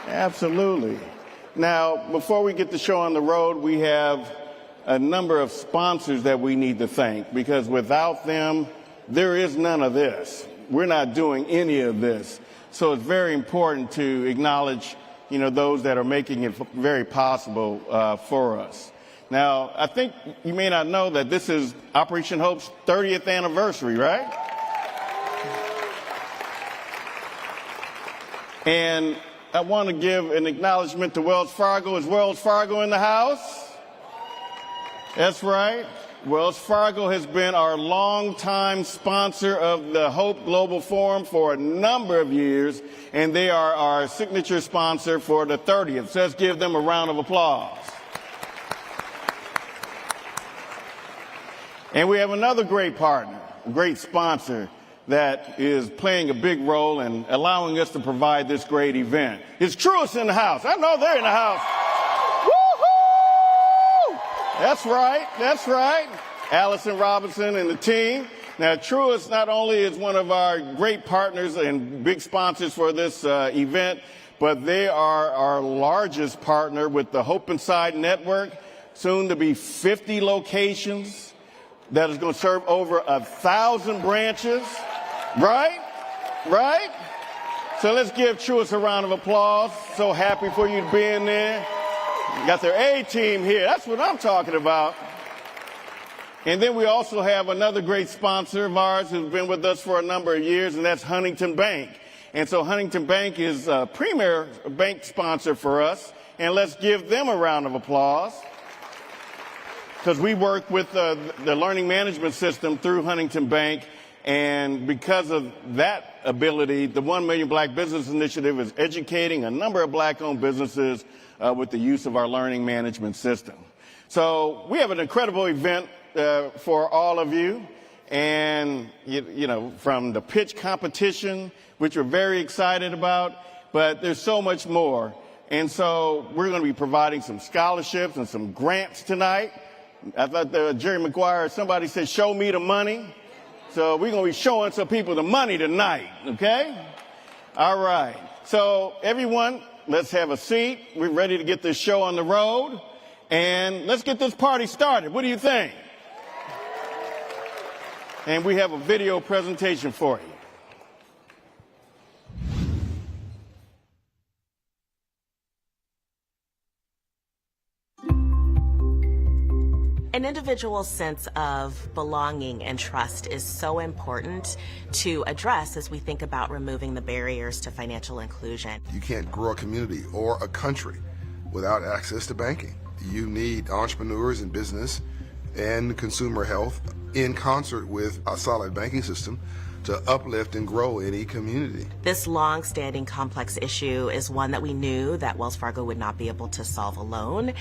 Absolutely. Now, before we get the show on the road, we have a number of sponsors that we need to thank, because without them, there is none of this. We're not doing any of this. So it's very important to acknowledge, those that are making it very possible for us. Now, I think you may not know that this is Operation Hope's 30th anniversary, right? And I want to give an acknowledgement to Wells Fargo. Is Wells Fargo in the house? That's right. Wells Fargo has been our longtime sponsor of the Hope Global Forum for a number of years, and they are our signature sponsor for the 30th. So let's give them a round of applause. And we have another great partner, a great sponsor that is playing a big role in allowing us to provide this great event. It's Truist in the house. I know they're in the house. That's right. That's right. Allison Robinson and the team. Now, Truist not only is one of our great partners and big sponsors for this event, but they are our largest partner with the Hope Inside Network, soon to be 50 locations that is going to serve over 1,000 branches. Right? Right? So let's give Truist a round of applause. So happy for you to be in there. Got their A-team here. That's what I'm talking about. And then we also have another great sponsor of ours who's been with us for a number of years, and that's Huntington Bank. And so Huntington Bank is a premier bank sponsor for us. And let's give them a round of applause, because we work with the learning management system through Huntington Bank. And because of that ability, the 1 Million Black Business Initiative is educating a number of black-owned businesses with the use of our learning management system. So we have an incredible event for all of you. And, from the pitch competition, which we're very excited about, but there's so much more. And so we're going to be providing some scholarships and some grants tonight. I thought Jerry Maguire, somebody said, show me the money. So we're going to be showing some people the money tonight, okay? All right. So everyone, let's have a seat. We're ready to get this show on the road. And let's get this party started. What do you think? And we have a video presentation for you. An individual's sense of belonging and trust is so important to address as we think about removing the barriers to financial inclusion. You can't grow a community or a country without access to banking. You need entrepreneurs in business and consumer health in concert with a solid banking system to uplift and grow any community. This long-standing complex issue is one that we knew that Wells Fargo would not be able to solve alone,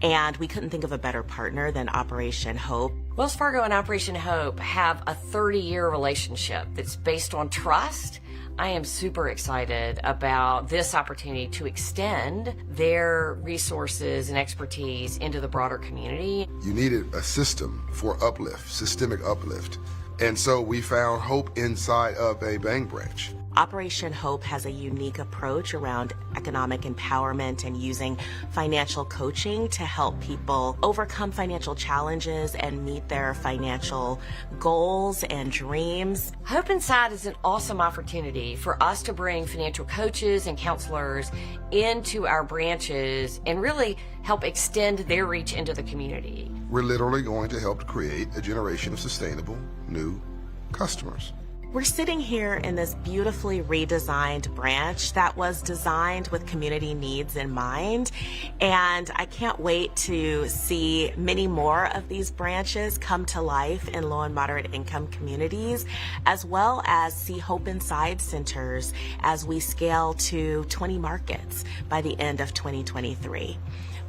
and we couldn't think of a better partner than Operation Hope. Wells Fargo and Operation Hope have a 30-year relationship that's based on trust. I am super excited about this opportunity to extend their resources and expertise into the broader community. You needed a system for uplift, systemic uplift. And so we found hope inside of a bank branch. Operation Hope has a unique approach around economic empowerment and using financial coaching to help people overcome financial challenges and meet their financial goals and dreams. Hope Inside is an awesome opportunity for us to bring financial coaches and counselors into our branches and really help extend their reach into the community. We're literally going to help create a generation of sustainable new customers. We're sitting here in this beautifully redesigned branch that was designed with community needs in mind, and I can't wait to see many more of these branches come to life in low and moderate income communities, as well as see Hope Inside centers as we scale to 20 markets by the end of 2023.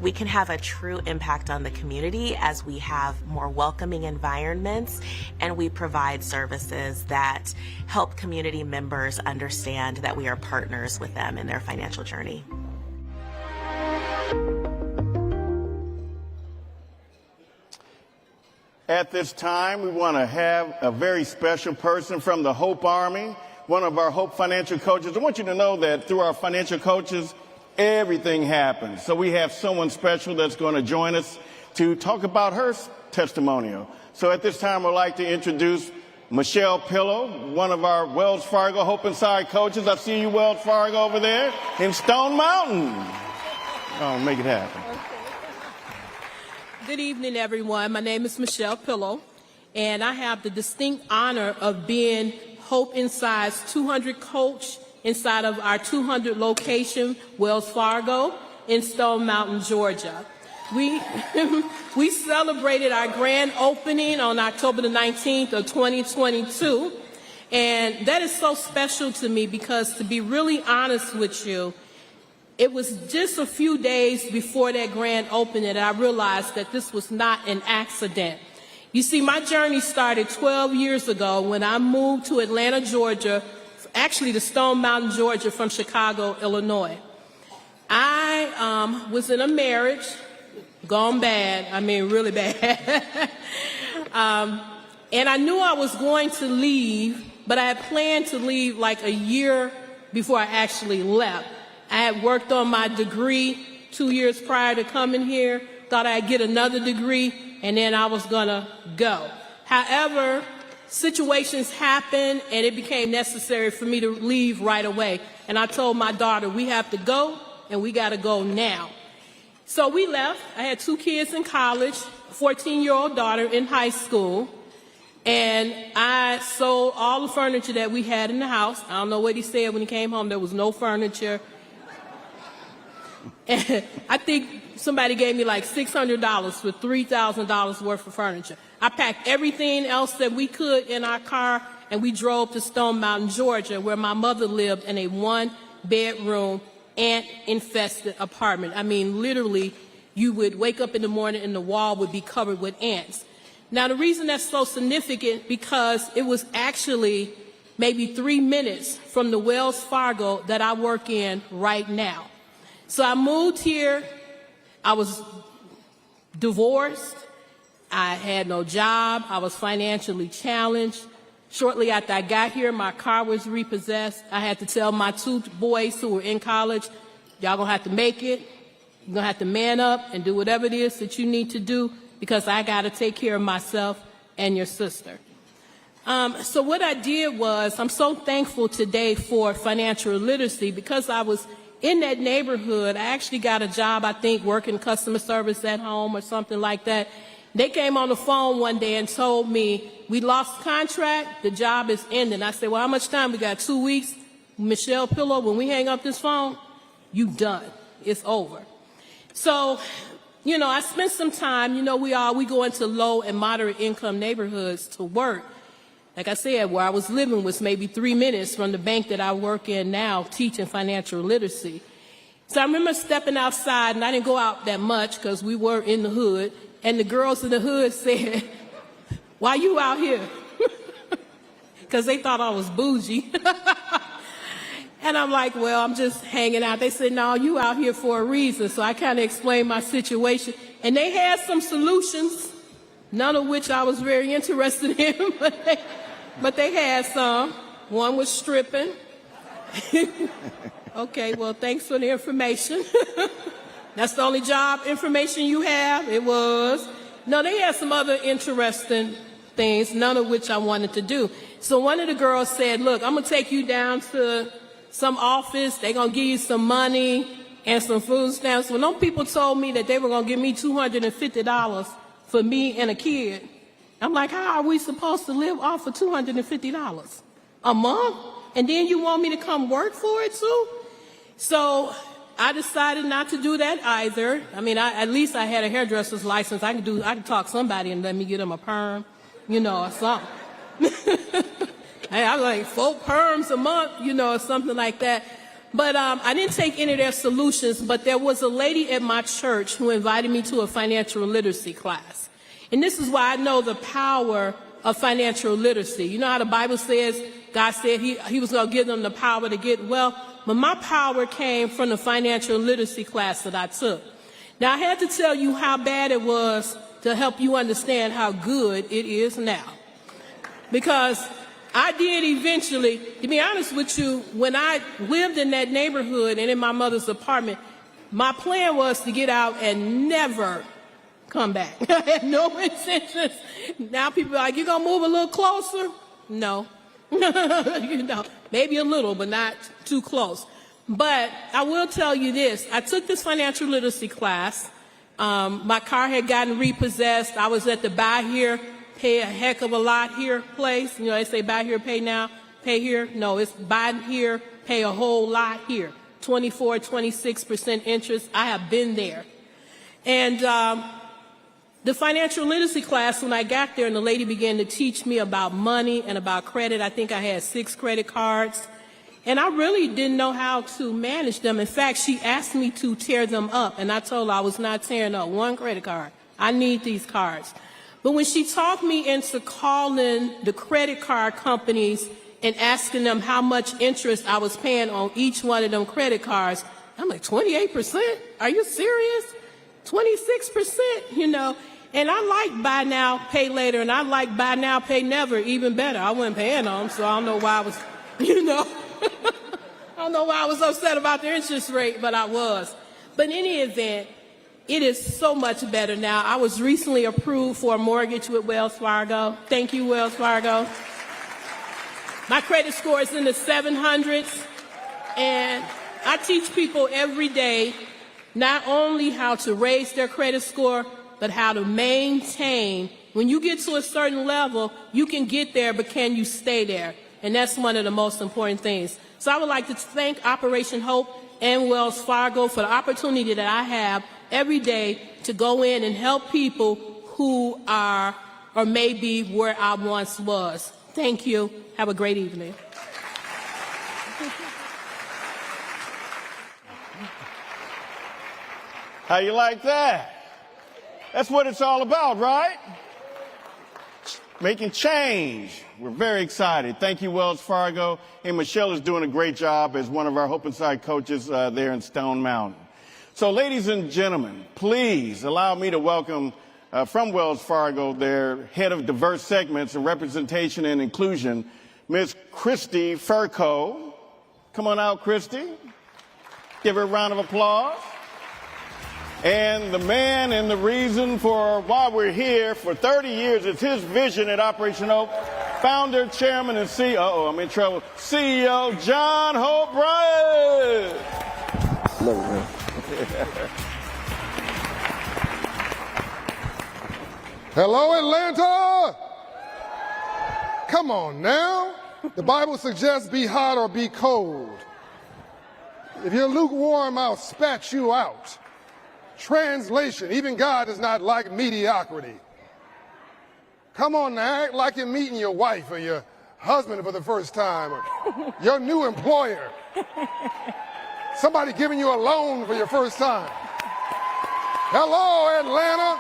We can have a true impact on the community as we have more welcoming environments and we provide services that help community members understand that we are partners with them in their financial journey. At this time, we want to have a very special person from the Hope Army, one of our Hope financial coaches. I want you to know that through our financial coaches, everything happens. So we have someone special that's going to join us to talk about her testimonial. So at this time, I'd like to introduce Michelle Pillow, one of our Wells Fargo Hope Inside coaches. I see you, Wells Fargo, over there in Stone Mountain. Oh, make it happen. Good evening, everyone. My name is Michelle Pillow, and I have the distinct honor of being Hope Inside's 200 coach inside of our 200 location, Wells Fargo, in Stone Mountain, Georgia. We celebrated our grand opening on October the 19th of 2022, and that is so special to me because, to be really honest with you, it was just a few days before that grand opening that I realized that this was not an accident. You see, my journey started 12 years ago when I moved to Atlanta, Georgia, actually to Stone Mountain, Georgia, from Chicago, Illinois. I was in a marriage, gone bad, I mean really bad. And I knew I was going to leave, but I had planned to leave like a year before I actually left. I had worked on my degree 2 years prior to coming here, thought I'd get another degree, and then I was gonna go. However, situations happened and it became necessary for me to leave right away. And I told my daughter, we have to go and we gotta go now. So we left. I had 2 kids in college, a 14-year-old daughter in high school, and I sold all the furniture that we had in the house. I don't know what he said when he came home. There was no furniture. And I think somebody gave me like $600 for $3,000 worth of furniture. I packed everything else that we could in our car, and we drove to Stone Mountain, Georgia, where my mother lived in a 1-bedroom, ant-infested apartment. I mean, literally, you would wake up in the morning and the wall would be covered with ants. Now, the reason that's so significant because it was actually maybe 3 minutes from the Wells Fargo that I work in right now. So I moved here. I was divorced. I had no job. I was financially challenged. Shortly after I got here, my car was repossessed. I had to tell my 2 boys who were in college, y'all gonna have to make it. You're gonna have to man up and do whatever it is that you need to do because I gotta take care of myself and your sister. So what I did was, I'm so thankful today for financial literacy because I was in that neighborhood. I actually got a job, I think, working customer service at home or something like that. They came on the phone one day and told me, we lost contract, the job is ending. I said, well, how much time? We got 2 weeks. Michelle Pillow, when we hang up this phone, you done. It's over. So, you know, I spent some time, you know, we go into low and moderate income neighborhoods to work. Like I said, where I was living was maybe 3 minutes from the bank that I work in now, teaching financial literacy. So I remember stepping outside, and I didn't go out that much because we were in the hood, and the girls in the hood said, why you out here? Because they thought I was bougie. And I'm like, well, I'm just hanging out. They said, no, you out here for a reason. So I kind of explained my situation. And they had some solutions, none of which I was very interested in, but they had some. One was stripping. Okay, well, thanks for the information. That's the only job information you have? It was. No, they had some other interesting things, none of which I wanted to do. So one of the girls said, look, I'm going to take you down to some office. They're going to give you some money and some food stamps. Well, no people told me that they were going to give me $250 for me and a kid. I'm like, how are we supposed to live off of $250 a month? And then you want me to come work for it too? So I decided not to do that either. I mean, at least I had a hairdresser's license. I could talk somebody and let me get them a perm, you know, or something. Hey, I was like 4 perms a month, you know, or something like that. But I didn't take any of their solutions, but there was a lady at my church who invited me to a financial literacy class. And this is why I know the power of financial literacy. You know how the Bible says, God said he was going to give them the power to get wealth? But my power came from the financial literacy class that I took. Now, I had to tell you how bad it was to help you understand how good it is now. Because I did eventually, to be honest with you, when I lived in that neighborhood and in my mother's apartment, My plan was to get out and never come back. I had no intentions. Now people are like, you gonna move a little closer? No. You know, maybe a little, but not too close. But I will tell you this. I took this financial literacy class. My car had gotten repossessed. I was at the buy here, pay a heck of a lot here place. You know, they say buy here, pay now, pay here. No, it's buy here, pay a whole lot here. 24, 26% interest. I have been there. And the financial literacy class, when I got there and the lady began to teach me about money and about credit, I think I had 6 credit cards. And I really didn't know how to manage them. In fact, she asked me to tear them up. And I told her I was not tearing up one credit card. I need these cards. But when she talked me into calling the credit card companies and asking them how much interest I was paying on each one of them credit cards, I'm like, 28%? Are you serious? 26%, you know? And I like buy now, pay later, and I like buy now, pay never even better. I wasn't paying on them, so I don't know why I was, you know, I don't know why I was upset about the interest rate, but I was. But in any event, it is so much better now. I was recently approved for a mortgage with Wells Fargo. Thank you, Wells Fargo. My credit score is in the 700s, and I teach people every day not only how to raise their credit score, but how to maintain. When you get to a certain level, you can get there, but can you stay there? And that's one of the most important things. So I would like to thank Operation Hope and Wells Fargo for the opportunity that I have every day to go in and help people who are or may be where I once was. Thank you. Have a great evening. How you like that? That's what it's all about, right? Making change. We're very excited. Thank you, Wells Fargo. And Michelle is doing a great job as one of our Hope Inside coaches there in Stone Mountain. So, ladies and gentlemen, please allow me to welcome from Wells Fargo their head of diverse segments and representation and inclusion, Ms. Christy Fargo. Come on out, Christy. Give her a round of applause. And the man and the reason for why we're here for 30 years, it's his vision at Operation Hope. Founder, chairman, and CEO, I'm in trouble, CEO John Hope Bryant. Love it, man. Hello, Atlanta! Come on now. The Bible suggests be hot or be cold. If you're lukewarm, I'll spat you out. Translation, even God does not like mediocrity. Come on now, act like you're meeting your wife or your husband for the first time, or your new employer. Somebody giving you a loan for your first time. Hello, Atlanta.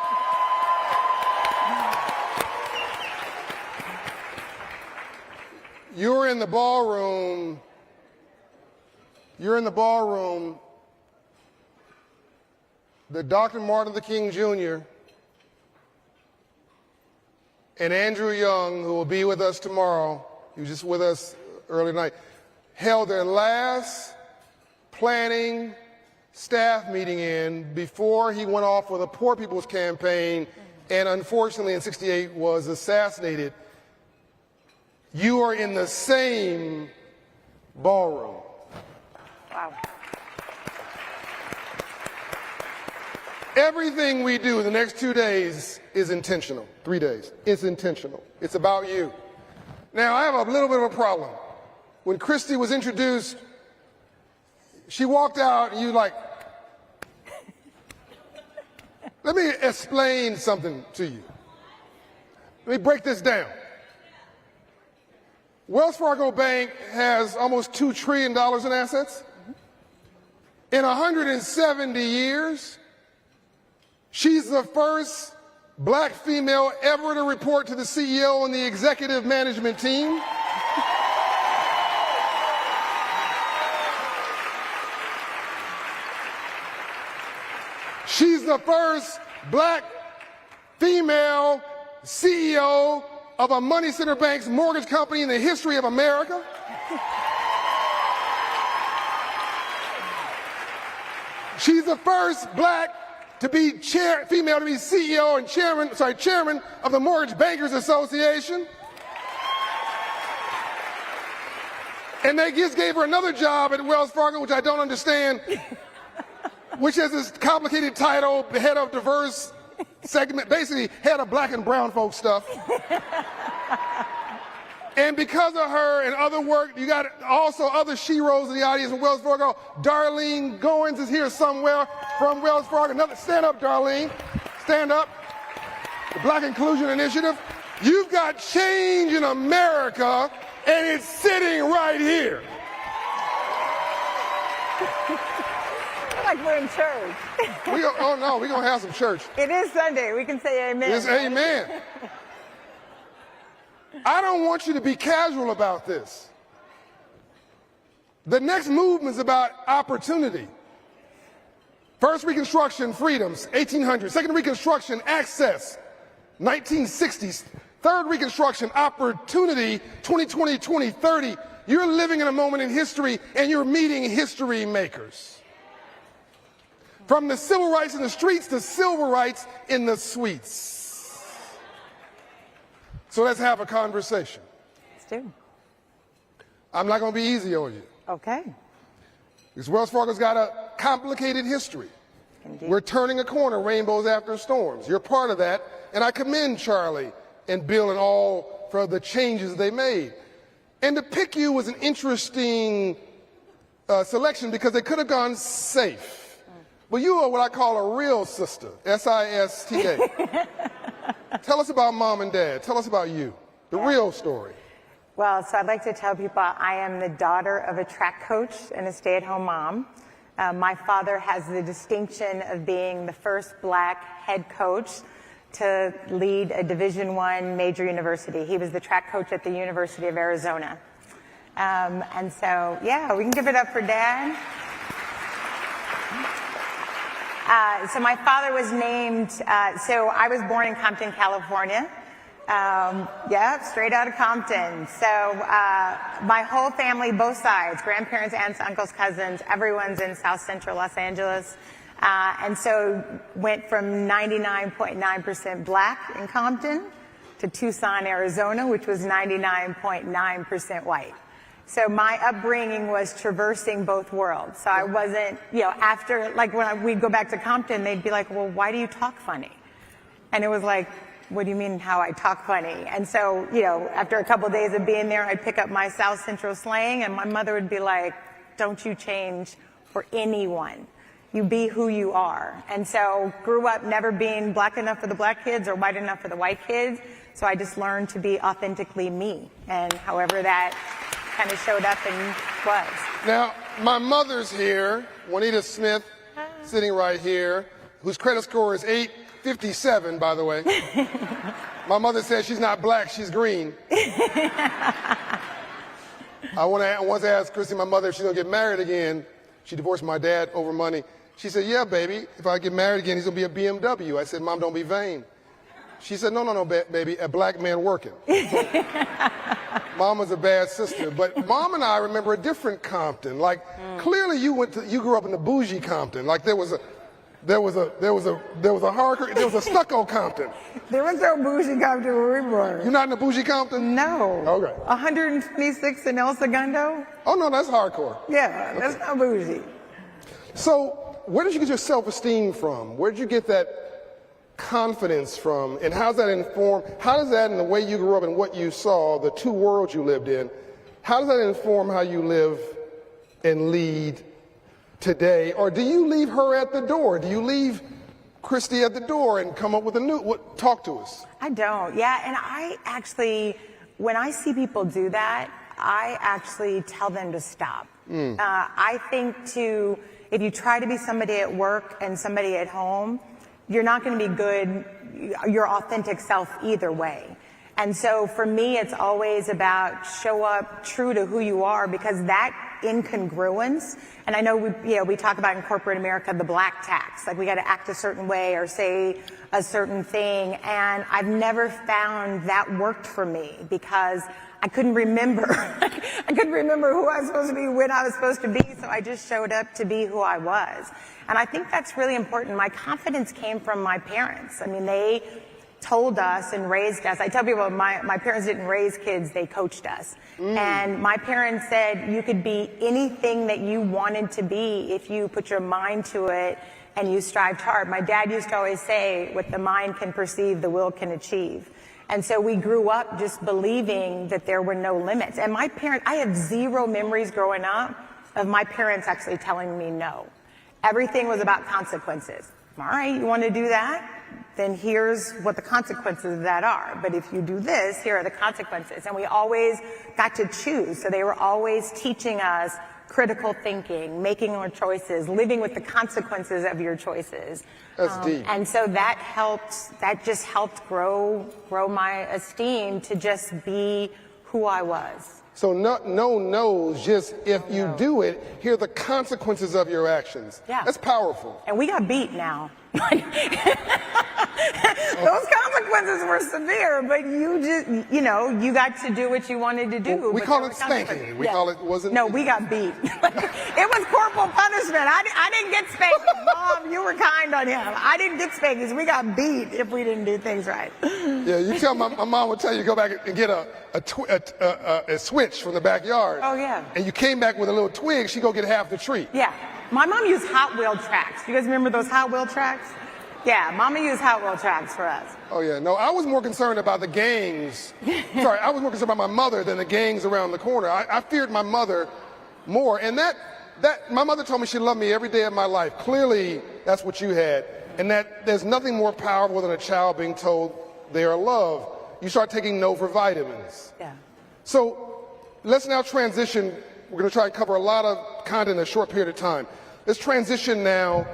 You're in the ballroom. That Dr. Martin Luther King Jr. and Andrew Young, who will be with us tomorrow, he was just with us early tonight, held their last planning staff meeting in before he went off for the Poor People's Campaign and unfortunately in '68 was assassinated. You are in the same ballroom. Wow. Everything we do the next 2 days is intentional. 3 days. It's intentional. It's about you. Now, I have a little bit of a problem. When Christy was introduced, she walked out and you like, let me explain something to you. Let me break this down. Wells Fargo Bank has almost $2 trillion in assets. In 170 years, she's the first black female ever to report to the CEO and the executive management team. She's the first black female CEO of a money center bank's mortgage company in the history of America. She's the first black to be female to be CEO and chairman of the Mortgage Bankers Association. And they just gave her another job at Wells Fargo, which I don't understand, which has this complicated title, the head of diverse segment, basically head of black and brown folk stuff. And because of her and other work, you got also other sheroes in the audience from Wells Fargo. Darlene Goins is here somewhere from Wells Fargo. Stand up, Darlene. Stand up. The Black Inclusion Initiative. You've got change in America, and it's sitting right here. Like we're in church. Oh no, we're going to have some church. It is Sunday. We can say amen. It's amen. I don't want you to be casual about this. The next movement is about opportunity. First Reconstruction, freedoms, 1800s. Second Reconstruction, access, 1960s. Third Reconstruction, opportunity, 2020, 2030. You're living in a moment in history, and you're meeting history makers. From the civil rights in the streets to civil rights in the suites. So let's have a conversation. Let's do. I'm not going to be easy on you. Okay. Because Wells Fargo's got a complicated history. Indeed. We're turning a corner, rainbows after storms. You're part of that, and I commend Charlie and Bill and all for the changes they made. And to pick you was an interesting selection because they could have gone safe. But you are what I call a real sister, S-I-S-T-A. Tell us about mom and dad. Tell us about you, the real story. Well, so I'd like to tell people I am the daughter of a track coach and a stay-at-home mom. My father has the distinction of being the first black head coach to lead a Division I major university. He was the track coach at the University of Arizona. And so, yeah, we can give it up for Dad. So my father was named, so I was born in Compton, California. Yeah, straight out of Compton. So my whole family, both sides, grandparents, aunts, uncles, cousins, everyone's in South Central Los Angeles. And so went from 99.9% black in Compton to Tucson, Arizona, which was 99.9% white. So my upbringing was traversing both worlds. So I wasn't, after, like when we'd go back to Compton, they'd be like, well, why do you talk funny? And it was like, what do you mean how I talk funny? And so, after a couple of days of being there, I'd pick up my South Central slang, and my mother would be like, don't you change for anyone. You be who you are. And so grew up never being black enough for the black kids or white enough for the white kids. So I just learned to be authentically me. And however that kind of showed up and was. Now, my mother's here, Juanita Smith, sitting right here, whose credit score is 857, by the way. My mother says she's not black, she's green. I once asked Christy, my mother, if she's going to get married again. She divorced my dad over money. She said, yeah, baby, if I get married again, he's going to be a BMW. I said, Mom, don't be vain. She said, no, baby, a black man working. Mom was a bad sister, but Mom and I remember a different Compton. Like, clearly you grew up in the bougie Compton. Like there was a stucco Compton. There was no bougie Compton where we were. You're not in the bougie Compton? No. Okay. 126 in El Segundo? Oh, no, that's hardcore. Yeah, that's not bougie. So where did you get your self-esteem from? Where did you get that confidence from? And how does that in the way you grew up and what you saw, the two worlds you lived in, how does that inform how you live and lead today? Or do you leave her at the door? Do you leave Christy at the door and come up with talk to us? I don't, yeah, and I actually, when I see people do that, I actually tell them to stop. I think if you try to be somebody at work and somebody at home, you're not going to be good, your authentic self either way. And so for me, it's always about show up true to who you are, because that incongruence. And I know we talk about in corporate America the black tax, like we got to act a certain way or say a certain thing. And I've never found that worked for me because I couldn't remember. I couldn't remember who I was supposed to be, when I was supposed to be, so I just showed up to be who I was. And I think that's really important. My confidence came from my parents. I mean, they told us and raised us. I tell people my parents didn't raise kids, they coached us. And my parents said you could be anything that you wanted to be if you put your mind to it and you strived hard. My dad used to always say, what the mind can perceive, the will can achieve. And so we grew up just believing that there were no limits. And my parents, I have zero memories growing up of my parents actually telling me no. Everything was about consequences. All right, you want to do that? Then here's what the consequences of that are. But if you do this, here are the consequences. And we always got to choose. So they were always teaching us critical thinking, making our choices, living with the consequences of your choices. That's deep. And so that just helped grow my esteem to just be who I was. So no knows, just if you do it, here are the consequences of your actions. Yeah. That's powerful. And we got beat now. Those consequences were severe, but you just, you got to do what you wanted to do. Well, we call it spanking. We call it, wasn't No, we got beat. It was corporal punishment. I didn't get spanked. Mom, you were kind on him. I didn't get spankings. We got beat if we didn't do things right. Yeah, you tell my mom would tell you to go back and get a switch from the backyard. Oh, yeah. And you came back with a little twig, she'd go get half the tree. Yeah. My mom used Hot Wheel tracks. You guys remember those Hot Wheel tracks? Yeah, Mama used Hot Wheel tracks for us. Oh, yeah. No, I was more concerned about the gangs. Sorry, I was more concerned about my mother than the gangs around the corner. I feared my mother more. And that my mother told me she loved me every day of my life. Clearly, that's what you had. And that there's nothing more powerful than a child being told they are loved. You start taking no for vitamins. Yeah. So let's now transition. We're going to try and cover a lot of content in a short period of time. Let's transition now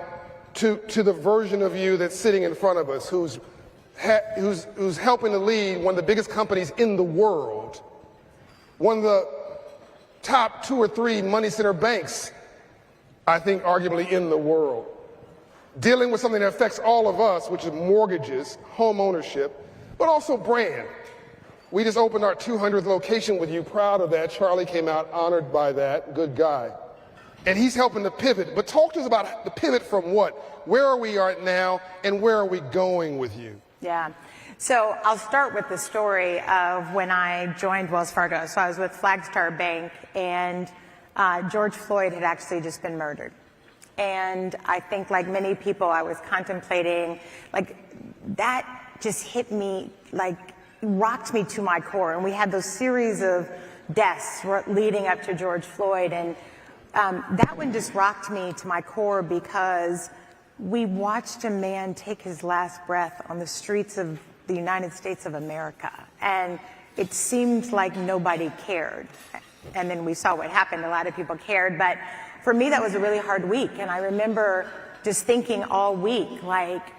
to the version of you that's sitting in front of us, who's helping to lead one of the biggest companies in the world, one of the top 2 or 3 money center banks, I think arguably in the world, dealing with something that affects all of us, which is mortgages, home ownership, but also brand. We just opened our 200th location with you, proud of that. Charlie came out honored by that, good guy. And he's helping to pivot. But talk to us about the pivot from what? Where are we at now, and where are we going with you? Yeah. So I'll start with the story of when I joined Wells Fargo. So I was with Flagstar Bank, and George Floyd had actually just been murdered. And I think, like many people, I was contemplating, like, that just hit me, like, rocked me to my core. And we had those series of deaths leading up to George Floyd, and that one just rocked me to my core because we watched a man take his last breath on the streets of the United States of America, and it seemed like nobody cared. And then we saw what happened. A lot of people cared, but for me, that was a really hard week. And I remember just thinking all week, like,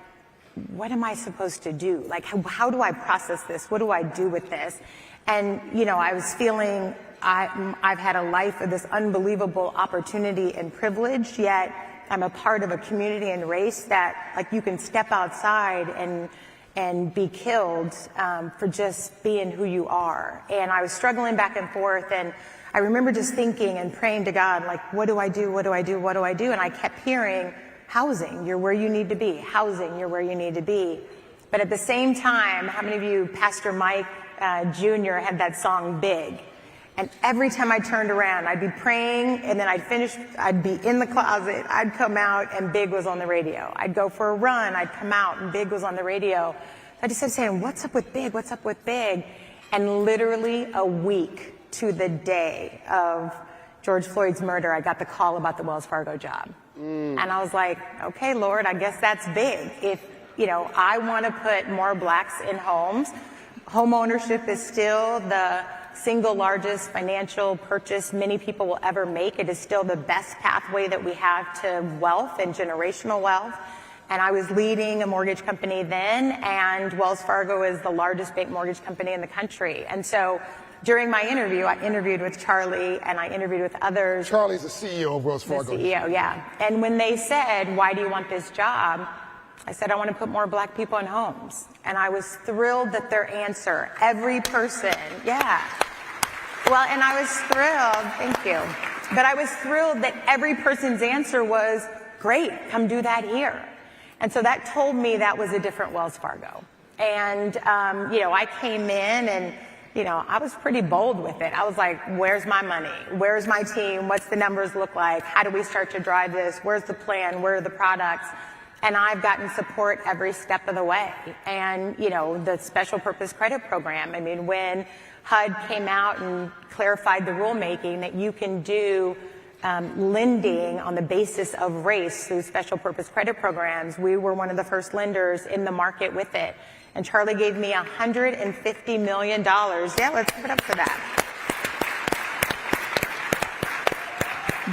what am I supposed to do? Like, how do I process this? What do I do with this? And, I was feeling I've had a life of this unbelievable opportunity and privilege, yet I'm a part of a community and race that, like, you can step outside and be killed for just being who you are. And I was struggling back and forth, and I remember just thinking and praying to God, like, what do I do? What do I do? What do I do? And I kept hearing, housing, you're where you need to be. Housing, you're where you need to be. But at the same time, how many of you, Pastor Mike Jr. had that song, Big? And every time I turned around, I'd be praying, and then I'd be in the closet, I'd come out, and Big was on the radio. I'd go for a run, I'd come out, and Big was on the radio. I just kept saying, what's up with Big? What's up with Big? And literally a week to the day of George Floyd's murder, I got the call about the Wells Fargo job. And I was like, okay, Lord, I guess that's big. If, I want to put more blacks in homes. Home ownership is still the single largest financial purchase many people will ever make. It is still the best pathway that we have to wealth and generational wealth. And I was leading a mortgage company then, and Wells Fargo is the largest bank mortgage company in the country. And so during my interview, I interviewed with Charlie and I interviewed with others. Charlie's the CEO of Wells Fargo. The CEO, yeah. And when they said, why do you want this job? I said, I want to put more black people in homes. And I was thrilled that their answer, every person, yeah. Well, and I was thrilled, thank you. But I was thrilled that every person's answer was, great, come do that here. And so that told me that was a different Wells Fargo. And, I came in and, I was pretty bold with it. I was like, where's my money? Where's my team? What's the numbers look like? How do we start to drive this? Where's the plan? Where are the products? And I've gotten support every step of the way. And, the special purpose credit program, I mean, when HUD came out and clarified the rulemaking that you can do lending on the basis of race through special purpose credit programs, we were one of the first lenders in the market with it. And Charlie gave me $150 million. Yeah, let's give it up for that.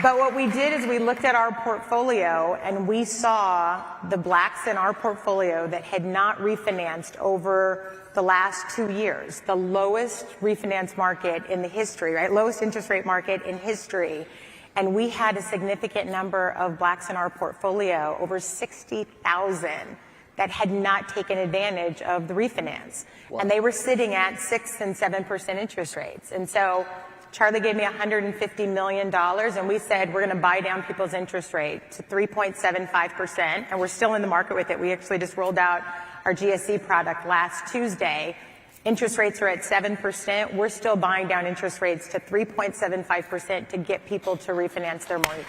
But what we did is we looked at our portfolio and we saw the blacks in our portfolio that had not refinanced over the last 2 years, the lowest refinance market in the history, right? Lowest interest rate market in history. And we had a significant number of blacks in our portfolio, over 60,000, that had not taken advantage of the refinance. Wow. And they were sitting at 6 and 7% interest rates. And so Charlie gave me $150 million, and we said we're going to buy down people's interest rate to 3.75%, and we're still in the market with it. We actually just rolled out our GSE product last Tuesday. Interest rates are at 7%. We're still buying down interest rates to 3.75% to get people to refinance their mortgages.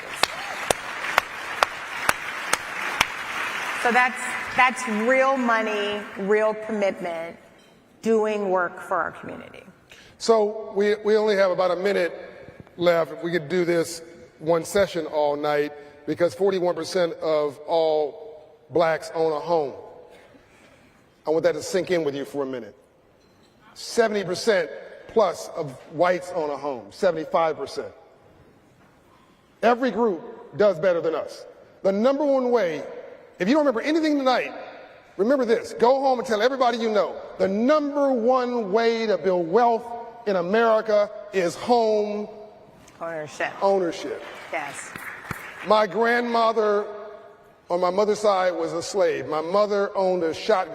So that's real money, real commitment, doing work for our community. So we only have about a minute left. We could do this one session all night because 41% of all blacks own a home. I want that to sink in with you for a minute. 70% plus of whites own a home, 75%. Every group does better than us. The number one way, if you don't remember anything tonight, remember this. Go home and tell everybody you know. The number one way to build wealth in America is home ownership. Yes. My grandmother on my mother's side was a slave. My mother owned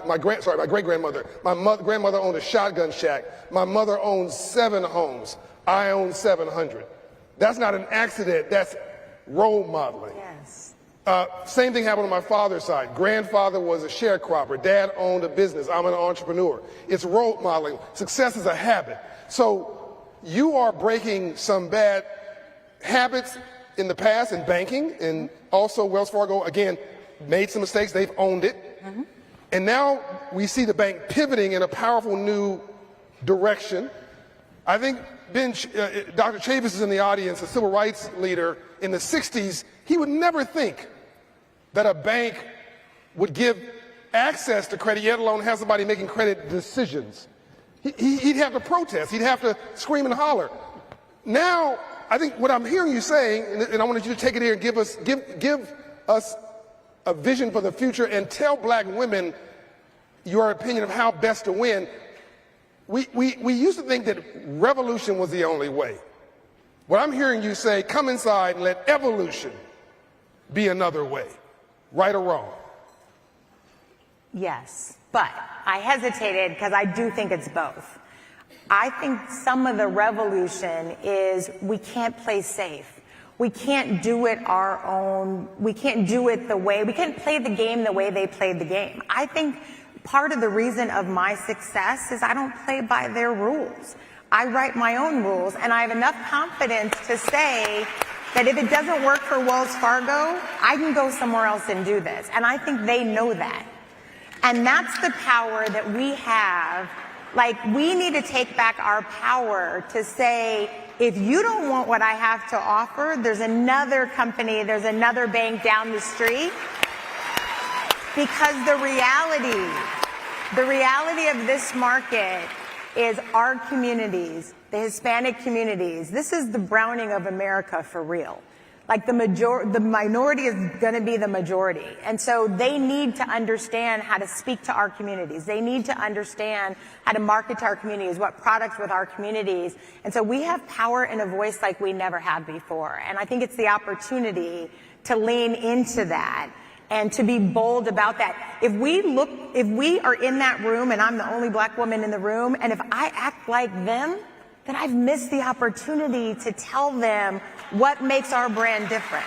my great-grandmother. Grandmother owned a shotgun shack. My mother owned 7 homes. I own 700. That's not an accident. That's role modeling. Yes. Same thing happened on my father's side. Grandfather was a sharecropper. Dad owned a business. I'm an entrepreneur. It's role modeling. Success is a habit. So you are breaking some bad habits in the past in banking, and also Wells Fargo, again, made some mistakes. They've owned it. Mm-hmm. And now we see the bank pivoting in a powerful new direction. I think Dr. Chavis is in the audience, a civil rights leader in the 60s. He would never think that a bank would give access to credit, yet alone have somebody making credit decisions. He'd have to protest. He'd have to scream and holler. Now, I think what I'm hearing you saying, and I wanted you to take it here and give us a vision for the future and tell black women your opinion of how best to win. We used to think that revolution was the only way. What I'm hearing you say, come inside and let evolution be another way. Right or wrong? Yes, but I hesitated because I do think it's both. I think some of the revolution is we can't play safe. We can't do it our own. We can't do it we can't play the game the way they played the game. I think part of the reason of my success is I don't play by their rules. I write my own rules, and I have enough confidence to say that if it doesn't work for Wells Fargo, I can go somewhere else and do this. And I think they know that. And that's the power that we have. Like, we need to take back our power to say, if you don't want what I have to offer, there's another company, there's another bank down the street. Because the reality of this market is our communities, the Hispanic communities. This is the Browning of America for real. Like the minority is going to be the majority. And so they need to understand how to speak to our communities. They need to understand how to market to our communities, what products with our communities. And so we have power and a voice like we never had before. And I think it's the opportunity to lean into that and to be bold about that. If we are in that room and I'm the only black woman in the room, and if I act like them, then I've missed the opportunity to tell them what makes our brand different.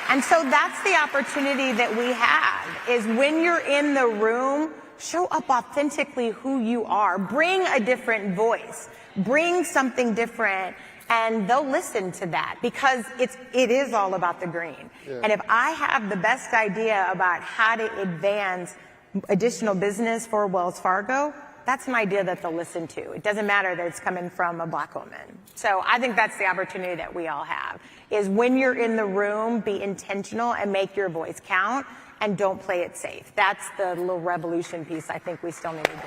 And so that's the opportunity that we have, is when you're in the room, show up authentically who you are. Bring a different voice. Bring something different, and they'll listen to that, because it is all about the green. Yeah. And if I have the best idea about how to advance additional business for Wells Fargo, that's an idea that they'll listen to. It doesn't matter that it's coming from a black woman. So I think that's the opportunity that we all have, is when you're in the room, be intentional and make your voice count, and don't play it safe. That's the little revolution piece I think we still need to do.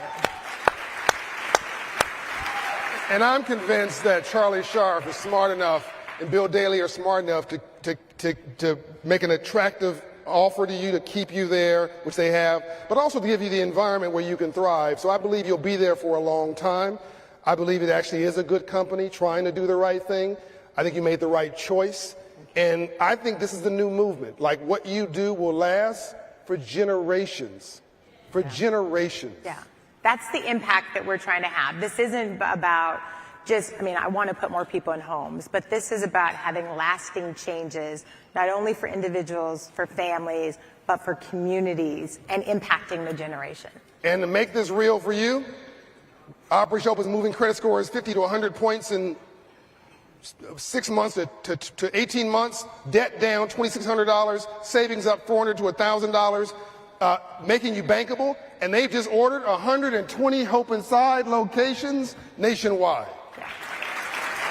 And I'm convinced that Charlie Scharf is smart enough and Bill Daley are smart enough to make an attractive offer to you, to keep you there, which they have, but also to give you the environment where you can thrive. So I believe you'll be there for a long time. I believe it actually is a good company trying to do the right thing. I think you made the right choice. And I think this is the new movement. Like, what you do will last for generations. For generations. Yeah. That's the impact that we're trying to have. This isn't about just, I want to put more people in homes, but this is about having lasting changes, not only for individuals, for families, but for communities, and impacting the generation. And to make this real for you, Operation Hope is moving credit scores 50 to 100 points in 6 months to 18 months, debt down $2,600, savings up $400 to $1,000, making you bankable. And they've just ordered 120 Hope Inside locations nationwide.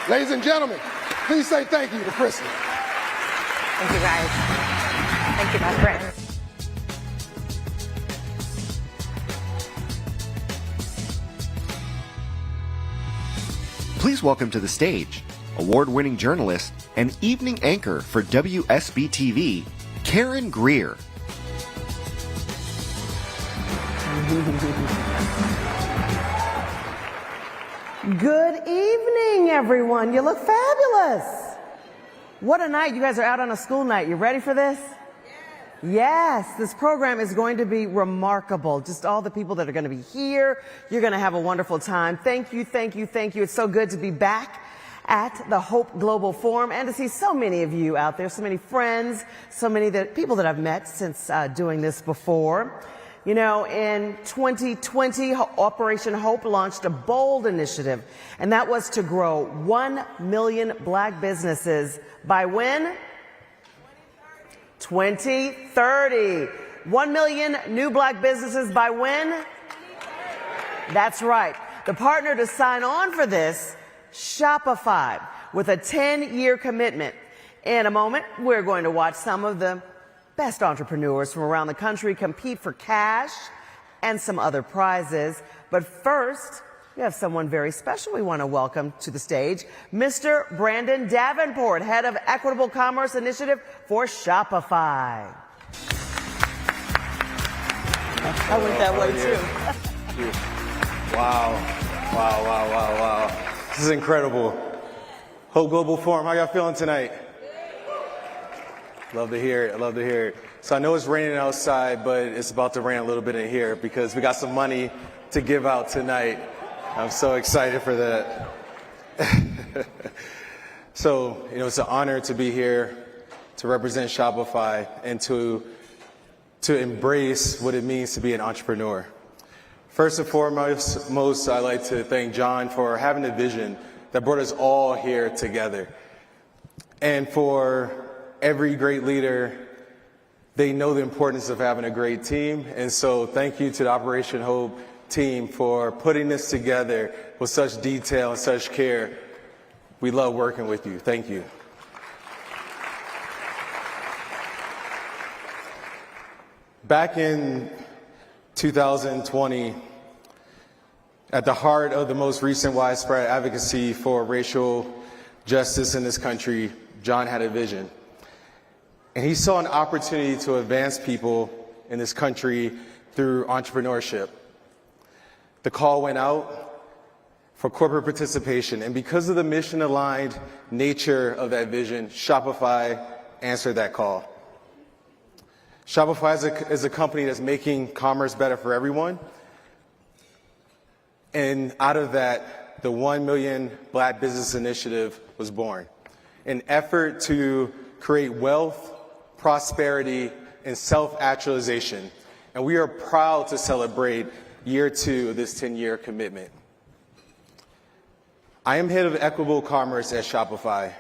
Ladies and gentlemen, please say thank you to Kristen. Thank you, guys. Thank you, my friends. Please welcome to the stage award-winning journalist and evening anchor for WSB-TV, Karen Greer. Good evening, everyone. You look fabulous. What a night. You guys are out on a school night. You ready for this? Yes, this program is going to be remarkable. Just all the people that are going to be here. You're going to have a wonderful time. Thank you, thank you, thank you. It's so good to be back at the Hope Global Forum and to see so many of you out there, so many friends, so many people that I've met since doing this before. You know, in 2020, Operation Hope launched a bold initiative, and that was to grow 1 million black businesses by when? 2030. 1 million new black businesses by when? That's right. The partner to sign on for this, Shopify, with a 10-year commitment. In a moment, we're going to watch some of the best entrepreneurs from around the country compete for cash and some other prizes. But first, we have someone very special we want to welcome to the stage, Mr. Brandon Davenport, head of Equitable Commerce Initiative for Shopify. I went that way too. Wow. This is incredible. Hope Global Forum, how y'all feeling tonight? Love to hear it. So I know it's raining outside, but it's about to rain a little bit in here because we got some money to give out tonight. I'm so excited for that. So, it's an honor to be here to represent Shopify and to embrace what it means to be an entrepreneur. First and foremost, I'd like to thank John for having a vision that brought us all here together. And for every great leader, they know the importance of having a great team. And so thank you to the Operation Hope team for putting this together with such detail and such care. We love working with you. Thank you. Back in 2020, at the heart of the most recent widespread advocacy for racial justice in this country, John had a vision. And he saw an opportunity to advance people in this country through entrepreneurship. The call went out for corporate participation, and because of the mission-aligned nature of that vision, Shopify answered that call. Shopify is a company that's making commerce better for everyone, and out of that, the 1 Million Black Business Initiative was born, an effort to create wealth, prosperity, and self-actualization. And we are proud to celebrate year 2 of this 10-year commitment. I am head of equitable commerce at Shopify,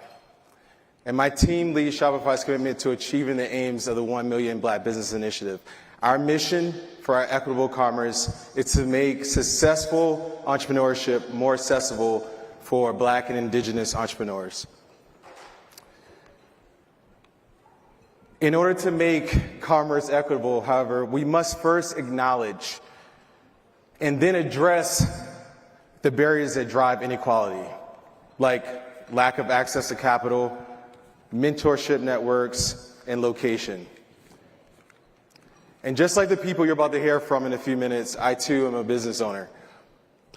and my team leads Shopify's commitment to achieving the aims of the 1 Million Black Business Initiative. Our mission for our equitable commerce is to make successful entrepreneurship more accessible for Black and Indigenous entrepreneurs. In order to make commerce equitable, however, we must first acknowledge and then address the barriers that drive inequality, like lack of access to capital, mentorship networks, and location. And just like the people you're about to hear from in a few minutes, I too am a business owner.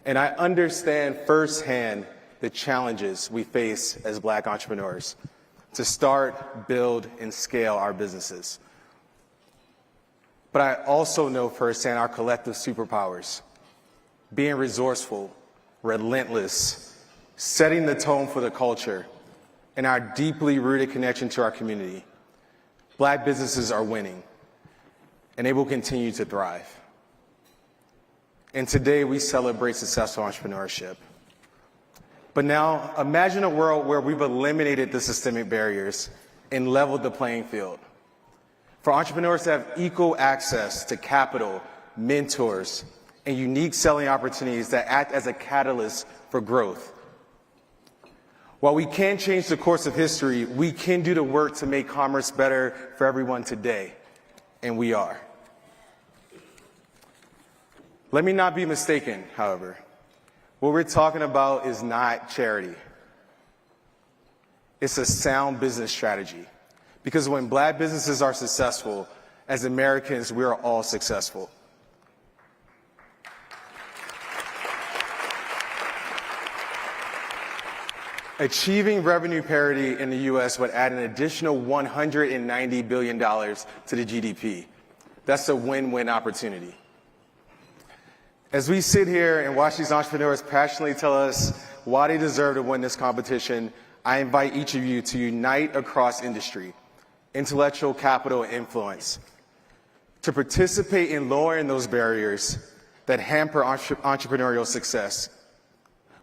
And I understand firsthand the challenges we face as Black entrepreneurs to start, build, and scale our businesses. But I also know firsthand our collective superpowers, being resourceful, relentless, setting the tone for the culture, and our deeply rooted connection to our community. Black businesses are winning, and they will continue to thrive. And today we celebrate successful entrepreneurship. But now imagine a world where we've eliminated the systemic barriers and leveled the playing field. For entrepreneurs to have equal access to capital, mentors, and unique selling opportunities that act as a catalyst for growth. While we can't change the course of history, we can do the work to make commerce better for everyone today, and we are. Let me not be mistaken, however. What we're talking about is not charity. It's a sound business strategy. Because when Black businesses are successful, as Americans, we are all successful. Achieving revenue parity in the U.S. would add an additional $190 billion to the GDP. That's a win-win opportunity. As we sit here and watch these entrepreneurs passionately tell us why they deserve to win this competition, I invite each of you to unite across industry, intellectual capital, and influence, to participate in lowering those barriers that hamper entrepreneurial success,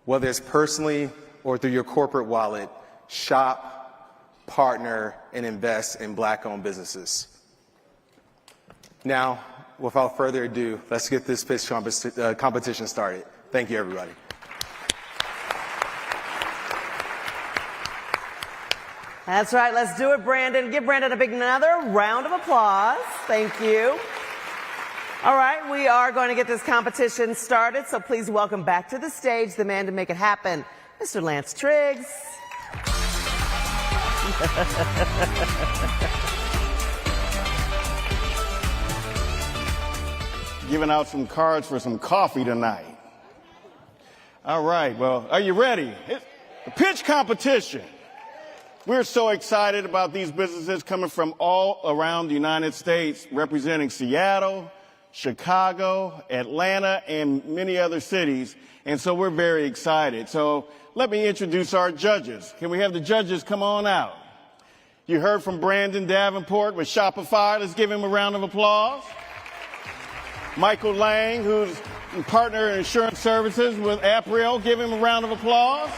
whether it's personally or through your corporate wallet. Shop, partner, and invest in Black-owned businesses. Now, without further ado, let's get this pitch competition started. Thank you, everybody. That's right. Let's do it, Brandon. Give Brandon a big another round of applause. Thank you. All right, we are going to get this competition started, so please welcome back to the stage the man to make it happen, Mr. Lance Triggs. Giving out some cards for some coffee tonight. All right, well, are you ready? It's the pitch competition. We're so excited about these businesses coming from all around the United States, representing Seattle, Chicago, Atlanta, and many other cities. And so we're very excited. So let me introduce our judges. Can we have the judges come on out? You heard from Brandon Davenport with Shopify. Let's give him a round of applause. Michael Lang, who's partner in insurance services with April. Give him a round of applause.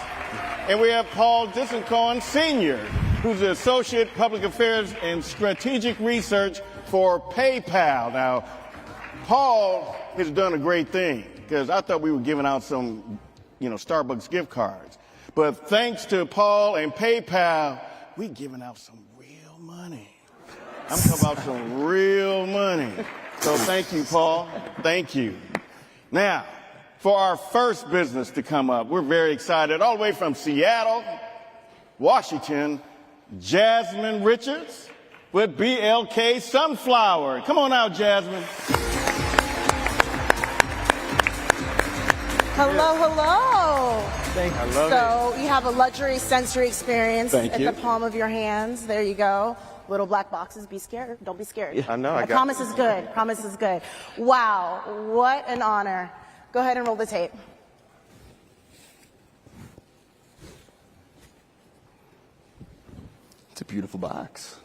And we have Paul Dissencoin, Sr., who's the Associate Public Affairs and Strategic Research for PayPal. Now, Paul has done a great thing, because I thought we were giving out some, Starbucks gift cards. But thanks to Paul and PayPal, we're giving out some real money. I'm talking about some real money. So thank you, Paul. Thank you. Now, for our first business to come up, we're very excited. All the way from Seattle, Washington, Jasmine Richards. with BLK Sunflower. Come on out, Jasmine. Hello, hello. Thank you. I love So you have a luxury sensory experience Thank at you. the palm of your hands. There you go. Little black boxes. Be scared. Don't be scared. Yeah, I know. I got promise is good. Promise is good. Wow. What an honor. Go ahead and roll the tape. It's a beautiful box.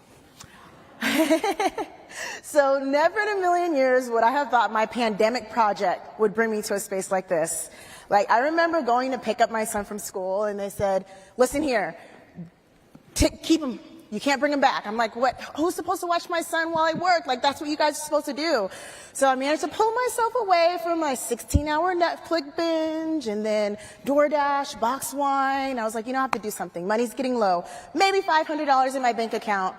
So never in a million years would I have thought my pandemic project would bring me to a space like this. Like, I remember going to pick up my son from school, and they said, listen here, keep him. You can't bring him back. I'm like, what? Who's supposed to watch my son while I work? Like, that's what you guys are supposed to do. So I managed to pull myself away from my 16-hour Netflix binge and then DoorDash, box wine. I was like, I have to do something. Money's getting low. Maybe $500 in my bank account.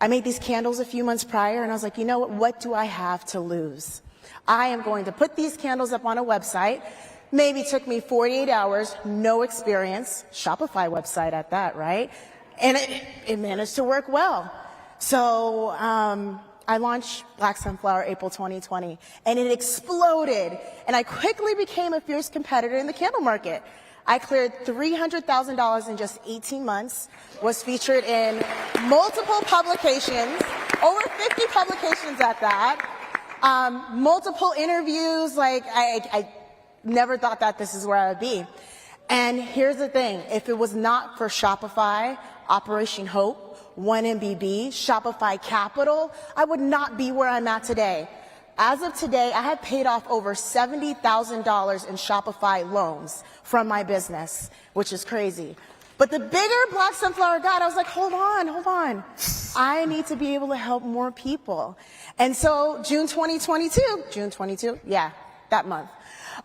I made these candles a few months prior, and I was like, what do I have to lose? I am going to put these candles up on a website. Maybe took me 48 hours, no experience, Shopify website at that, right? And it managed to work well. So I launched Black Sunflower April 2020, and it exploded. And I quickly became a fierce competitor in the candle market. I cleared $300,000 in just 18 months, was featured in multiple publications, over 50 publications at that, multiple interviews. Like, I never thought that this is where I would be. And here's the thing, if it was not for Shopify, Operation Hope, 1MBB, Shopify Capital, I would not be where I'm at today. As of today, I have paid off over $70,000 in Shopify loans from my business, which is crazy. But the bigger Black Sunflower got, I was like, hold on. I need to be able to help more people. And so June 2022, yeah, that month,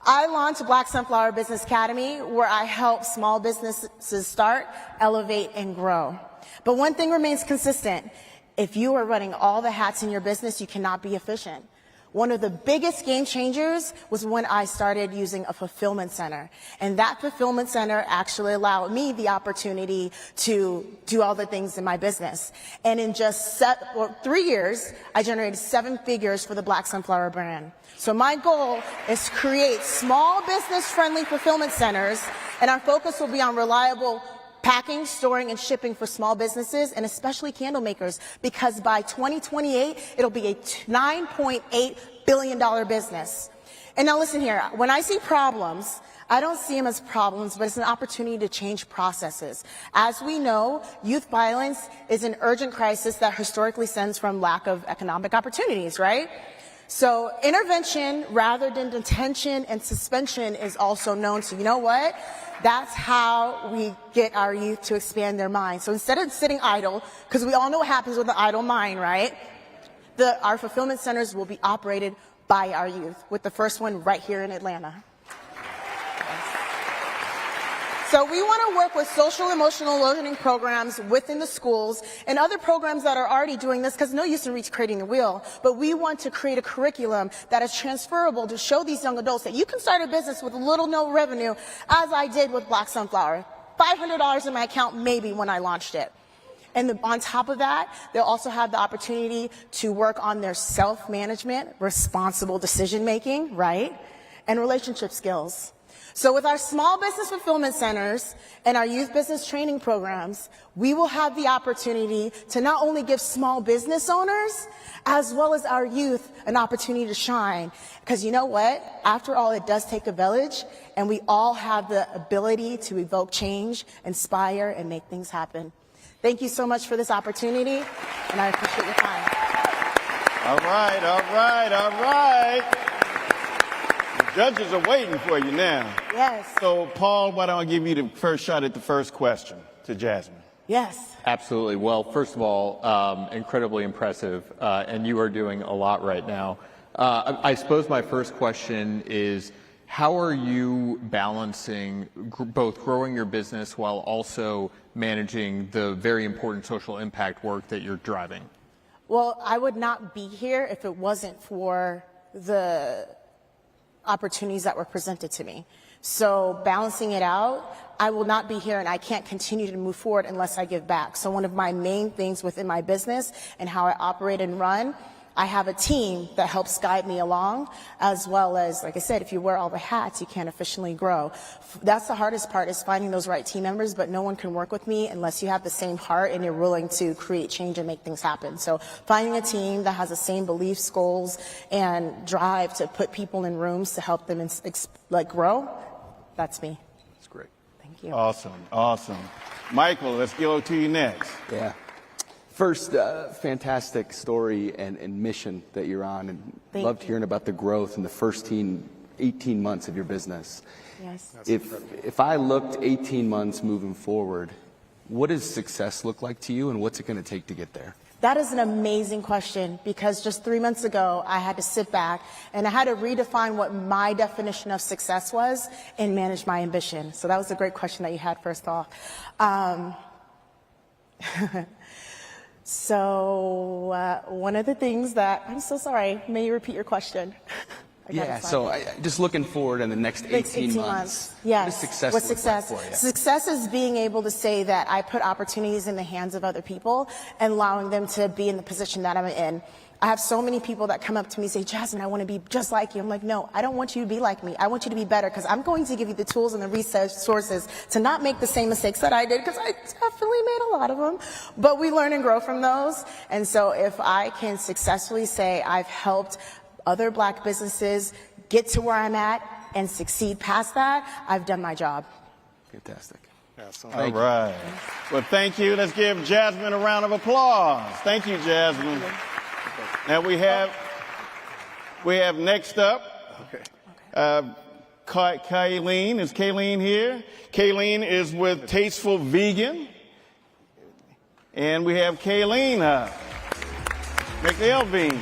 I launched Black Sunflower Business Academy, where I help small businesses start, elevate, and grow. But one thing remains consistent. If you are running all the hats in your business, you cannot be efficient. One of the biggest game changers was when I started using a fulfillment center. And that fulfillment center actually allowed me the opportunity to do all the things in my business. And in just 3 years, I generated 7 figures for the Black Sunflower brand. So my goal is to create small business-friendly fulfillment centers, and our focus will be on reliable packing, storing, and shipping for small businesses, and especially candle makers, because by 2028, it'll be a $9.8 billion business. And now listen here, when I see problems, I don't see them as problems, but it's an opportunity to change processes. As we know, youth violence is an urgent crisis that historically stems from lack of economic opportunities, right? So intervention rather than detention and suspension is also known. So you know what? That's how we get our youth to expand their minds. So instead of sitting idle, because we all know what happens with an idle mind, right? Our fulfillment centers will be operated by our youth, with the first one right here in Atlanta. So we want to work with social emotional learning programs within the schools and other programs that are already doing this, because no use in recreating the wheel. But we want to create a curriculum that is transferable to show these young adults that you can start a business with little no revenue, as I did with Black Sunflower. $500 in my account maybe when I launched it. And on top of that, they'll also have the opportunity to work on their self-management, responsible decision-making, right? And relationship skills. So with our small business fulfillment centers and our youth business training programs, we will have the opportunity to not only give small business owners, as well as our youth, an opportunity to shine. Because you know what? After all, it does take a village, and we all have the ability to evoke change, inspire, and make things happen. Thank you so much for this opportunity, and I appreciate your time. All right. Judges are waiting for you now. Yes. So, Paul, why don't I give you the first shot at the first question to Jasmine? Yes. Absolutely. Well, first of all, incredibly impressive, and you are doing a lot right now. I suppose my first question is, how are you balancing both growing your business while also managing the very important social impact work that you're driving? Well, I would not be here if it wasn't for the opportunities that were presented to me. So balancing it out, I will not be here and I can't continue to move forward unless I give back. So one of my main things within my business and how I operate and run, I have a team that helps guide me along, as well as, like I said, if you wear all the hats, you can't efficiently grow. That's the hardest part, is finding those right team members, but no one can work with me unless you have the same heart and you're willing to create change and make things happen. So finding a team that has the same beliefs, goals, and drive to put people in rooms to help them grow, that's me. That's great. Thank you. Awesome, awesome. Michael, let's go to you next. Yeah. First, fantastic story and mission that you're on, and loved hearing about the growth in the first 18 months of your business. Yes. If I looked 18 months moving forward, what does success look like to you, and what's it going to take to get there? That is an amazing question, because just 3 months ago, I had to sit back and I had to redefine what my definition of success was and manage my ambition. So that was a great question that you had first off. So one of the things that, I'm so sorry, may you repeat your question? Yeah, so just looking forward in the next 18 months. Yes. What does success What's look success? like for you? Success is being able to say that I put opportunities in the hands of other people and allowing them to be in the position that I'm in. I have so many people that come up to me and say, Jasmine, I want to be just like you. I'm like, no, I don't want you to be like me. I want you to be better, because I'm going to give you the tools and the resources to not make the same mistakes that I did, because I definitely made a lot of them. But we learn and grow from those. And so if I can successfully say I've helped other Black businesses get to where I'm at and succeed past that, I've done my job. Fantastic. All right. Well, thank you. Let's give Jasmine a round of applause. Thank you, Jasmine. Now we have next up, Kayleen. Is Kayleen here? Kayleen is with Tasteful Vegan. And we have Kayleen McElveen.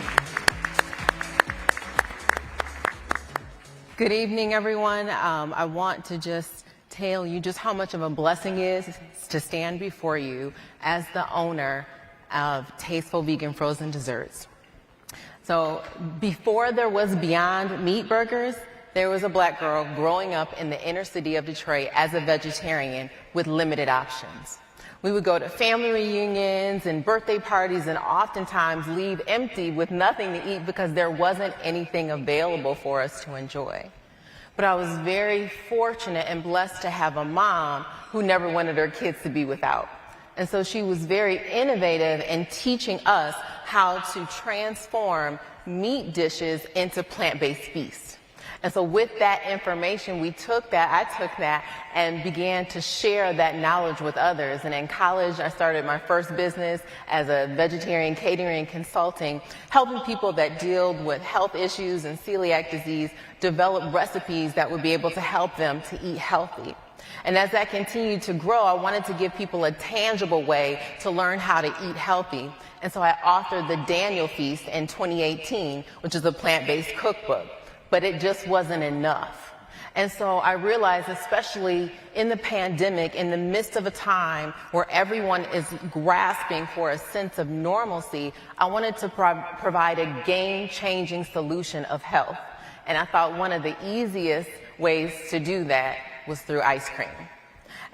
Good evening, everyone. I want to just tell you just how much of a blessing it is to stand before you as the owner of Tasteful Vegan Frozen Desserts. So before there was Beyond Meat Burgers, there was a Black girl growing up in the inner city of Detroit as a vegetarian with limited options. We would go to family reunions and birthday parties and oftentimes leave empty with nothing to eat because there wasn't anything available for us to enjoy. But I was very fortunate and blessed to have a mom who never wanted her kids to be without. And so she was very innovative in teaching us how to transform meat dishes into plant-based feasts. And so with that information, I took that and began to share that knowledge with others. And in college, I started my first business as a vegetarian catering consulting, helping people that deal with health issues and celiac disease develop recipes that would be able to help them to eat healthy. And as that continued to grow, I wanted to give people a tangible way to learn how to eat healthy. And so I authored the Daniel Feast in 2018, which is a plant-based cookbook. But it just wasn't enough. And so I realized, especially in the pandemic, in the midst of a time where everyone is grasping for a sense of normalcy, I wanted to provide a game-changing solution of health. And I thought one of the easiest ways to do that was through ice cream.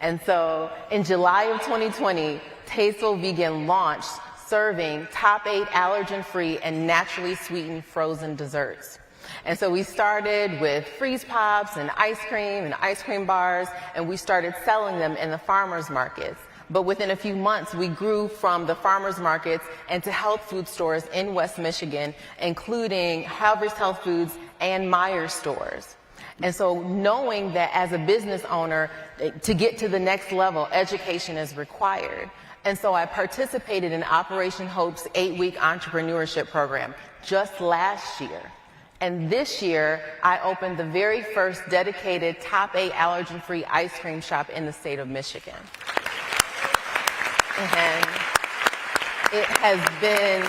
And so in July of 2020, Tasteful Vegan launched serving top 8 allergen-free and naturally sweetened frozen desserts. And so we started with freeze pops and ice cream bars, and we started selling them in the farmers markets. But within a few months, we grew from the farmers markets into health food stores in West Michigan, including Harvest Health Foods and Meijer stores. And so knowing that as a business owner, to get to the next level, education is required. And so I participated in Operation Hope's 8-week entrepreneurship program just last year. And this year, I opened the very first dedicated top 8 allergen-free ice cream shop in the state of Michigan. And it has been,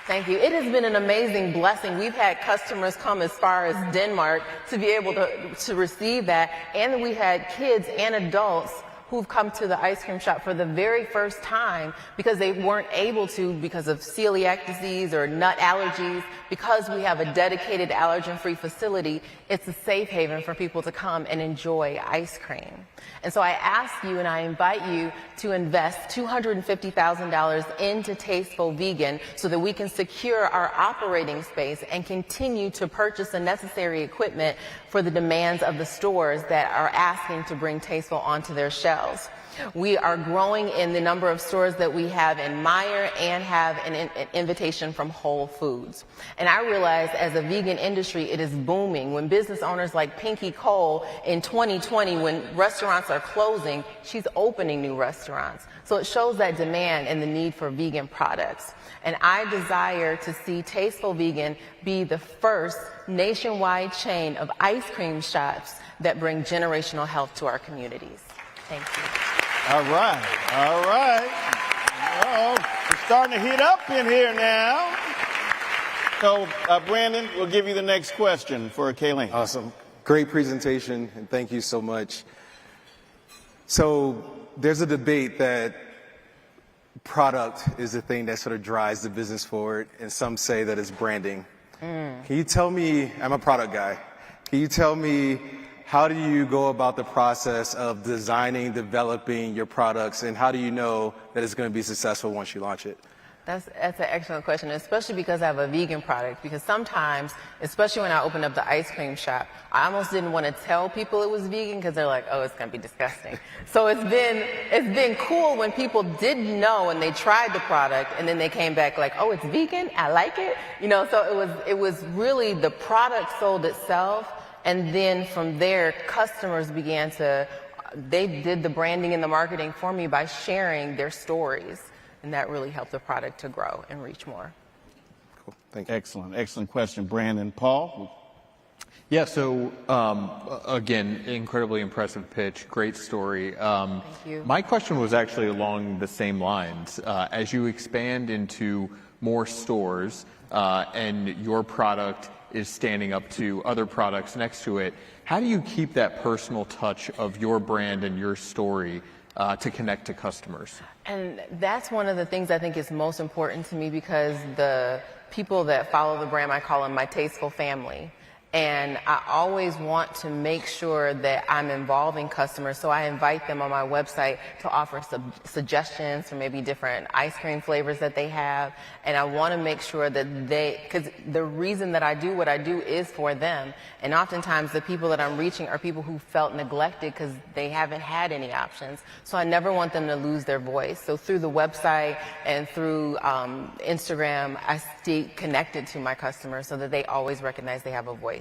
thank you, it has been an amazing blessing. We've had customers come as far as Denmark to be able to receive that. And we had kids and adults who've come to the ice cream shop for the very first time because they weren't able to because of celiac disease or nut allergies. Because we have a dedicated allergen-free facility, it's a safe haven for people to come and enjoy ice cream. And so I ask you and I invite you to invest $250,000 into Tasteful Vegan so that we can secure our operating space and continue to purchase the necessary equipment for the demands of the stores that are asking to bring Tasteful onto their shelves. We are growing in the number of stores that we have in Meijer and have an invitation from Whole Foods. And I realize as a vegan industry, it is booming. When business owners like Pinky Cole in 2020, when restaurants are closing, she's opening new restaurants. So it shows that demand and the need for vegan products. And I desire to see Tasteful Vegan be the first nationwide chain of ice cream shops that bring generational health to our communities. Thank you. All right, all right. Oh, it's starting to heat up in here now. So, Brandon, we'll give you the next question for Kayleen. Awesome. Great presentation, and thank you so much. So, there's a debate that product is the thing that sort of drives the business forward, and some say that it's branding. Can you tell me, I'm a product guy, can you tell me how do you go about the process of designing, developing your products, and how do you know that it's going to be successful once you launch it? That's an excellent question, especially because I have a vegan product. Because sometimes, especially when I opened up the ice cream shop, I almost didn't want to tell people it was vegan because they're like, "Oh, it's going to be disgusting." So it's been cool when people didn't know and they tried the product and then they came back like, "Oh, it's vegan. I like it." You know, so it was really the product sold itself. And then from there, customers began to, they did the branding and the marketing for me by sharing their stories. And that really helped the product to grow and reach more. Cool. Thank you. Excellent, excellent question, Brandon. Paul? Yeah, so again, incredibly impressive pitch, great story. Thank you. My question was actually along the same lines. As you expand into more stores and your product is standing up to other products next to it, how do you keep that personal touch of your brand and your story to connect to customers? And that's one of the things I think is most important to me because the people that follow the brand, I call them my Tasteful family. And I always want to make sure that I'm involving customers, so I invite them on my website to offer suggestions for maybe different ice cream flavors that they have. And I want to make sure that because the reason that I do what I do is for them. And oftentimes the people that I'm reaching are people who felt neglected because they haven't had any options. So I never want them to lose their voice. So through the website and through Instagram, I stay connected to my customers so that they always recognize they have a voice.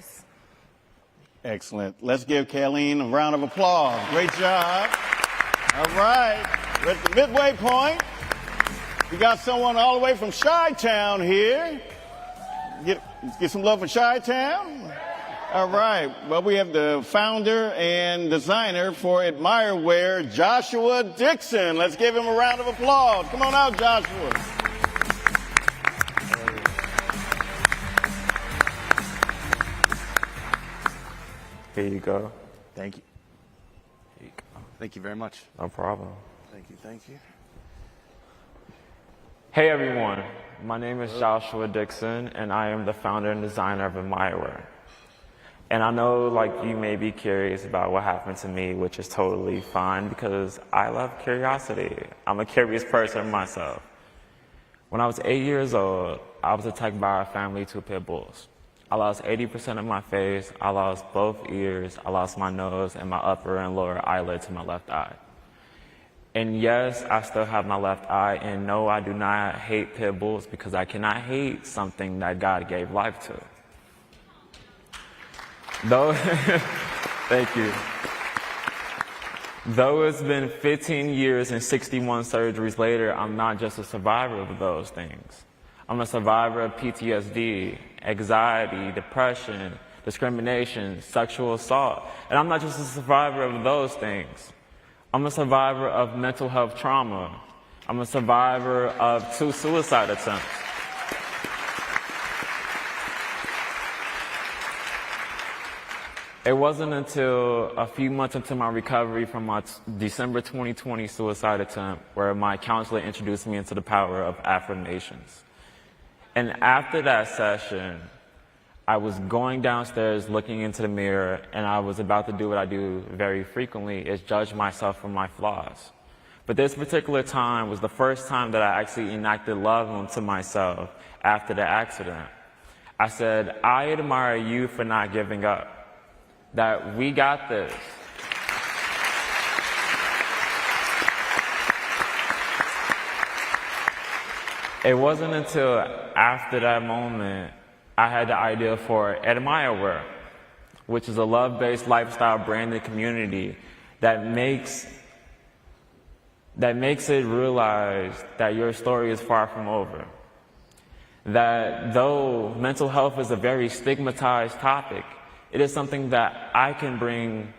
Excellent. Let's give Kayleen a round of applause. Great job. All right. We're at the midway point. We got someone all the way from Chi-Town here. Get some love for Chi-Town. All right. Well, we have the founder and designer for Admireware, Joshua Dixon. Let's give him a round of applause. Come on out, Joshua. Here you go. Thank you. Here you go. Thank you very much. No problem. Thank you. Thank you. Hey everyone, my name is Joshua Dixon and I am the founder and designer of Admireware. And I know you may be curious about what happened to me, which is totally fine because I love curiosity. I'm a curious person myself. When I was 8 years old, I was attacked by our family 2 pit bulls. I lost 80% of my face, I lost both ears, I lost my nose and my upper and lower eyelid to my left eye. And yes, I still have my left eye, and no, I do not hate pit bulls because I cannot hate something that God gave life to. Though, thank you. Though it's been 15 years and 61 surgeries later, I'm not just a survivor of those things. I'm a survivor of PTSD, anxiety, depression, discrimination, sexual assault. And I'm not just a survivor of those things. I'm a survivor of mental health trauma. I'm a survivor of 2 suicide attempts. It wasn't until a few months into my recovery from my December 2020 suicide attempt where my counselor introduced me into the power of affirmations. And after that session, I was going downstairs looking into the mirror, and I was about to do what I do very frequently, is judge myself for my flaws. But this particular time was the first time that I actually enacted love onto myself after the accident. I said, I admire you for not giving up. That we got this. It wasn't until after that moment I had the idea for AdmireWear, which is a love-based lifestyle branded community that makes it realize that your story is far from over. That though mental health is a very stigmatized topic, it is something that I can bring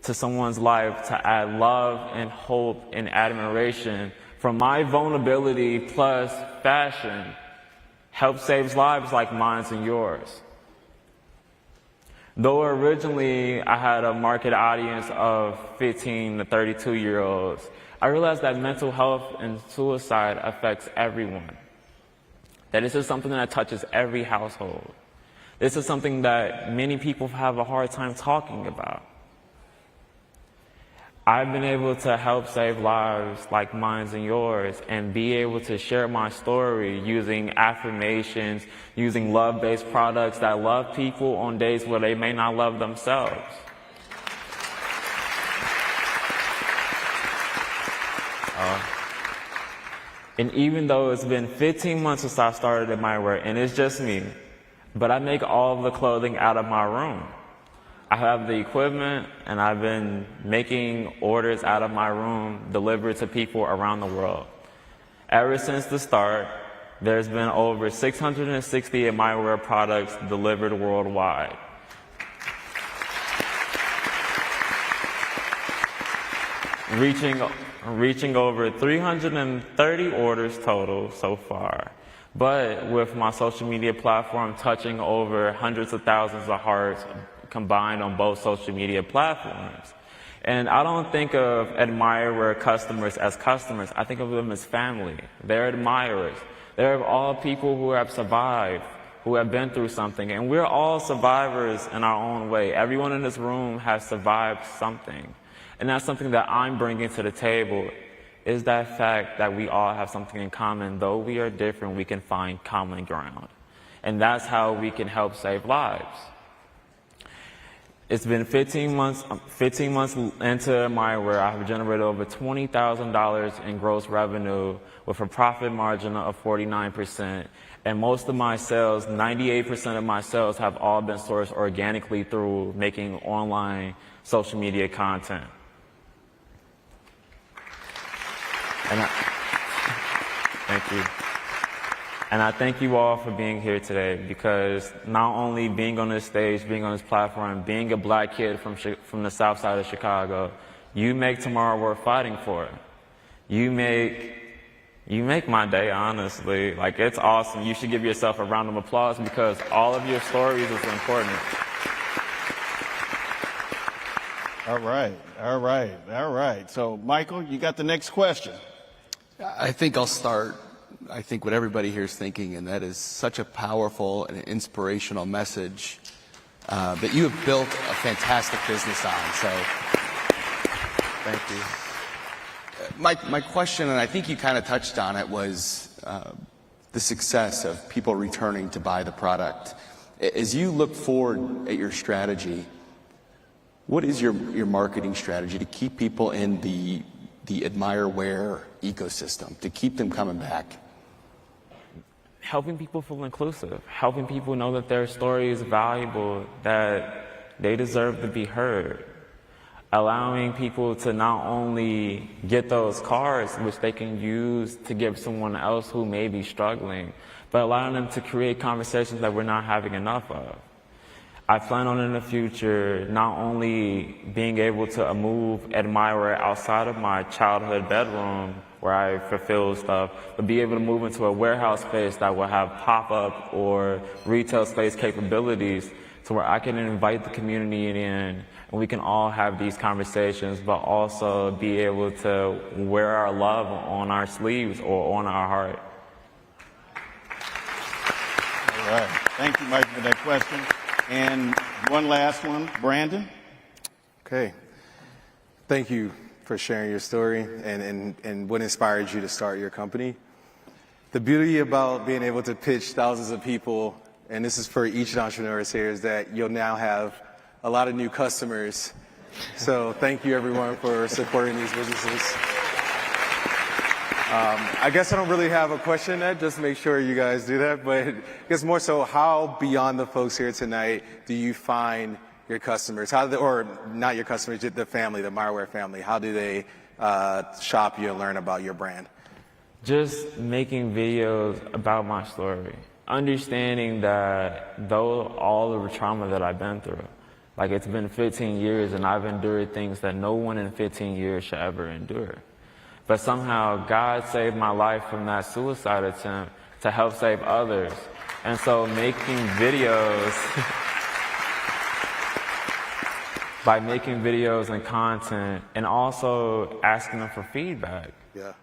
to someone's life to add love and hope and admiration from my vulnerability plus fashion help save lives like mine and yours. Though originally I had a market audience of 15 to 32-year-olds, I realized that mental health and suicide affects everyone. That this is something that touches every household. This is something that many people have a hard time talking about. I've been able to help save lives like mine and yours and be able to share my story using affirmations, using love-based products that love people on days where they may not love themselves. And even though it's been 15 months since I started AdmireWear, and it's just me, but I make all of the clothing out of my room. I have the equipment, and I've been making orders out of my room delivered to people around the world. Ever since the start, there's been over 660 AdmireWear products delivered worldwide. Reaching over 330 orders total so far. But with my social media platform touching over hundreds of thousands of hearts combined on both social media platforms. And I don't think of AdmireWear customers as customers. I think of them as family. They're admirers. They're all people who have survived, who have been through something. And we're all survivors in our own way. Everyone in this room has survived something. And that's something that I'm bringing to the table, is that fact that we all have something in common. Though we are different, we can find common ground. And that's how we can help save lives. It's been 15 months into AdmireWear. I have generated over $20,000 in gross revenue with a profit margin of 49%. And most of my sales, 98% of my sales, have all been sourced organically through making online social media content. Thank you. And I thank you all for being here today, because not only being on this stage, being on this platform, being a black kid from the south side of Chicago, you make tomorrow worth fighting for. You make my day, honestly. Like, it's awesome. You should give yourself a round of applause, because all of your stories is important. All right. So, Michael, you got the next question. I think I'll start. I think what everybody here is thinking, and that is such a powerful and inspirational message that you have built a fantastic business on. So, thank you. My question, and I think you kind of touched on it, was the success of people returning to buy the product. As you look forward at your strategy, what is your marketing strategy to keep people in the AdmireWear ecosystem, to keep them coming back? Helping people feel inclusive, helping people know that their story is valuable, that they deserve to be heard, allowing people to not only get those cards, which they can use to give someone else who may be struggling, but allowing them to create conversations that we're not having enough of. I plan on in the future not only being able to move AdmireWear outside of my childhood bedroom where I fulfill stuff, but be able to move into a warehouse space that will have pop-up or retail space capabilities to where I can invite the community in and we can all have these conversations, but also be able to wear our love on our sleeves or on our heart. All right. Thank you, Mike, for that question. And one last one, Brandon. Okay. Thank you for sharing your story and what inspired you to start your company. The beauty about being able to pitch thousands of people, and this is for each entrepreneur here, is that you'll now have a lot of new customers. So thank you, everyone, for supporting these businesses. I guess I don't really have a question yet, just make sure you guys do that, but I guess more so, how beyond the folks here tonight do you find your customers? Or not your customers, the family, the Meyerware family, how do they shop you and learn about your brand? Just making videos about my story. Understanding that though all of the trauma that I've been through, like it's been 15 years and I've endured things that no one in 15 years should ever endure. But somehow God saved my life from that suicide attempt to help save others. And so making videos, by making videos and content and also asking them for feedback,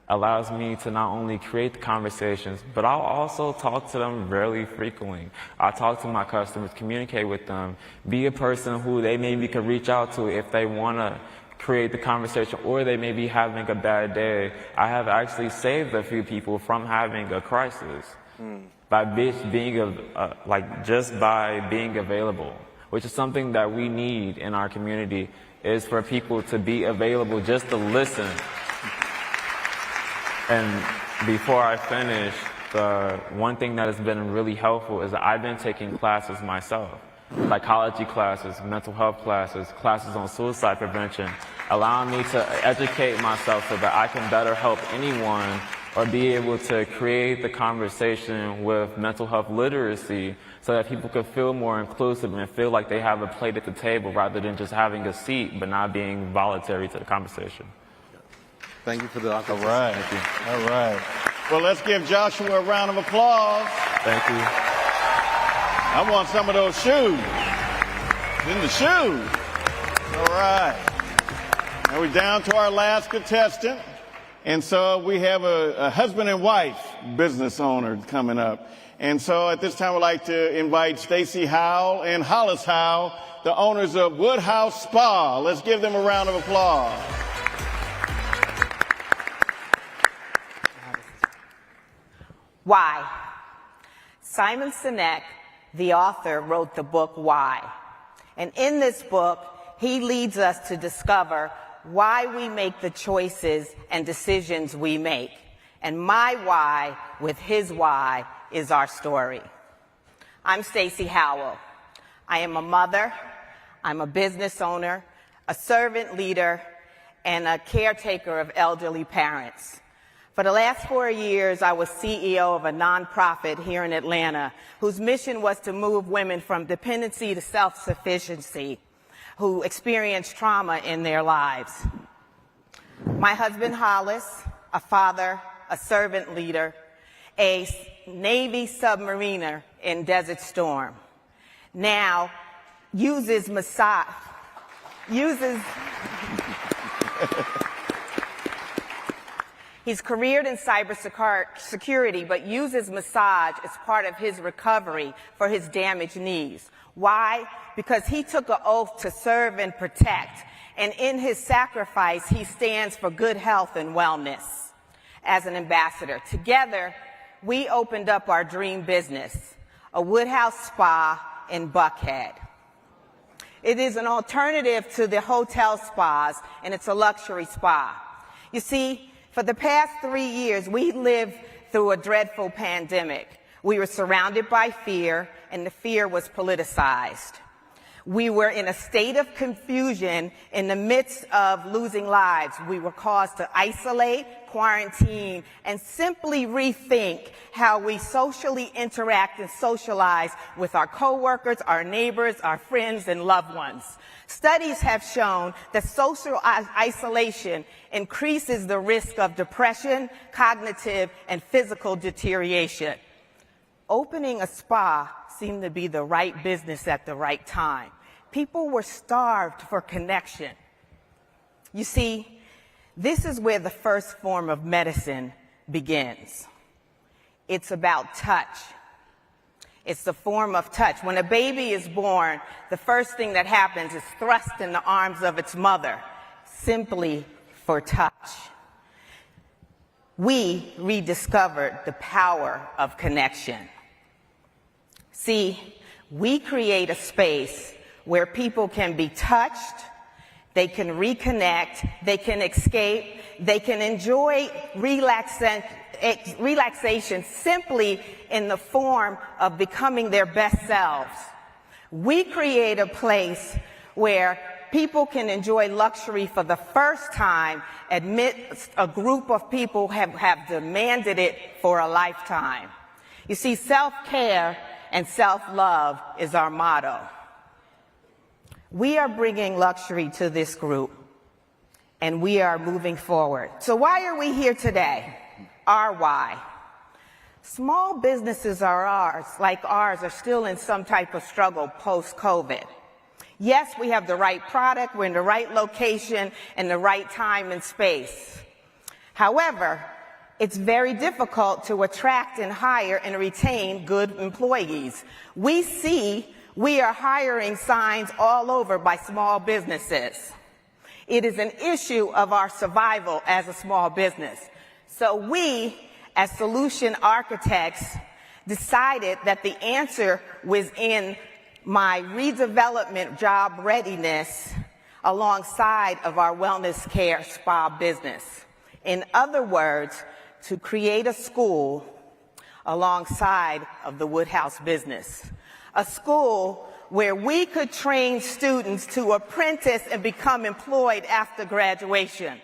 allows me to not only create the conversations, but I'll also talk to them very frequently. I'll talk to my customers, communicate with them, be a person who they maybe could reach out to if they want to create the conversation or they may be having a bad day. I have actually saved a few people from having a crisis by just by being available, which is something that we need in our community, is for people to be available just to listen. And before I finish, the one thing that has been really helpful is that I've been taking classes myself. Psychology classes, mental health classes, classes on suicide prevention, allowing me to educate myself so that I can better help anyone or be able to create the conversation with mental health literacy so that people can feel more inclusive and feel like they have a plate at the table rather than just having a seat but not being voluntary to the conversation. Thank you for the offer. All right. Thank you. All right. Well, let's give Joshua a round of applause. Thank you. I want some of those shoes. In the shoes. All right. Now we're down to our last contestant. And so we have a husband and wife business owner coming up. And so at this time, I'd like to invite Stacy Howell and Hollis Howell, the owners of Woodhouse Spa. Let's give them a round of applause. Why? Simon Sinek, the author, wrote the book Why. And in this book, he leads us to discover why we make the choices and decisions we make. And my why with his why is our story. I'm Stacy Howell. I am a mother, I'm a business owner, a servant leader, and a caretaker of elderly parents. For the last 4 years, I was CEO of a nonprofit here in Atlanta whose mission was to move women from dependency to self-sufficiency who experience trauma in their lives. My husband, Hollis, a father, a servant leader, a Navy submariner in Desert Storm, now uses He's careered in cybersecurity, but uses massage as part of his recovery for his damaged knees. Why? Because he took an oath to serve and protect, and in his sacrifice, he stands for good health and wellness as an ambassador. Together, we opened up our dream business, a Woodhouse Spa in Buckhead. It is an alternative to the hotel spas, and it's a luxury spa. You see, for the past 3 years, we lived through a dreadful pandemic. We were surrounded by fear, and the fear was politicized. We were in a state of confusion in the midst of losing lives. We were caused to isolate, quarantine, and simply rethink how we socially interact and socialize with our coworkers, our neighbors, our friends, and loved ones. Studies have shown that social isolation increases the risk of depression, cognitive, and physical deterioration. Opening a spa seemed to be the right business at the right time. People were starved for connection. You see, this is where the first form of medicine begins. It's about touch. It's the form of touch. When a baby is born, the first thing that happens is thrust in the arms of its mother, simply for touch. We rediscovered the power of connection. See, we create a space where people can be touched, they can reconnect, they can escape, they can enjoy relaxation simply in the form of becoming their best selves. We create a place where people can enjoy luxury for the first time amidst a group of people who have demanded it for a lifetime. You see, self-care and self-love is our motto. We are bringing luxury to this group, and we are moving forward. So why are we here today? Our why. Small businesses like ours are still in some type of struggle post-COVID. Yes, we have the right product, we're in the right location, and the right time and space. However, it's very difficult to attract and hire and retain good employees. We are hiring signs all over by small businesses. It is an issue of our survival as a small business. So we, as solution architects, decided that the answer was in my redevelopment job readiness alongside of our wellness care spa business. In other words, to create a school alongside of the Woodhouse business. A school where we could train students to apprentice and become employed after graduation.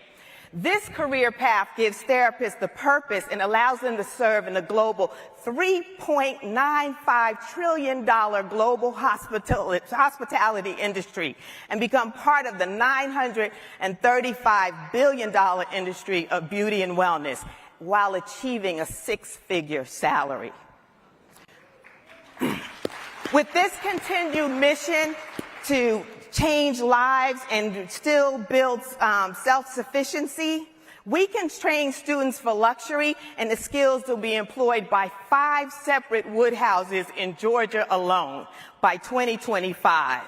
This career path gives therapists the purpose and allows them to serve in the global $3.95 trillion global hospitality industry and become part of the $935 billion industry of beauty and wellness while achieving a six-figure salary. With this continued mission to change lives and still build self-sufficiency, we can train students for luxury and the skills to be employed by 5 separate Woodhouses in Georgia alone by 2025.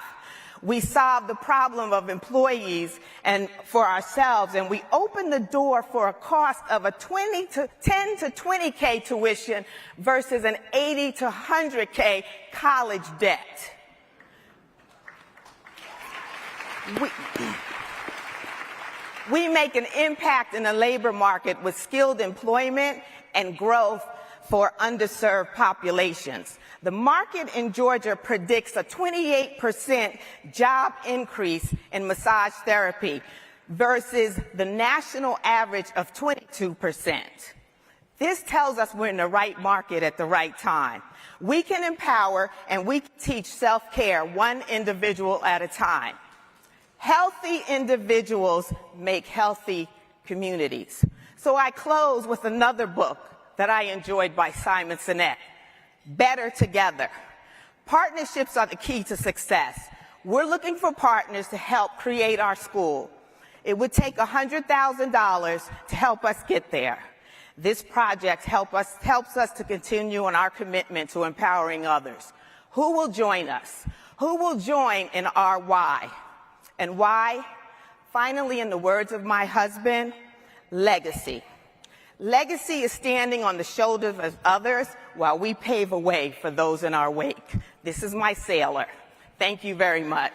We solved the problem of employees and for ourselves, and we opened the door for a cost of a 10 to 20K tuition versus an 80 to 100K college debt. We make an impact in the labor market with skilled employment and growth for underserved populations. The market in Georgia predicts a 28% job increase in massage therapy versus the national average of 22%. This tells us we're in the right market at the right time. We can empower and we can teach self-care one individual at a time. Healthy individuals make healthy communities. So I close with another book that I enjoyed by Simon Sinek, Better Together. Partnerships are the key to success. We're looking for partners to help create our school. It would take $100,000 to help us get there. This project helps us to continue on our commitment to empowering others. Who will join us? Who will join in our why? And why? Finally, in the words of my husband, legacy. Legacy is standing on the shoulders of others while we pave a way for those in our wake. This is my sailor. Thank you very much.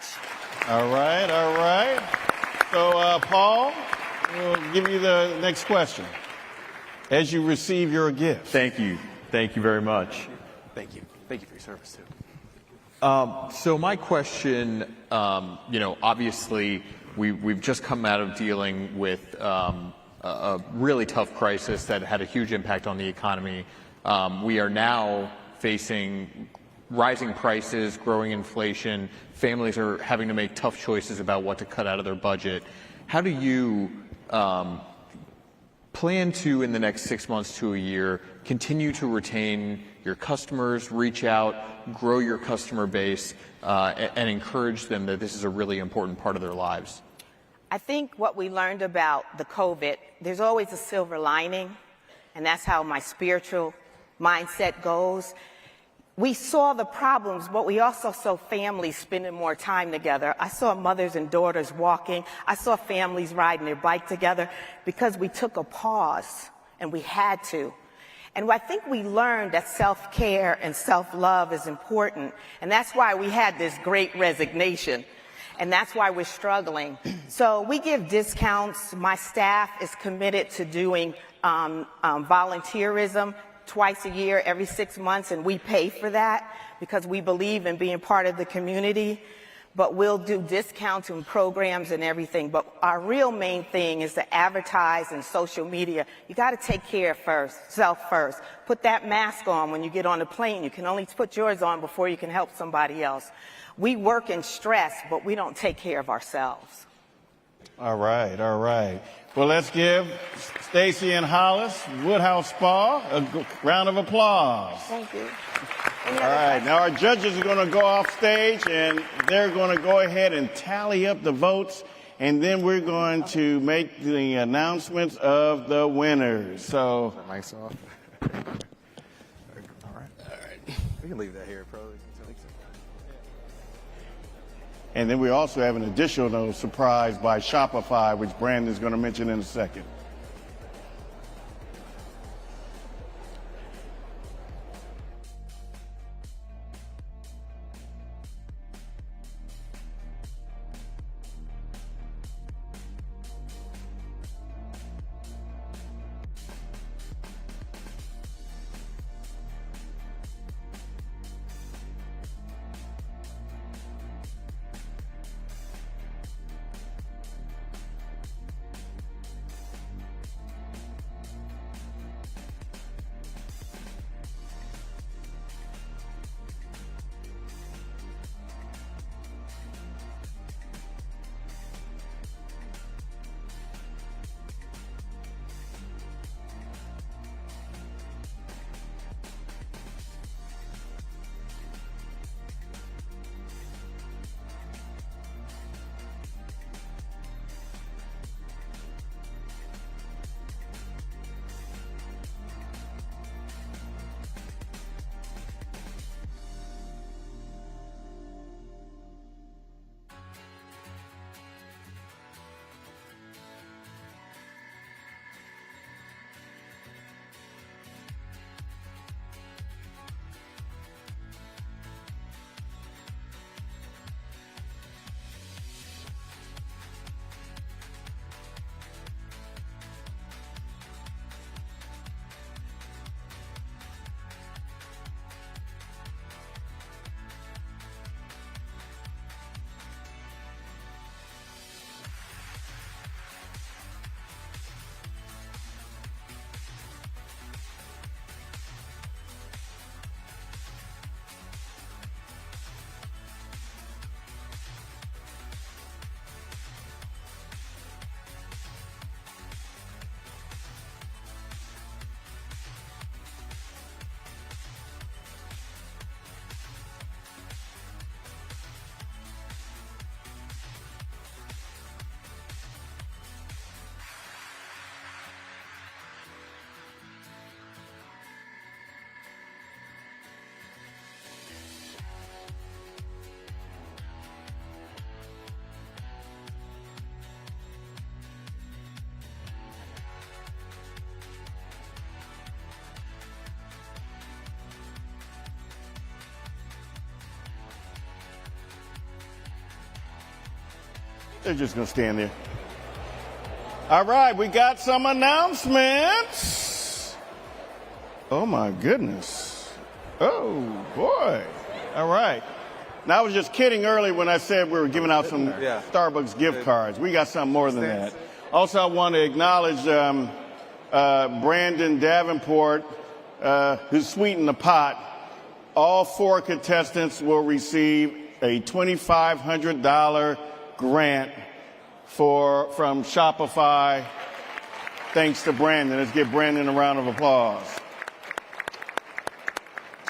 All right, all right. So, Paul, we'll give you the next question. As you receive your gift. Thank you. Thank you very much. Thank you. Thank you for your service, too. So my question, obviously we've just come out of dealing with a really tough crisis that had a huge impact on the economy. We are now facing rising prices, growing inflation. Families are having to make tough choices about what to cut out of their budget. How do you plan to, in the next 6 months to a year, continue to retain your customers, reach out, grow your customer base, and encourage them that this is a really important part of their lives? I think what we learned about the COVID, there's always a silver lining, and that's how my spiritual mindset goes. We saw the problems, but we also saw families spending more time together. I saw mothers and daughters walking. I saw families riding their bike together because we took a pause, and we had to. And I think we learned that self-care and self-love is important, and that's why we had this great resignation. And that's why we're struggling. So we give discounts. My staff is committed to doing volunteerism twice a year, every 6 months, and we pay for that because we believe in being part of the community. But we'll do discounts and programs and everything. But our real main thing is to advertise in social media. You got to take care of self first. Put that mask on when you get on the plane. You can only put yours on before you can help somebody else. We work in stress, but we don't take care of ourselves. All right, all right. Well, let's give Stacy and Hollis, Woodhouse Spa, a round of applause. Thank you. All right, now our judges are going to go off stage, and they're going to go ahead and tally up the votes, and then we're going to make the announcements of the winners. So, Mic's off. All right. We can leave that here, probably. And then we also have an additional surprise by Shopify, which Brandon's going to mention in a second. They're just going to stand there. All right, we got some announcements. Oh, my goodness. Oh, boy. All right. Now, I was just kidding earlier when I said we were giving out some Starbucks gift cards. We got something more than that. Also, I want to acknowledge Brandon Davenport, who's sweetened the pot. All 4 contestants will receive a $2,500 grant from Shopify, thanks to Brandon. Let's give Brandon a round of applause.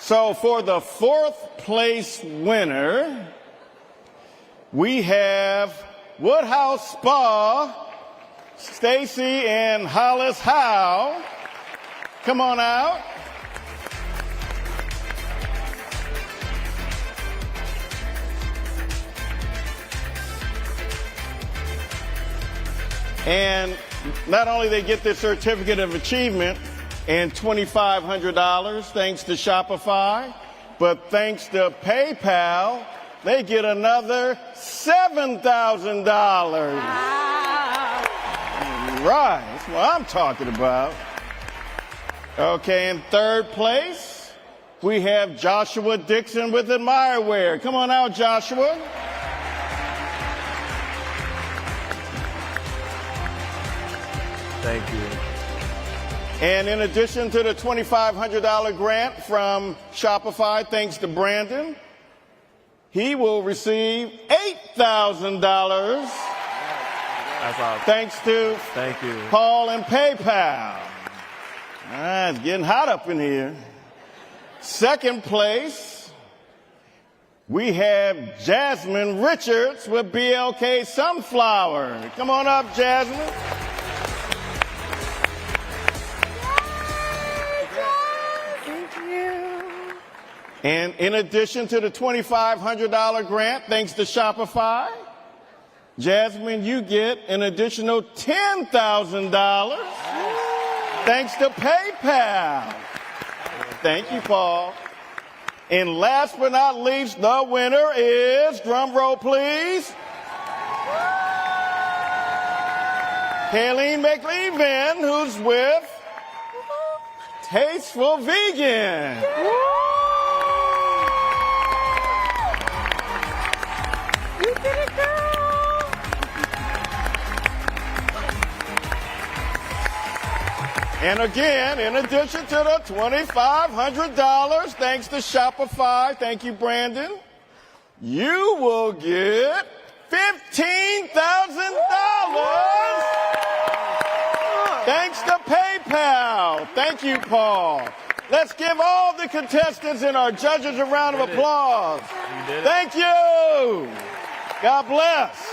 So for the fourth place winner, we have Woodhouse Spa, Stacy and Hollis Howe. Come on out. And not only they get this certificate of achievement and $2,500 thanks to Shopify, but thanks to PayPal, they get another $7,000. Right, that's what I'm talking about. Okay, in third place, we have Joshua Dixon with AdmireWear. Come on out, Joshua. Thank you. And in addition to the $2,500 grant from Shopify, thanks to Brandon, he will receive $8,000. That's awesome. Thanks to Thank you. Paul and PayPal. All right, it's getting hot up in here. Second place, we have Jasmine Richards with BLK Sunflower. Come on up, Jasmine. And in addition to the $2,500 grant, thanks to Shopify, Jasmine, you get an additional $10,000 thanks to PayPal. Thank you, Paul. And last but not least, the winner is, drum roll please, Kayleen McLeavin, who's with Tasteful Vegan. And again, in addition to the $2,500, thanks to Shopify, thank you, Brandon, you will get $15,000 thanks to PayPal. Thank you, Paul. Let's give all the contestants and our judges a round of applause. Thank you. God bless.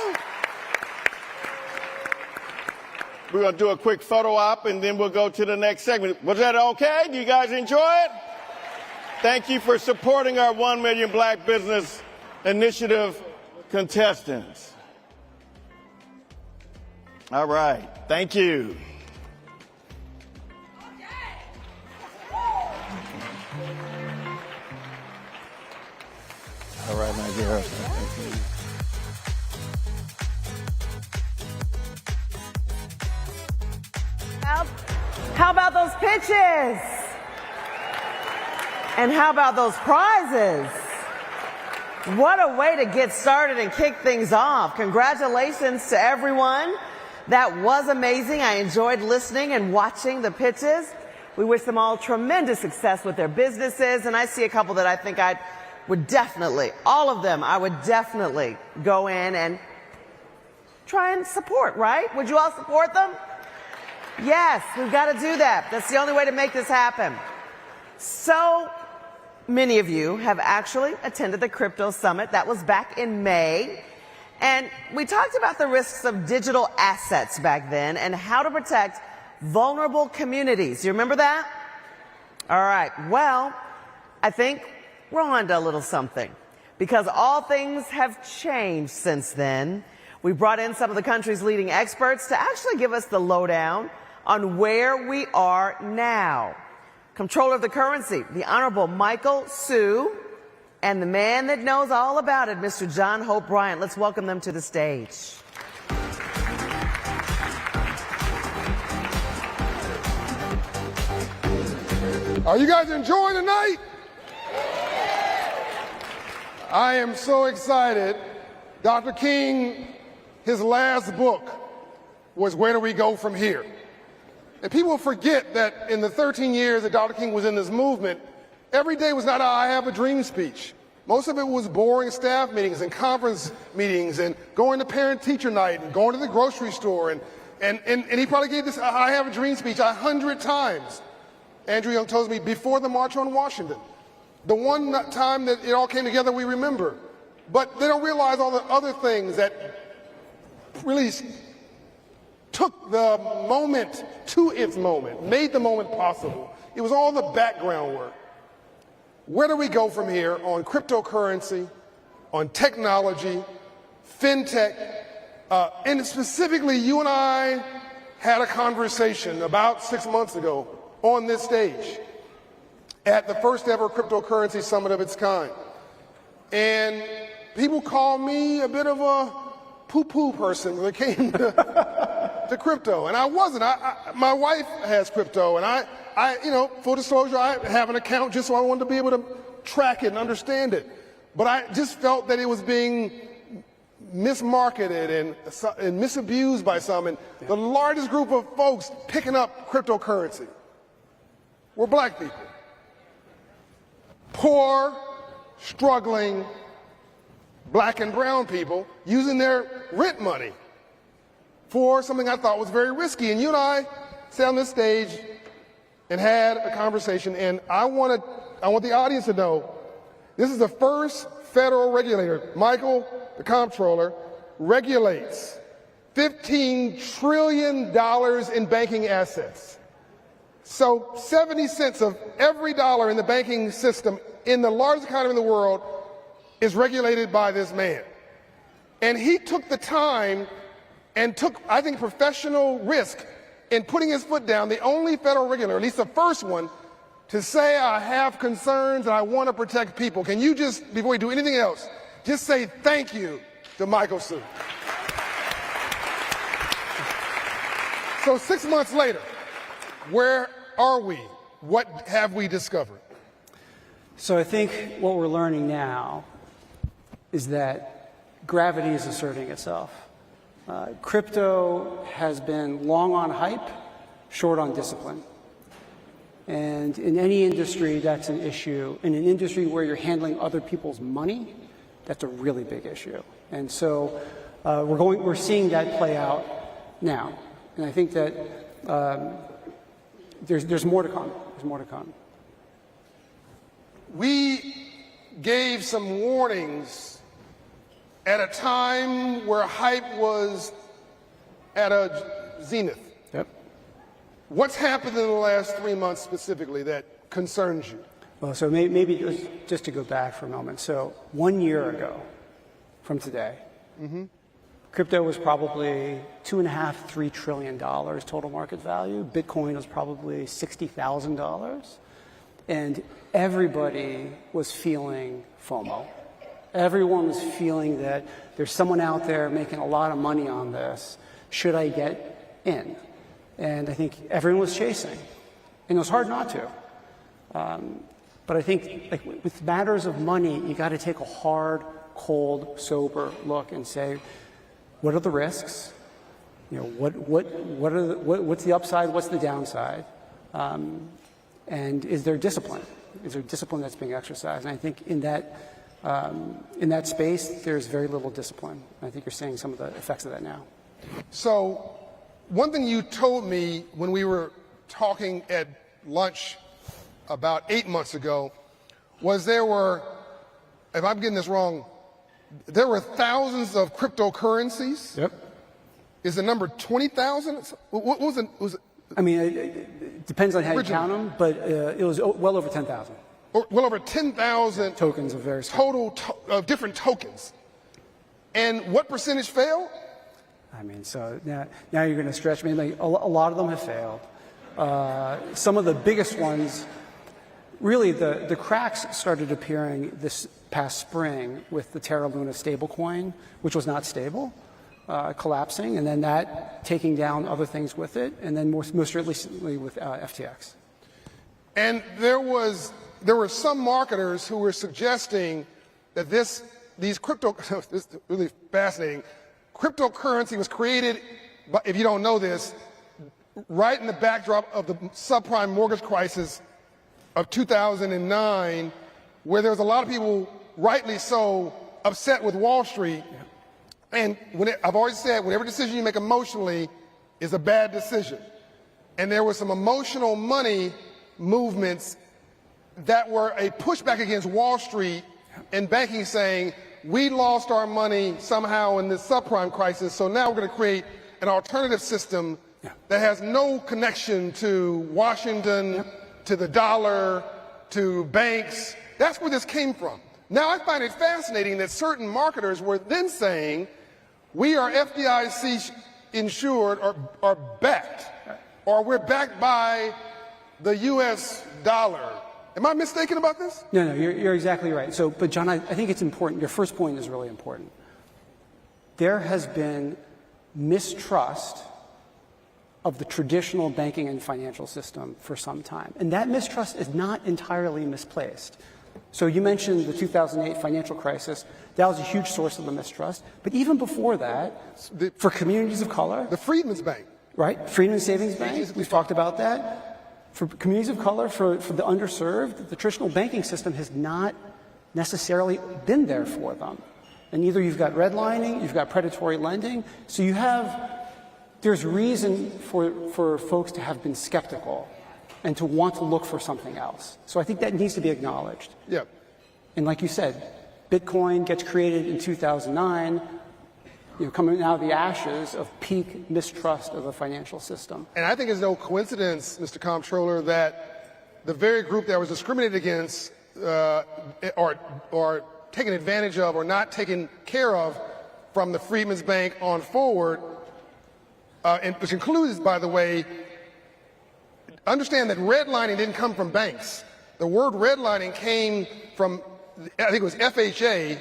We're going to do a quick photo op, and then we'll go to the next segment. Was that okay? Do you guys enjoy it? Thank you for supporting our 1 Million Black Business Initiative contestants. All right. Thank you. All right, my girl. Thank you. How about those pitches? And how about those prizes? What a way to get started and kick things off. Congratulations to everyone. That was amazing. I enjoyed listening and watching the pitches. We wish them all tremendous success with their businesses. And I see a couple that I think I would definitely, all of them, I would definitely go in and try and support, right? Would you all support them? Yes, we've got to do that. That's the only way to make this happen. So many of you have actually attended the Crypto Summit. That was back in May. And we talked about the risks of digital assets back then and how to protect vulnerable communities. You remember that? All right. Well, I think we're on to a little something because all things have changed since then. We brought in some of the country's leading experts to actually give us the lowdown on where we are now. Comptroller of the Currency, the Honorable Michael Sue, and the man that knows all about it, Mr. John Hope Bryant. Let's welcome them to the stage. Are you guys enjoying tonight? I am so excited. Dr. King, his last book was Where Do We Go From Here? And people forget that in the 13 years that Dr. King was in this movement, every day was not a I have a dream speech. Most of it was boring staff meetings and conference meetings and going to parent-teacher night and going to the grocery store. And he probably gave this I have a dream speech 100 times. Andrew Young tells me before the March on Washington. The one time that it all came together, we remember. But they don't realize all the other things that really took the moment to its moment, made the moment possible. It was all the background work. Where do we go from here on cryptocurrency, on technology, fintech, and specifically you and I had a conversation about 6 months ago on this stage at the first ever cryptocurrency summit of its kind. And people call me a bit of a poo-poo person when it came to crypto, and I wasn't. My wife has crypto, and I, full disclosure, I have an account just so I wanted to be able to track it and understand it. But I just felt that it was being mismarketed and misused by some, and the largest group of folks picking up cryptocurrency were black people. Poor, struggling, black and brown people using their rent money for something I thought was very risky. And you and I sat on this stage and had a conversation, and I want the audience to know this is the first federal regulator. Michael, the comptroller, regulates $15 trillion in banking assets. So 70 cents of every dollar in the banking system in the largest economy in the world is regulated by this man. And he took the time and took, I think, professional risk in putting his foot down, the only federal regulator, at least the first one, to say, I have concerns and I want to protect people. Can you just, before we do anything else, just say thank you to Michael Su. So 6 months later, where are we? What have we discovered? So I think what we're learning now is that gravity is asserting itself. Crypto has been long on hype, short on discipline. And in any industry, that's an issue. In an industry where you're handling other people's money, that's a really big issue. And so we're seeing that play out now. And I think that there's more to come. There's more to come. We gave some warnings at a time where hype was at a zenith. Yep. What's happened in the last 3 months specifically that concerns you? Well, so maybe just to go back for a moment. So 1 year ago from today, crypto was probably $2.5, $3 trillion total market value. Bitcoin was probably $60,000. And everybody was feeling FOMO. Everyone was feeling that there's someone out there making a lot of money on this. Should I get in? And I think everyone was chasing. And it was hard not to. But I think with matters of money, you got to take a hard, cold, sober look and say, what are the risks? What's the upside? What's the downside? And is there discipline? Is there discipline that's being exercised? And I think in that space, there's very little discipline. And I think you're seeing some of the effects of that now. So one thing you told me when we were talking at lunch about 8 months ago was there were, if I'm getting this wrong, there were thousands of cryptocurrencies. Yep. Is the number 20,000? What was it? I mean, it depends on how you count them, but it was well over 10,000. Well over 10,000 tokens of various total of different tokens. And what percentage failed? I mean, so now you're going to stretch me. Like, a lot of them have failed. Some of the biggest ones, really, the cracks started appearing this past spring with the Terra Luna stablecoin, which was not stable. Collapsing, and then that taking down other things with it, and then most recently with FTX. And there were some marketers who were suggesting that these crypto, this is really fascinating, cryptocurrency was created, if you don't know this, right in the backdrop of the subprime mortgage crisis of 2009, where there was a lot of people, rightly so, upset with Wall Street. And I've always said, whatever decision you make emotionally is a bad decision. And there were some emotional money movements that were a pushback against Wall Street and banking saying, we lost our money somehow in this subprime crisis, so now we're going to create an alternative system that has no connection to Washington, to the dollar, to banks. That's where this came from. Now I find it fascinating that certain marketers were then saying, we are FDIC insured or backed, or we're backed by the U.S. dollar. Am I mistaken about this? No, you're exactly right. So, but John, I think it's important. Your first point is really important. There has been mistrust of the traditional banking and financial system for some time. And that mistrust is not entirely misplaced. So you mentioned the 2008 financial crisis. That was a huge source of the mistrust. But even before that, for communities of color. The Freedmen's Bank. Right? Freedmen's Savings Bank. We've talked about that. For communities of color, for the underserved, the traditional banking system has not necessarily been there for them. And either you've got redlining, you've got predatory lending. So there's reason for folks to have been skeptical and to want to look for something else. So I think that needs to be acknowledged. Yeah. And like you said, Bitcoin gets created in 2009, coming out of the ashes of peak mistrust of the financial system. And I think it's no coincidence, Mr. Comptroller, that the very group that was discriminated against or taken advantage of or not taken care of from the Freedmen's Bank on forward, and which includes, by the way, understand that redlining didn't come from banks. The word redlining came from, I think it was FHA,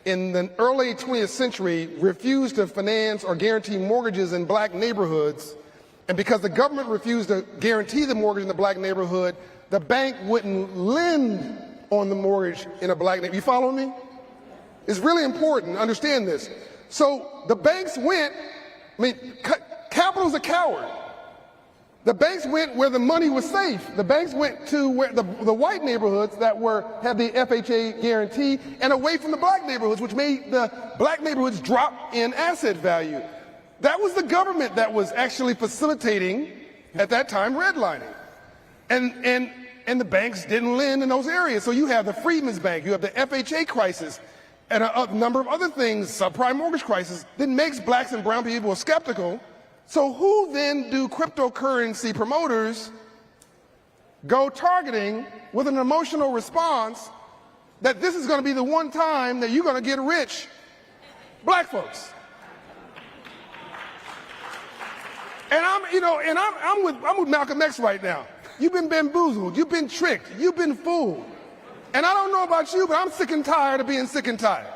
in the early 20th century, refused to finance or guarantee mortgages in black neighborhoods. And because the government refused to guarantee the mortgage in the black neighborhood, the bank wouldn't lend on the mortgage in a black neighborhood. You follow me? It's really important to understand this. So the banks went, capital's a coward. The banks went where the money was safe. The banks went to where the white neighborhoods that had the FHA guarantee and away from the black neighborhoods, which made the black neighborhoods drop in asset value. That was the government that was actually facilitating, at that time, redlining. And the banks didn't lend in those areas. So you have the Freedmen's Bank, you have the FHA crisis, and a number of other things, subprime mortgage crisis, that makes blacks and brown people skeptical. So who then do cryptocurrency promoters go targeting with an emotional response that this is going to be the one time that you're going to get rich? Black folks. And I'm with Malcolm X right now. You've been bamboozled, you've been tricked, you've been fooled. And I don't know about you, but I'm sick and tired of being sick and tired.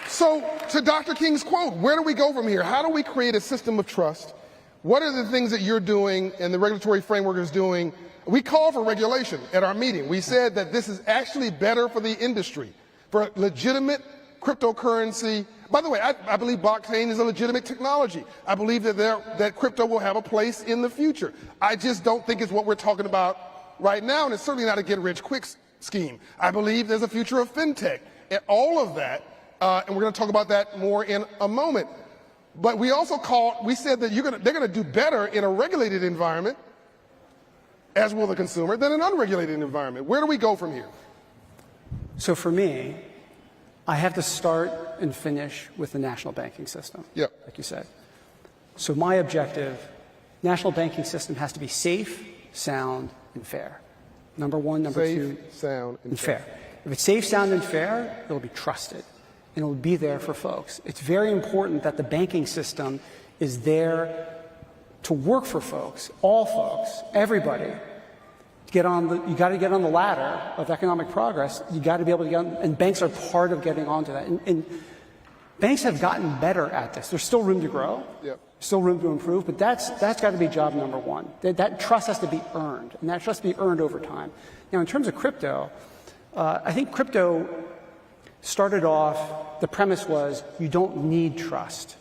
So, to Dr. King's quote, where do we go from here? How do we create a system of trust? What are the things that you're doing and the regulatory framework is doing? We call for regulation at our meeting. We said that this is actually better for the industry, for legitimate cryptocurrency. By the way, I believe blockchain is a legitimate technology. I believe that crypto will have a place in the future. I just don't think it's what we're talking about right now, and it's certainly not a get-rich-quick scheme. I believe there's a future of fintech and all of that. And we're going to talk about that more in a moment. But we also said that they're going to do better in a regulated environment, as will the consumer, than an unregulated environment. Where do we go from here? So for me, I have to start and finish with the national banking system, like you said. So my objective, national banking system has to be safe, sound, and fair. Number one, number two. Safe, sound, and fair. If it's safe, sound, and fair, it'll be trusted. And it will be there for folks. It's very important that the banking system is there to work for folks, all folks, everybody. You got to get on the ladder of economic progress. You got to be able to get on, and banks are part of getting onto that. And banks have gotten better at this. There's still room to grow, still room to improve, but that's got to be job number one. That trust has to be earned, and that trust has to be earned over time. Now, in terms of crypto, I think crypto started off, the premise was you don't need trust,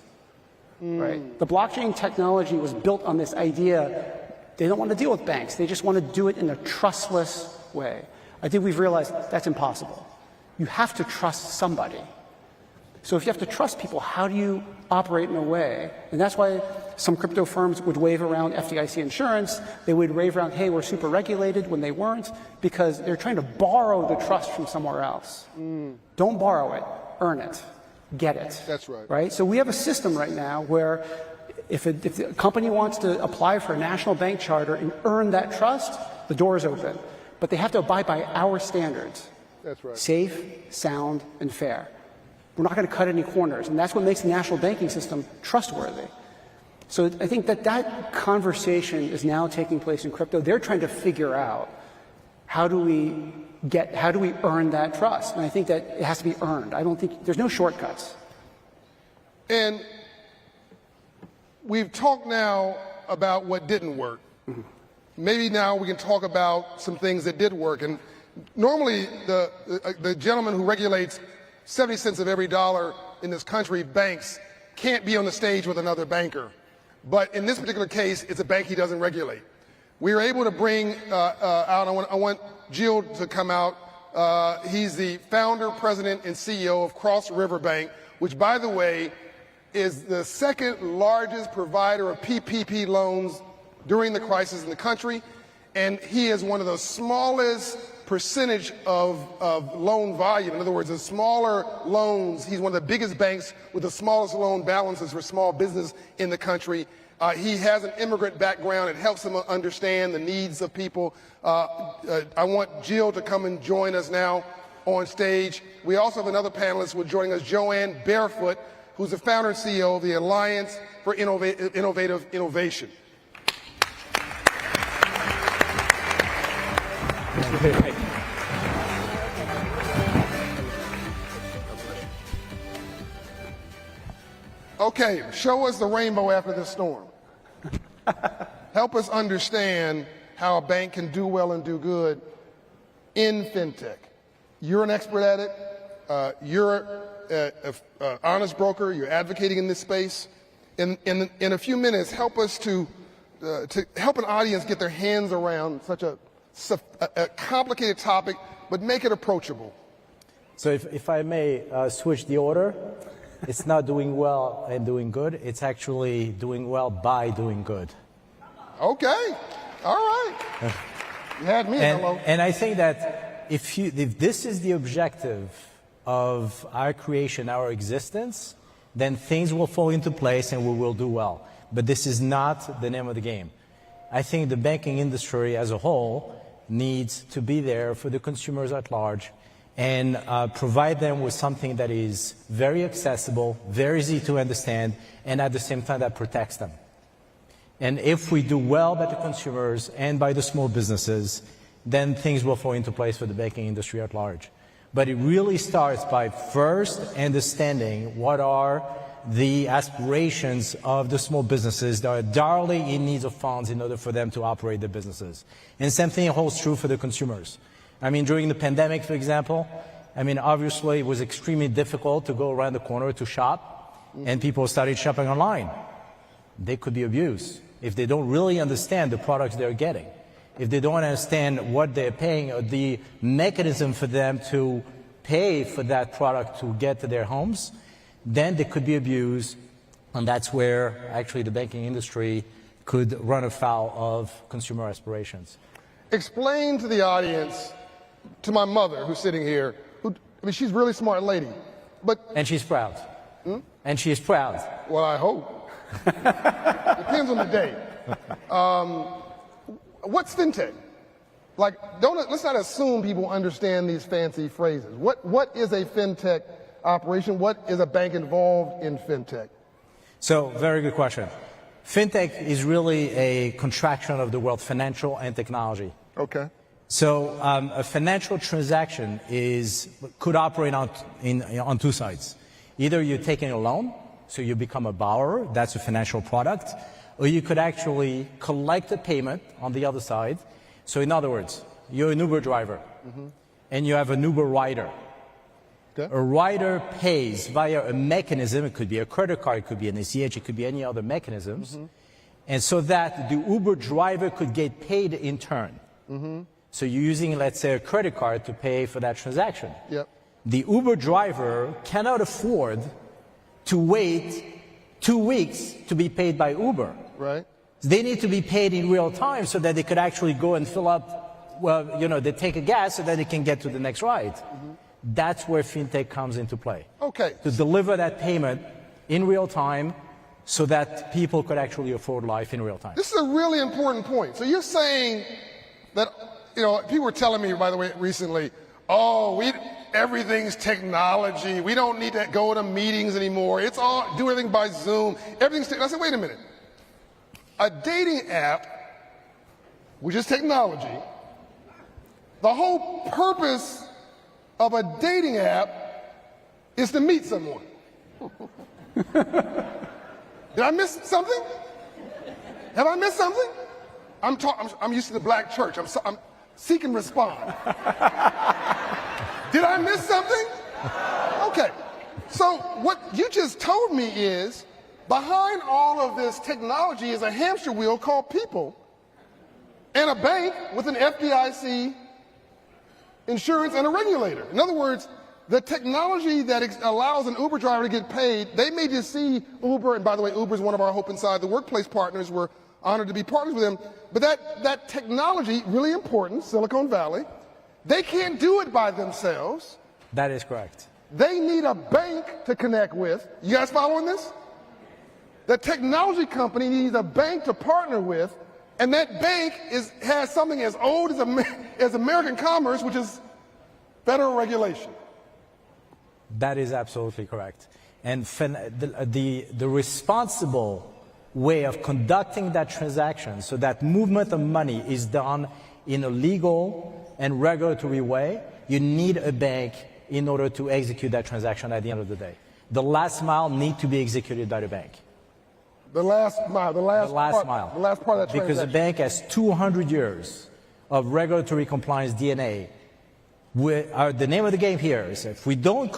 right? The blockchain technology was built on this idea they don't want to deal with banks. They just want to do it in a trustless way. I think we've realized that's impossible. You have to trust somebody. So if you have to trust people, how do you operate in a way? And that's why some crypto firms would wave around FDIC insurance. They would wave around, hey, we're super regulated, when they weren't, because they're trying to borrow the trust from somewhere else. Don't borrow it, earn it, get it. That's right. Right? So we have a system right now where if the company wants to apply for a national bank charter and earn that trust, the door is open. But they have to abide by our standards. That's right. Safe, sound, and fair. We're not going to cut any corners, and that's what makes the national banking system trustworthy. So I think that conversation is now taking place in crypto. They're trying to figure out how do we earn that trust, and I think that it has to be earned. I don't think there's no shortcuts. And we've talked now about what didn't work. Maybe now we can talk about some things that did work. And normally the gentleman who regulates 70 cents of every dollar in this country, banks, can't be on the stage with another banker. But in this particular case, it's a bank he doesn't regulate. We were able to bring out, I want Jill to come out. He's the founder, president, and CEO of Cross River Bank, which, by the way, is the second largest provider of PPP loans during the crisis in the country. And he is one of the smallest percentage of loan volume. In other words, the smaller loans, he's one of the biggest banks with the smallest loan balances for small business in the country. He has an immigrant background. It helps him understand the needs of people. I want Jill to come and join us now on stage. We also have another panelist who's joining us, Joanne Barefoot, who's the founder and CEO of the Alliance for Innovative Innovation. Okay, show us the rainbow after the storm. Help us understand how a bank can do well and do good in fintech. You're an expert at it. You're an honest broker. You're advocating in this space. In a few minutes, help us to help an audience get their hands around such a complicated topic, but make it approachable. So if I may switch the order, it's not doing well and doing good. It's actually doing well by doing good. Okay. All right. You had me. Hello. And I think that if this is the objective of our creation, our existence, then things will fall into place and we will do well. But this is not the name of the game. I think the banking industry as a whole needs to be there for the consumers at large and provide them with something that is very accessible, very easy to understand, and at the same time that protects them. And if we do well by the consumers and by the small businesses, then things will fall into place for the banking industry at large. But it really starts by first understanding what are the aspirations of the small businesses that are direly in need of funds in order for them to operate their businesses. And same thing holds true for the consumers. I mean, during the pandemic, for example, obviously it was extremely difficult to go around the corner to shop, and people started shopping online. They could be abused if they don't really understand the products they're getting, if they don't understand what they're paying or the mechanism for them to pay for that product to get to their homes, then they could be abused, and that's where actually the banking industry could run afoul of consumer aspirations. Explain to the audience, to my mother who's sitting here, she's a really smart lady, and she's proud. And she's proud. Well, I hope. Depends on the day. What's fintech? Let's not assume people understand these fancy phrases. What is a fintech operation? What is a bank involved in fintech? So, very good question. Fintech is really a contraction of the word financial and technology. Okay. So, a financial transaction could operate on two sides. Either you're taking a loan, so you become a borrower, that's a financial product, or you could actually collect a payment on the other side. So in other words, you're an Uber driver, and you have an Uber rider. Okay. A rider pays via a mechanism, it could be a credit card, it could be an ACH, it could be any other mechanisms, and so that the Uber driver could get paid in turn. So you're using, let's say, a credit card to pay for that transaction. Yep. The Uber driver cannot afford to wait 2 weeks to be paid by Uber. Right. They need to be paid in real time so that they could actually go and fill up, well, they take a gas so that they can get to the next ride. That's where fintech comes into play. Okay. To deliver that payment in real time so that people could actually afford life in real time. This is a really important point. So you're saying that, people were telling me, by the way, recently, everything's technology. We don't need to go to meetings anymore. It's all, do everything by Zoom. Everything's, I said, wait a minute. A dating app, which is technology, the whole purpose of a dating app is to meet someone. Did I miss something? Have I missed something? I'm used to the black church. I'm seek and respond. Did I miss something? Okay. So what you just told me is behind all of this technology is a hamster wheel called people and a bank with an FDIC insurance and a regulator. In other words, the technology that allows an Uber driver to get paid, they may just see Uber, and by the way, Uber is one of our Hope Inside the Workplace partners. We're honored to be partners with them. But that technology, really important, Silicon Valley, they can't do it by themselves. That is correct. They need a bank to connect with. You guys following this? The technology company needs a bank to partner with, and that bank has something as old as American commerce, which is federal regulation. That is absolutely correct. And the responsible way of conducting that transaction so that movement of money is done in a legal and regulatory way, you need a bank in order to execute that transaction at the end of the day. The last mile needs to be executed by the bank. The last mile. The last part of that transaction. Because the bank has 200 years of regulatory compliance DNA. The name of the game here is if we don't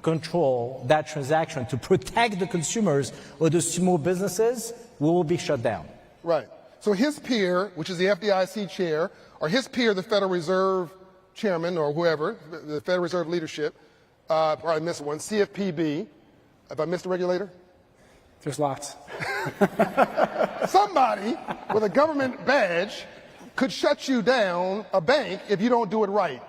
control that transaction to protect the consumers or the small businesses, we will be shut down. Right. So his peer, which is the FDIC chair, or his peer, the Federal Reserve chairman or whoever, the Federal Reserve leadership, or I missed one, CFPB. Have I missed a regulator? There's lots. Somebody with a government badge could shut you down, a bank, if you don't do it right.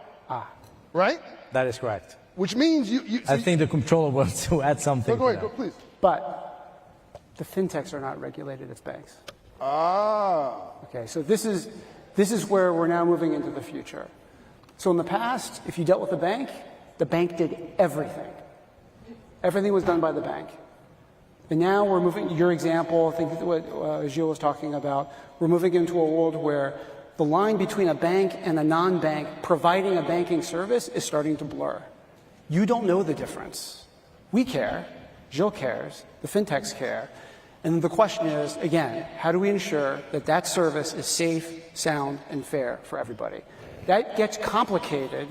Right? That is correct. Which means I think the comptroller wants to add something. Go ahead, please. But the fintechs are not regulated as banks. Okay, so this is where we're now moving into the future. So in the past, if you dealt with the bank did everything. Everything was done by the bank. And now we're moving, your example, I think what Gilles was talking about, we're moving into a world where the line between a bank and a non-bank providing a banking service is starting to blur. You don't know the difference. We care. Gilles cares. The fintechs care. And the question is, again, how do we ensure that that service is safe, sound, and fair for everybody? That gets complicated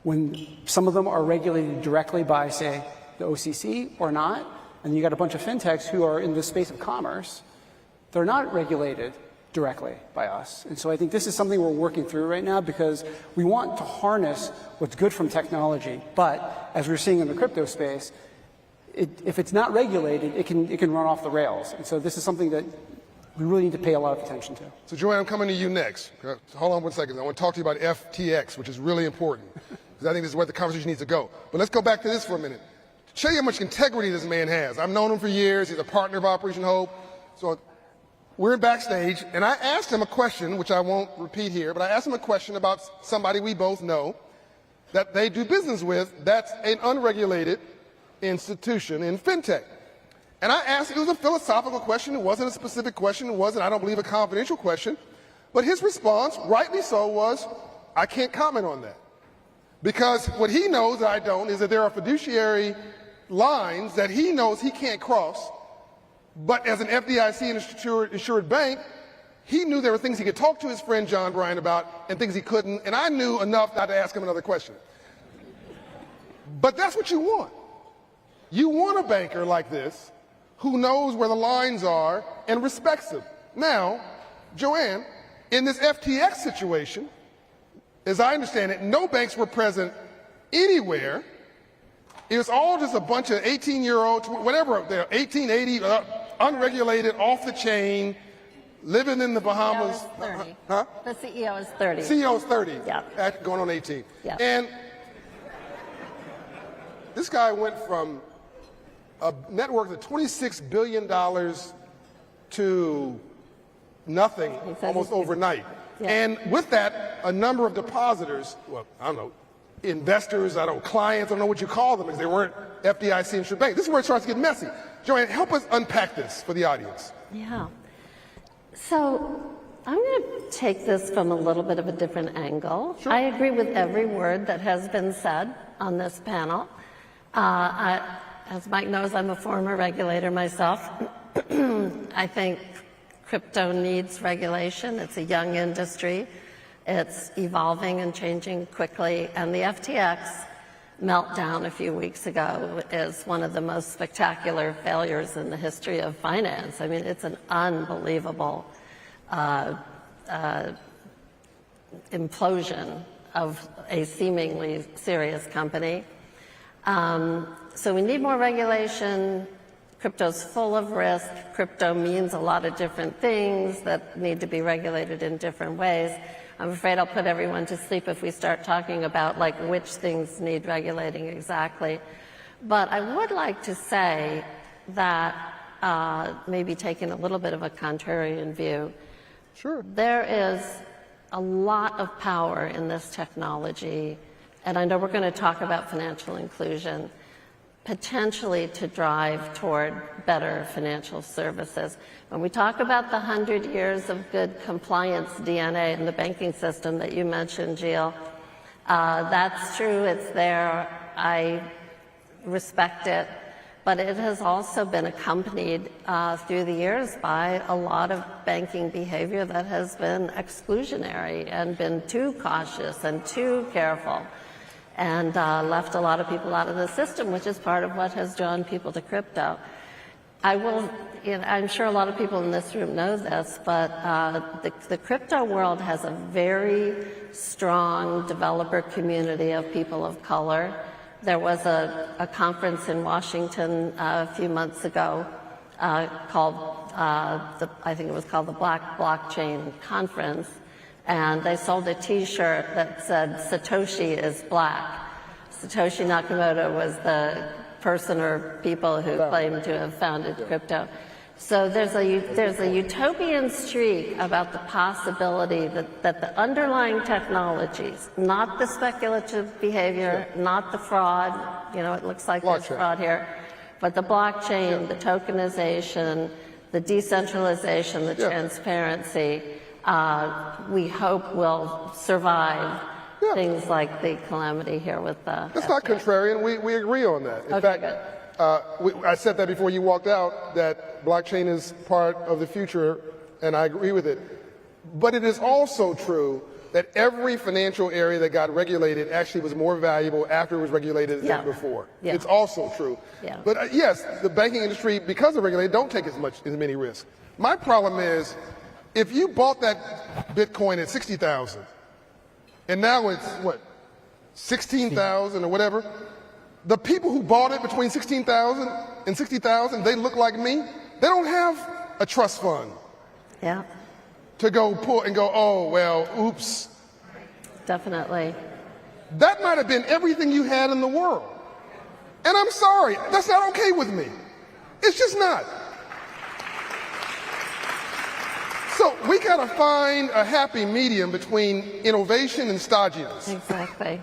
when some of them are regulated directly by, say, the OCC or not, and you got a bunch of fintechs who are in the space of commerce. They're not regulated directly by us. And so I think this is something we're working through right now because we want to harness what's good from technology. But as we're seeing in the crypto space, if it's not regulated, it can run off the rails. And so this is something that we really need to pay a lot of attention to. So Joanne, I'm coming to you next. Hold on 1 second. I want to talk to you about FTX, which is really important because I think this is where the conversation needs to go. But let's go back to this for a minute. To show you how much integrity this man has. I've known him for years. He's a partner of Operation Hope. So we're backstage, and I asked him a question, which I won't repeat here, but I asked him a question about somebody we both know that they do business with that's an unregulated institution in fintech. And I asked, it was a philosophical question. It wasn't a specific question. It wasn't, I don't believe, a confidential question. But his response, rightly so, was, I can't comment on that. Because what he knows that I don't is that there are fiduciary lines that he knows he can't cross. But as an FDIC insured bank, he knew there were things he could talk to his friend John Bryan about and things he couldn't. And I knew enough not to ask him another question. But that's what you want. You want a banker like this who knows where the lines are and respects them. Now, Joanne, in this FTX situation, as I understand it, no banks were present anywhere. It was all just a bunch of 18-year-olds, whatever, they're 1880, unregulated, off the chain, living in the Bahamas. CEO is 30. Huh? The CEO is 30. CEO is 30. Yeah. Going on 18. Yeah. And this guy went from a net worth of $26 billion to nothing almost overnight. Yeah. And with that, a number of depositors, well, I don't know, investors, clients, I don't know what you call them, because they weren't FDIC insured bank. This is where it starts to get messy. Joanne, help us unpack this for the audience. Yeah. So I'm going to take this from a little bit of a different angle. Sure. I agree with every word that has been said on this panel. As Mike knows, I'm a former regulator myself. I think crypto needs regulation. It's a young industry. It's evolving and changing quickly, and the FTX meltdown a few weeks ago is one of the most spectacular failures in the history of finance. I mean, it's an unbelievable implosion of a seemingly serious company. So we need more regulation. Crypto's full of risk. Crypto means a lot of different things that need to be regulated in different ways. I'm afraid I'll put everyone to sleep if we start talking about like which things need regulating exactly. But I would like to say that maybe taking a little bit of a contrarian view, sure, there is a lot of power in this technology, and I know we're going to talk about financial inclusion, potentially to drive toward better financial services. When we talk about the 100 years of good compliance DNA in the banking system that you mentioned, Jill, that's true, it's there, I respect it, but it has also been accompanied through the years by a lot of banking behavior that has been exclusionary and been too cautious and too careful, and left a lot of people out of the system, which is part of what has drawn people to crypto. I'm sure a lot of people in this room know this, but the crypto world has a very strong developer community of people of color. There was a conference in Washington a few months ago called, I think it was called the Black Blockchain Conference, and they sold a T-shirt that said, "Satoshi is black." Satoshi Nakamoto was the person or people who claim to have founded crypto. So there's a utopian streak about the possibility that the underlying technologies, not the speculative behavior, not the fraud, it looks like there's fraud here, but the blockchain, the tokenization, the decentralization, the transparency, we hope will survive things like the calamity here with the That's not contrarian. We agree on that. In fact, I said that before you walked out, that blockchain is part of the future, and I agree with it. But it is also true that every financial area that got regulated actually was more valuable after it was regulated than before. Yeah. It's also true. Yeah. But yes, the banking industry, because they're regulated, don't take as many risks. My problem is, if you bought that Bitcoin at 60,000, and now it's, 16,000 or whatever, the people who bought it between 16,000 and 60,000, they look like me. They don't have a trust fund. Yeah. To go pull and go, oh, well, oops. Definitely. That might have been everything you had in the world. And I'm sorry, that's not okay with me. It's just not. So we gotta find a happy medium between innovation and stodginess. Exactly.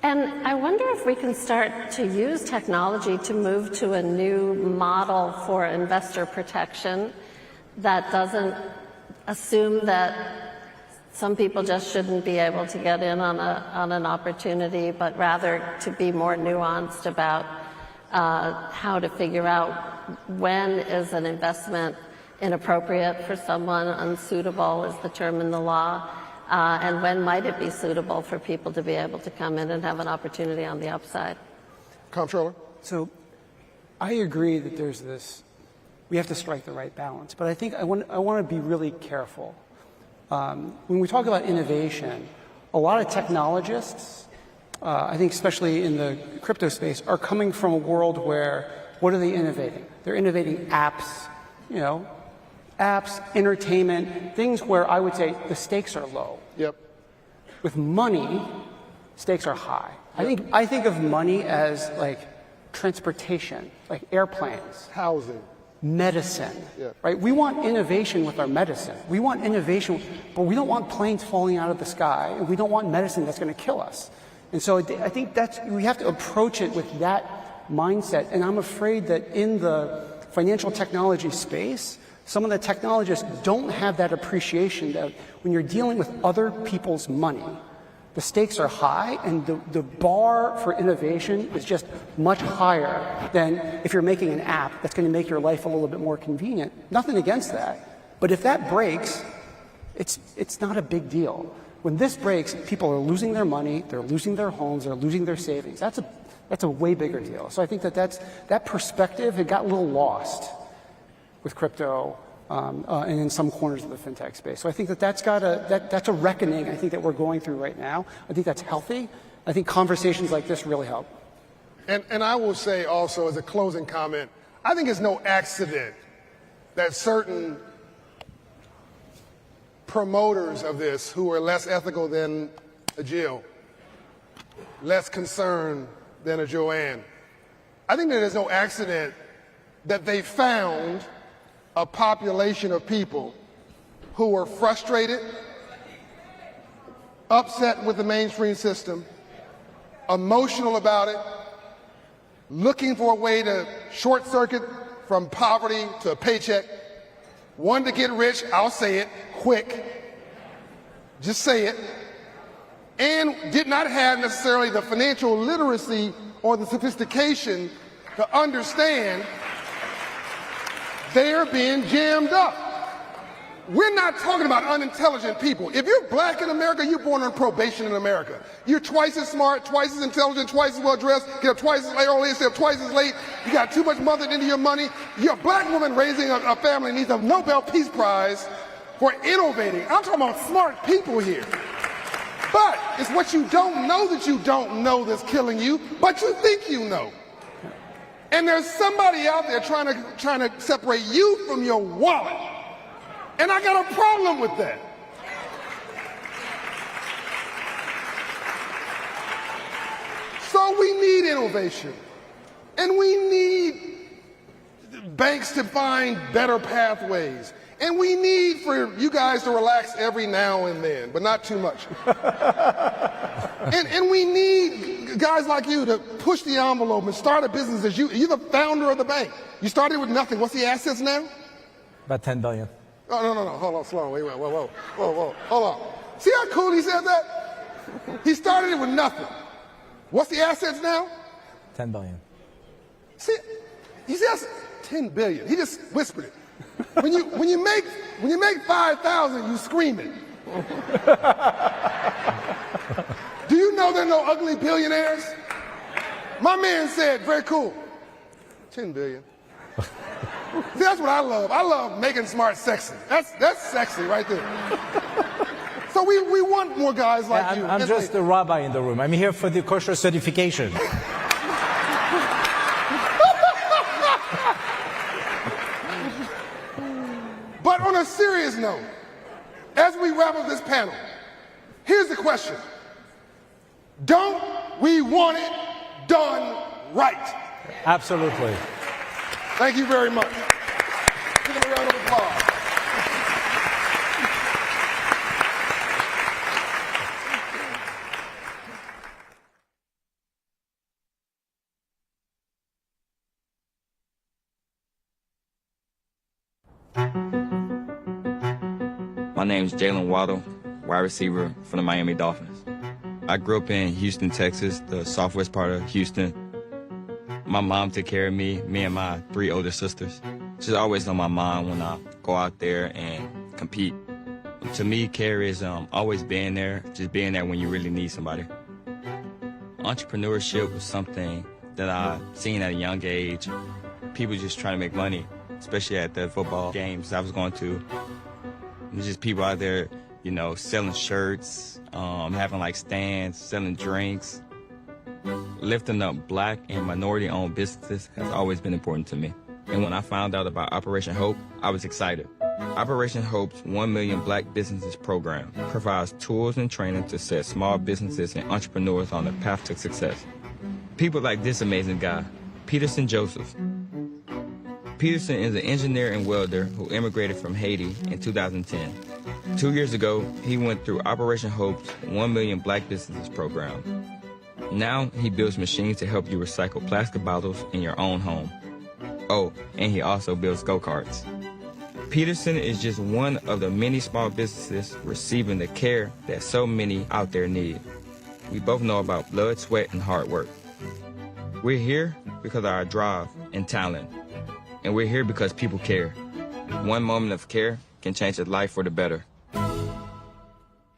And I wonder if we can start to use technology to move to a new model for investor protection that doesn't assume that some people just shouldn't be able to get in on an opportunity, but rather to be more nuanced about how to figure out when is an investment inappropriate for someone, unsuitable is the term in the law, and when might it be suitable for people to be able to come in and have an opportunity on the upside. Comptroller? So I agree that we have to strike the right balance, but I think I want to be really careful. When we talk about innovation, a lot of technologists I think especially in the crypto space, are coming from a world where, what are they innovating? They're innovating apps, you know, apps, entertainment, things where I would say the stakes are low. Yep. With money, stakes are high. Yep. I think of money as like transportation, like airplanes, housing, medicine, yep. Right? We want innovation with our medicine. We want innovation, but we don't want planes falling out of the sky, and we don't want medicine that's going to kill us. And so I think we have to approach it with that mindset. And I'm afraid that in the financial technology space, some of the technologists don't have that appreciation that when you're dealing with other people's money, the stakes are high and the bar for innovation is just much higher than if you're making an app that's going to make your life a little bit more convenient. Nothing against that. But if that breaks, it's not a big deal. When this breaks, people are losing their money, they're losing their homes, they're losing their savings. That's a way bigger deal. So I think that perspective had got a little lost with crypto and in some corners of the fintech space. So I think that's a reckoning I think that we're going through right now. I think that's healthy. I think conversations like this really help. And I will say also as a closing comment, I think it's no accident that certain promoters of this who are less ethical than a Jill, less concerned than a Joanne, I think that there's no accident that they found a population of people who are frustrated, upset with the mainstream system, emotional about it, looking for a way to short circuit from poverty to a paycheck, wanted to get rich, I'll say it, quick, just say it, and did not have necessarily the financial literacy or the sophistication to understand they're being jammed up. We're not talking about unintelligent people. If you're black in America, you're born on probation in America. You're twice as smart, twice as intelligent, twice as well dressed, get up twice as late, early, stay up twice as late, you got too much mothered into your money. You're a black woman raising a family needs a Nobel Peace Prize for innovating. I'm talking about smart people here. But it's what you don't know that you don't know that's killing you, but you think you know. And there's somebody out there trying to separate you from your wallet. And I got a problem with that. So we need innovation. And we need banks to find better pathways. And we need for you guys to relax every now and then, but not too much. and we need guys like you to push the envelope and start a business as you're the founder of the bank. You started with nothing. What's the assets now? About 10 billion. Oh, no. Hold on, slow on. Wait, whoa. Hold on. See how cool he said that? He started it with nothing. What's the assets now? 10 billion. See, he says 10 billion. He just whispered it. When you make 5,000, you scream it. Do you know there are no ugly billionaires? My man said, very cool, 10 billion. See, that's what I love. I love making smart sexy. That's sexy right there. So we want more guys like you. I'm just the rabbi in the room. I'm here for the kosher certification. But on a serious note, as we wrap up this panel, here's the question. Don't we want it done right? Absolutely. Thank you very much. Give them a round of applause. My name is Jalen Waddle, wide receiver for the Miami Dolphins. I grew up in Houston, Texas, the southwest part of Houston. My mom took care of me and my 3 older sisters. She's always on my mind when I go out there and compete. To me, care is always being there, just being there when you really need somebody. Entrepreneurship was something that I seen at a young age. People just trying to make money, especially at the football games I was going to. There's just people out there, selling shirts, having like stands, selling drinks. Lifting up Black and minority-owned businesses has always been important to me. And when I found out about Operation Hope, I was excited. Operation Hope's 1 Million Black Businesses program provides tools and training to set small businesses and entrepreneurs on the path to success. People like this amazing guy, Peterson Joseph. Peterson is an engineer and welder who immigrated from Haiti in 2010. 2 years ago, he went through Operation Hope's 1 Million Black Businesses program. Now, he builds machines to help you recycle plastic bottles in your own home. Oh, and he also builds go-karts. Peterson is just one of the many small businesses receiving the care that so many out there need. We both know about blood, sweat, and hard work. We're here because of our drive and talent. And we're here because people care. One moment of care can change a life for the better.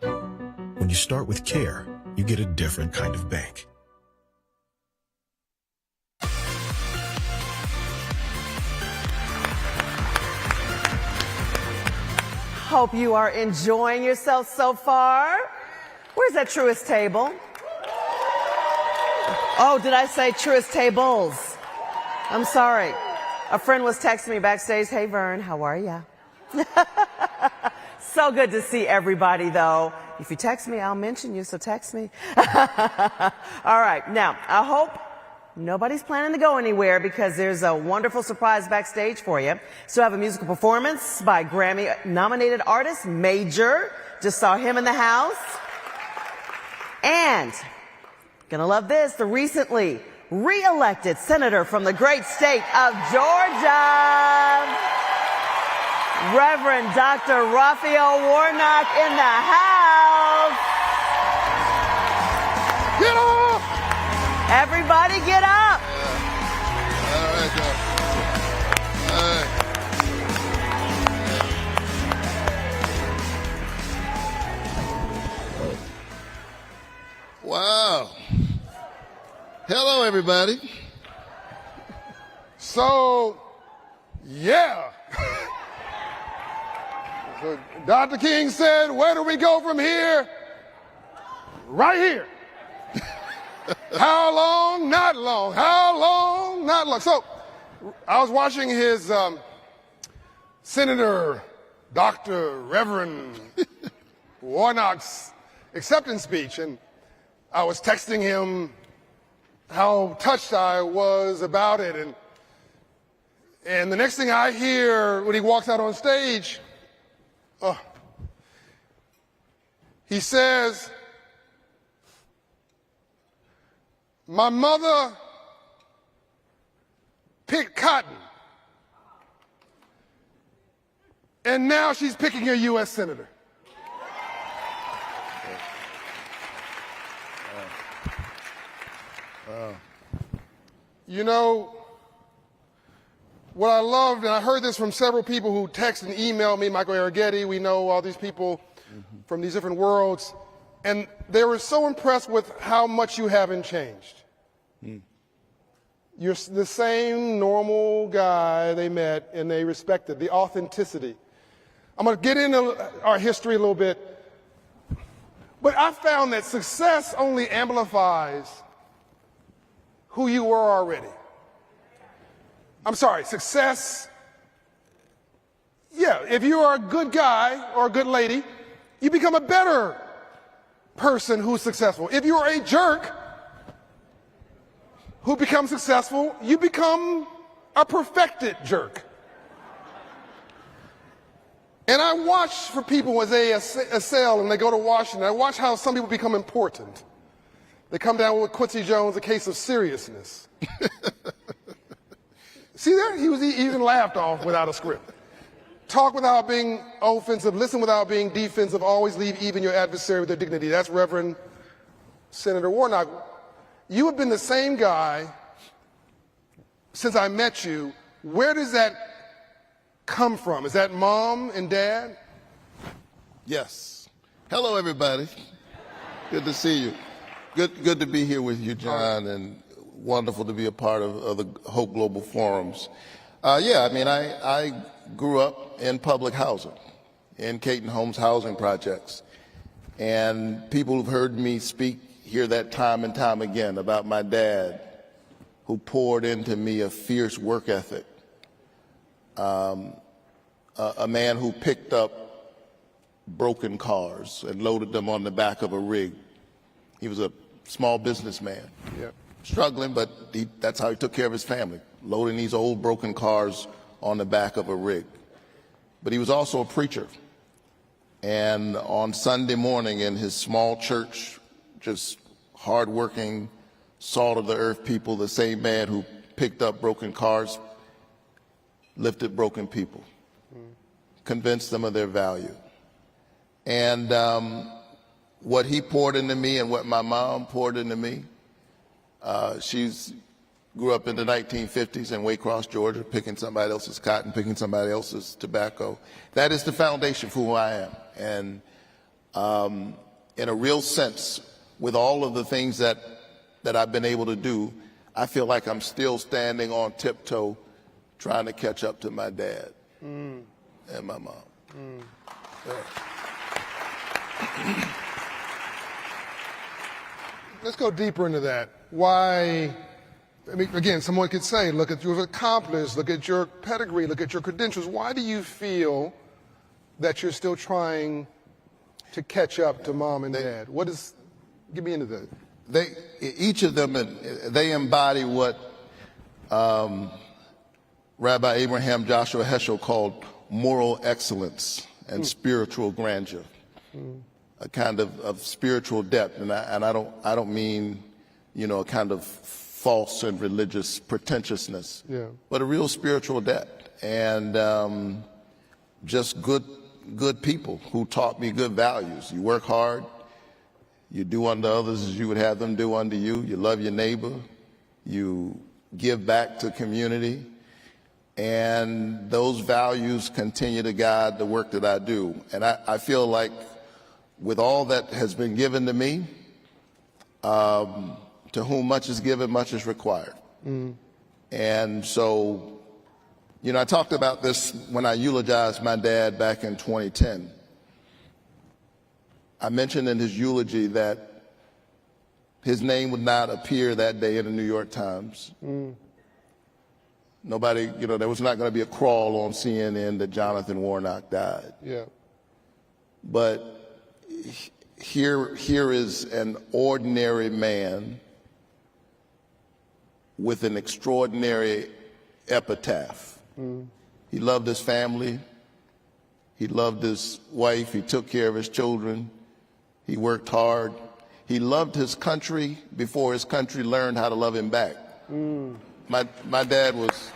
When you start with care, you get a different kind of bank. Hope you are enjoying yourself so far. Where's that Truist table? Oh, did I say Truist tables? I'm sorry. A friend was texting me backstage, "Hey Vern, how are ya?" So good to see everybody though. If you text me, I'll mention you, so text me. All right, now, I hope nobody's planning to go anywhere because there's a wonderful surprise backstage for you. So I have a musical performance by Grammy-nominated artist Major. Just saw him in the house. And, gonna love this, the recently re-elected senator from the great state of Georgia, Reverend Dr. Raphael Warnock in the house. Get up! Everybody get up. All right, y'all. All right. Wow. Hello, everybody. So, yeah. So Dr. King said, where do we go from here? Right here. How long? Not long. How long? Not long. So I was watching his Senator Dr. Reverend Warnock's acceptance speech, and I was texting him how touched I was about it. And the next thing I hear when he walks out on stage, he says, "My mother picked cotton, and now she's picking a U.S. senator." You know, what I loved, and I heard this from several people who text and email me, Michael Arrighetti, we know all these people from these different worlds, and they were so impressed with how much you haven't changed. You're the same normal guy they met and they respected, the authenticity. I'm going to get into our history a little bit, but I found that success only amplifies who you were already. I'm sorry, success, yeah, if you are a good guy or a good lady, you become a better person who's successful. If you are a jerk who becomes successful, you become a perfected jerk. And I watch for people as they assail and they go to Washington, I watch how some people become important. They come down with Quincy Jones, a case of seriousness. See there? He even laughed off without a script. Talk without being offensive, listen without being defensive, always leave even your adversary with their dignity. That's Reverend Senator Warnock. You have been the same guy since I met you. Where does that come from? Is that mom and dad? Yes. Hello, everybody. Good to see you. Good to be here with you, John, and wonderful to be a part of the Hope Global Forums. Yeah, I mean, I grew up in public housing, in Caton Homes housing projects, and people who've heard me speak hear that time and time again about my dad, who poured into me a fierce work ethic, a man who picked up broken cars and loaded them on the back of a rig. He was a small businessman, struggling, but that's how he took care of his family, loading these old broken cars on the back of a rig. But he was also a preacher. And on Sunday morning in his small church, just hardworking, salt of the earth people, the same man who picked up broken cars, lifted broken people, convinced them of their value. And what he poured into me and what my mom poured into me, she's grew up in the 1950s in Waycross, Georgia, picking somebody else's cotton, picking somebody else's tobacco. That is the foundation for who I am. And in a real sense, with all of the things that I've been able to do, I feel like I'm still standing on tiptoe trying to catch up to my dad and my mom. Let's go deeper into that. Why, I mean, again, someone could say, look at your accomplishments, look at your pedigree, look at your credentials. Why do you feel that you're still trying to catch up to mom and dad? Get me into that. Each of them, they embody what Rabbi Abraham Joshua Heschel called moral excellence and spiritual grandeur, a kind of spiritual depth. And I don't mean, a kind of false and religious pretentiousness, but a real spiritual depth, and just good people who taught me good values. You work hard, you do unto others as you would have them do unto you, you love your neighbor, you give back to community, and those values continue to guide the work that I do. And I feel like with all that has been given to me, to whom much is given, much is required. And so, I talked about this when I eulogized my dad back in 2010. I mentioned in his eulogy that his name would not appear that day in the New York Times. Nobody, there was not going to be a crawl on CNN that Jonathan Warnock died. But here is an ordinary man with an extraordinary epitaph. He loved his family. He loved his wife. He took care of his children. He worked hard. He loved his country before his country learned how to love him back. My dad was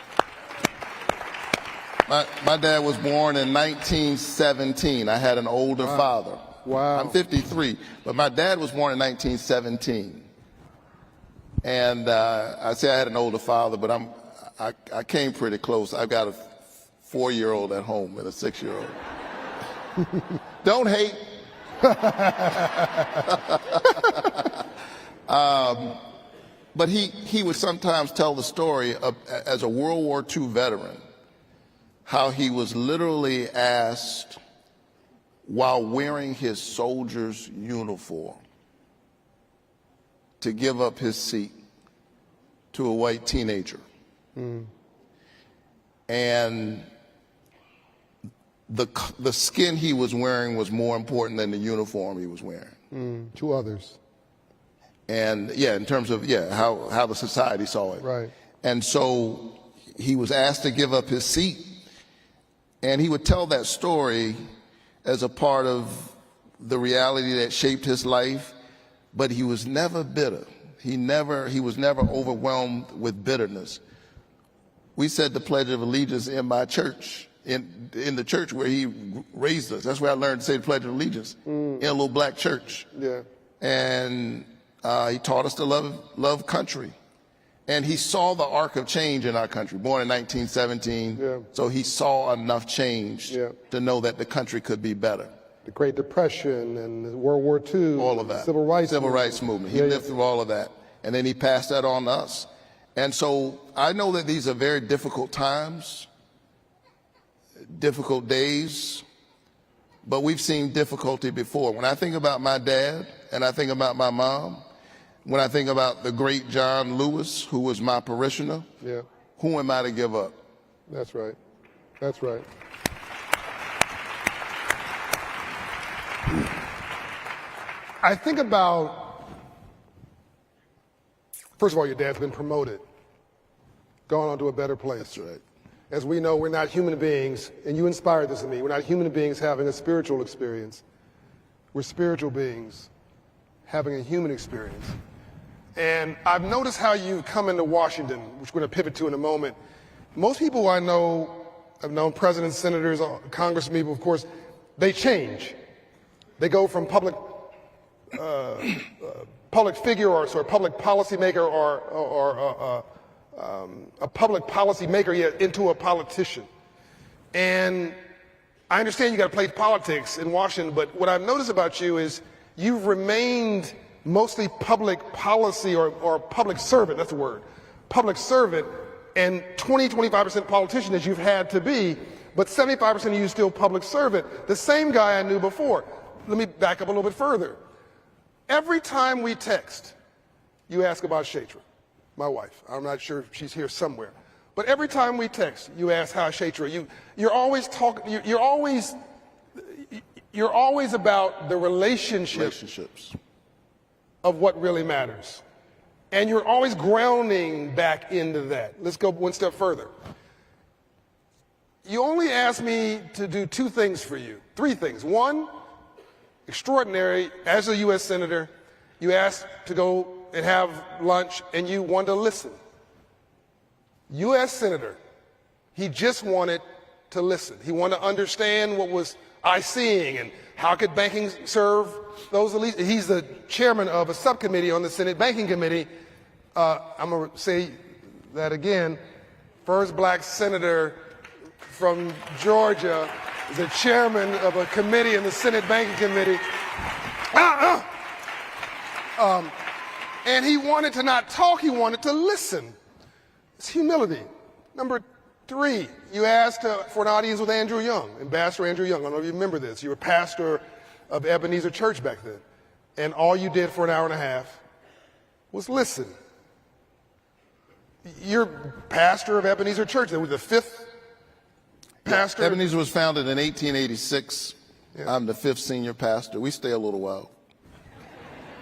born in 1917. I had an older father. Wow. I'm 53, but my dad was born in 1917. And I say I had an older father, but I came pretty close. I've got a 4-year-old at home and a 6-year-old. Don't hate. But he would sometimes tell the story of, as a World War II veteran, how he was literally asked while wearing his soldier's uniform to give up his seat to a white teenager. And the skin he was wearing was more important than the uniform he was wearing. To others. And in terms of how the society saw it. Right. And so he was asked to give up his seat, and he would tell that story as a part of the reality that shaped his life, but he was never bitter. He was never overwhelmed with bitterness. We said the Pledge of Allegiance in my church, in the church where he raised us. That's where I learned to say the Pledge of Allegiance, in a little black church. And he taught us to love country. And he saw the arc of change in our country, born in 1917. So he saw enough change to know that the country could be better. The Great Depression and World War II. All of that. Civil rights movement. He lived through all of that. And then he passed that on to us. And so I know that these are very difficult times, difficult days, but we've seen difficulty before. When I think about my dad and I think about my mom, When I think about the great John Lewis, who was my parishioner, Yeah, who am I to give up? that's right. That's right. I think about, first of all, your dad's been promoted, gone on to a better place. That's right. As we know, we're not human beings, and you inspired this in me. We're not human beings having a spiritual experience. We're spiritual beings having a human experience. And I've noticed how you come into Washington, which we're going to pivot to in a moment. Most people I know, I've known presidents, senators, congressmen, people, of course, they change. They go from public figure or sort of public policymaker or a public policy maker into a politician. And I understand you got to play politics in Washington, but what I've noticed about you is you've remained mostly public policy or public servant, that's the word, public servant, and 25% politician as you've had to be, but 75% of you still public servant, the same guy I knew before. Let me back up a little bit further. Every time we text, you ask about Shatra, my wife. I'm not sure if she's here somewhere. But every time we text, you ask how Shatra. You're always talking. You're always about the relationships of what really matters, and you're always grounding back into that. Let's go one step further. You only asked me to do two things for you, three things. One, extraordinary, as a U.S. Senator, you asked to go and have lunch, and you wanted to listen. U.S. Senator, he just wanted to listen. He wanted to understand what was I seeing and how could banking serve those elites. He's the chairman of a subcommittee on the Senate Banking Committee. I'm going to say that again. First black senator from Georgia, the chairman of a committee in the Senate Banking Committee. And he wanted to not talk, he wanted to listen. It's humility. Number three, you asked for an audience with Andrew Young, Ambassador Andrew Young. I don't know if you remember this. You were pastor of Ebenezer Church back then. And all you did for an hour and a half was listen. You're pastor of Ebenezer Church. That was the fifth pastor. Ebenezer was founded in 1886. Yeah. I'm the fifth senior pastor. We stay a little while.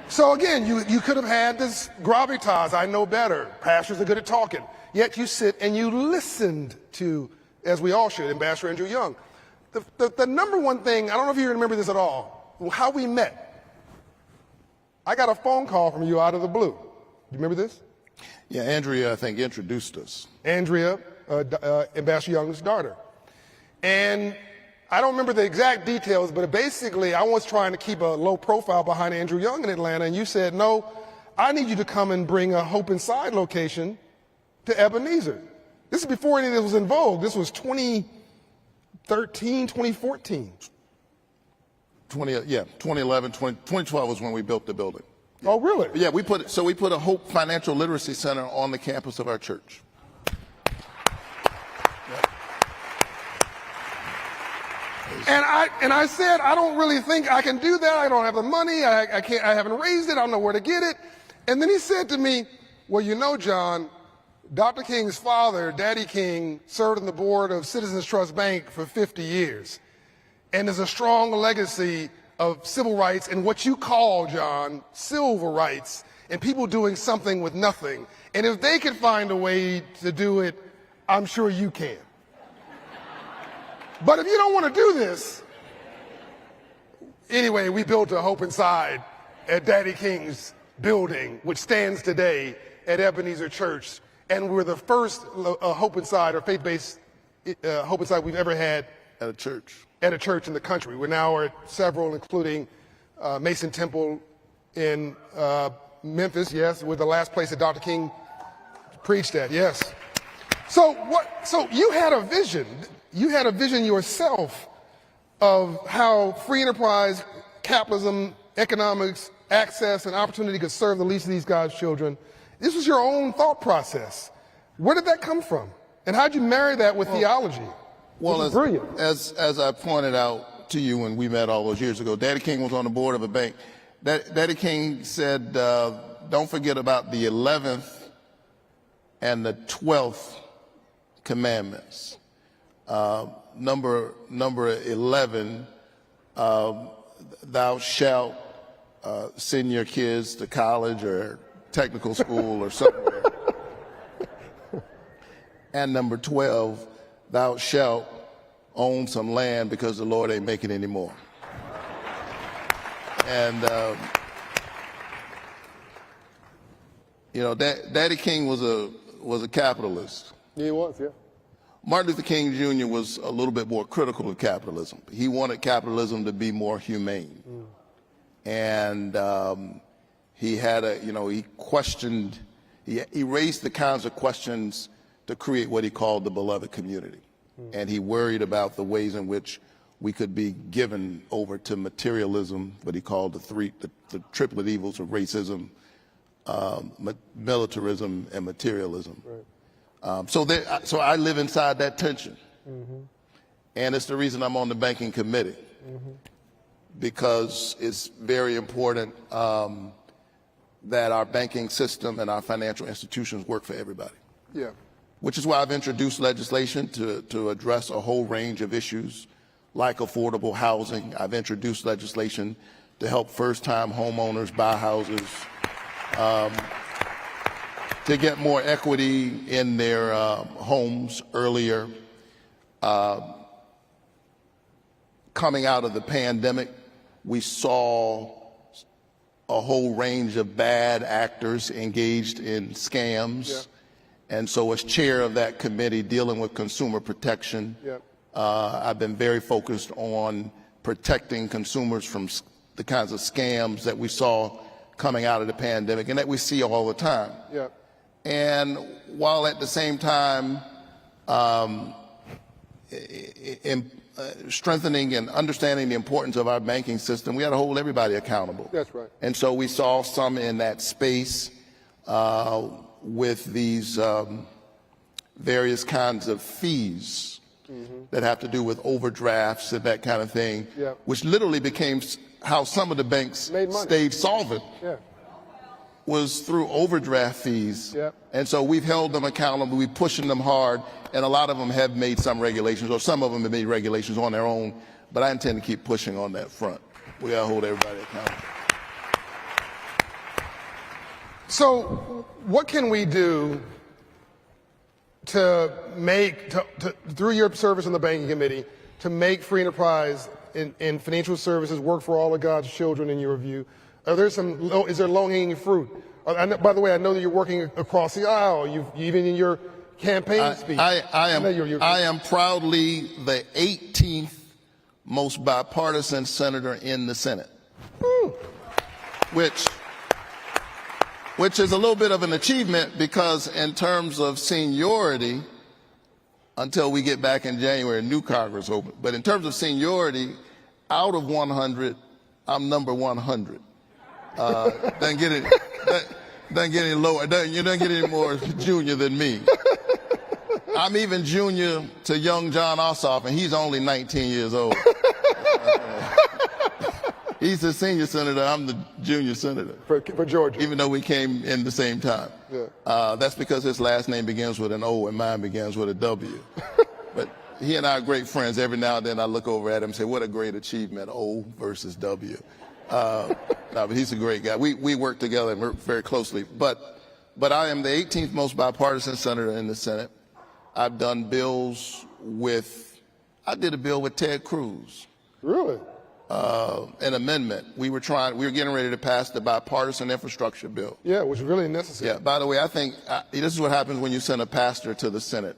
So again, you could have had this gravitas, I know better. Pastors are good at talking. Yet you sit and you listened to, as we all should, Ambassador Andrew Young. The number one thing, I don't know if you remember this at all, how we met. I got a phone call from you out of the blue. Do you remember this? Yeah, Andrea, I think, introduced us. Andrea, Ambassador Young's daughter. And I don't remember the exact details, but basically I was trying to keep a low profile behind Andrew Young in Atlanta, and you said, no, I need you to come and bring a Hope Inside location to Ebenezer. This is before any of this was in vogue. This was 2013, 2014. 2011, 2012 was when we built the building. Yeah. Oh, really? Yeah, we put a Hope Financial Literacy Center on the campus of our church. And I said, I don't really think I can do that. I don't have the money. I haven't raised it. I don't know where to get it. And then he said to me, well, you know, John, Dr. King's father, Daddy King, served on the board of Citizens Trust Bank for 50 years. And there's a strong legacy of civil rights and what you call, John, civil rights, and people doing something with nothing. And if they can find a way to do it, I'm sure you can. But if you don't want to do this, anyway, we built a Hope Inside at Daddy King's building, which stands today at Ebenezer Church. And we're the first Hope Inside or faith-based Hope Inside we've ever had at a church in the country. We're now at several, including Mason Temple in Memphis, yes, we're the last place that Dr. King preached at, yes. So you had a vision. You had a vision yourself of how free enterprise, capitalism, economics, access, and opportunity could serve the least of these God's children. This was your own thought process. Where did that come from? And how'd you marry that with theology? Well, brilliant. As I pointed out to you when we met all those years ago, Daddy King was on the board of a bank. Daddy King said don't forget about the 11th and the 12th commandments. Number 11, thou shalt send your kids to college or technical school or somewhere. And number 12, thou shalt own some land because the Lord ain't making any more. And, you know, Daddy King was a capitalist. Yeah, he was, yeah. Martin Luther King Jr. was a little bit more critical of capitalism. He wanted capitalism to be more humane. And he had he questioned, he raised the kinds of questions to create what he called the beloved community. And he worried about the ways in which we could be given over to materialism, what he called the triplet evils of racism, militarism, and materialism. Right. So I live inside that tension. And it's the reason I'm on the banking committee, because it's very important that our banking system and our financial institutions work for everybody. Yeah. Which is why I've introduced legislation to address a whole range of issues like affordable housing. I've introduced legislation to help first-time homeowners buy houses, to get more equity in their homes earlier. Coming out of the pandemic, we saw a whole range of bad actors engaged in scams. Yeah. And so as chair of that committee dealing with consumer protection, I've been very focused on protecting consumers from the kinds of scams that we saw coming out of the pandemic and that we see all the time. Yeah. And while at the same time strengthening and understanding the importance of our banking system, we got to hold everybody accountable. That's right. And so we saw some in that space with these various kinds of fees that have to do with overdrafts and that kind of thing, which literally became how some of the banks stayed solvent. Was through overdraft fees. And so we've held them accountable, we're pushing them hard, and a lot of them have made some regulations, or some of them have made regulations on their own, but I intend to keep pushing on that front. We gotta hold everybody accountable. So what can we do to make, through your service on the banking committee, to make free enterprise in financial services work for all of God's children in your view? Is there low-hanging fruit? By the way, I know that you're working across the aisle. Even in your campaign speech. I am proudly the 18th most bipartisan senator in the Senate, which is a little bit of an achievement because in terms of seniority, until we get back in January, new Congress open. But in terms of seniority, out of 100, I'm number 100. Doesn't get any lower. You don't get any more junior than me. I'm even junior to young John Ossoff, and he's only 19 years old. He's the senior senator. I'm the junior senator. For Georgia. Even though we came in the same time. That's because his last name begins with an O and mine begins with a W. But he and I are great friends. Every now and then I look over at him and say, what a great achievement, O versus W. But he's a great guy. We work together and work very closely. But I am the 18th most bipartisan senator in the Senate. I've done bills I did a bill with Ted Cruz. Really? An amendment. We were getting ready to pass the bipartisan infrastructure bill. Yeah, it was really necessary. Yeah, by the way, I think this is what happens when you send a pastor to the Senate.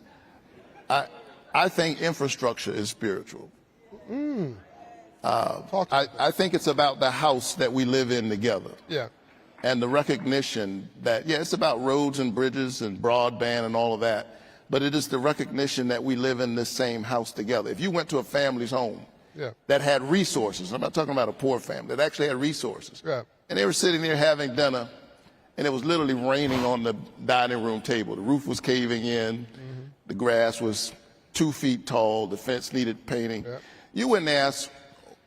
I think infrastructure is spiritual. I think it's about the house that we live in together. Yeah. And the recognition that, it's about roads and bridges and broadband and all of that, but it is the recognition that we live in this same house together. If you went to a family's home that had resources, I'm not talking about a poor family, that actually had resources, and they were sitting there having dinner, and it was literally raining on the dining room table. The roof was caving in, the grass was 2 feet tall, the fence needed painting. You wouldn't ask,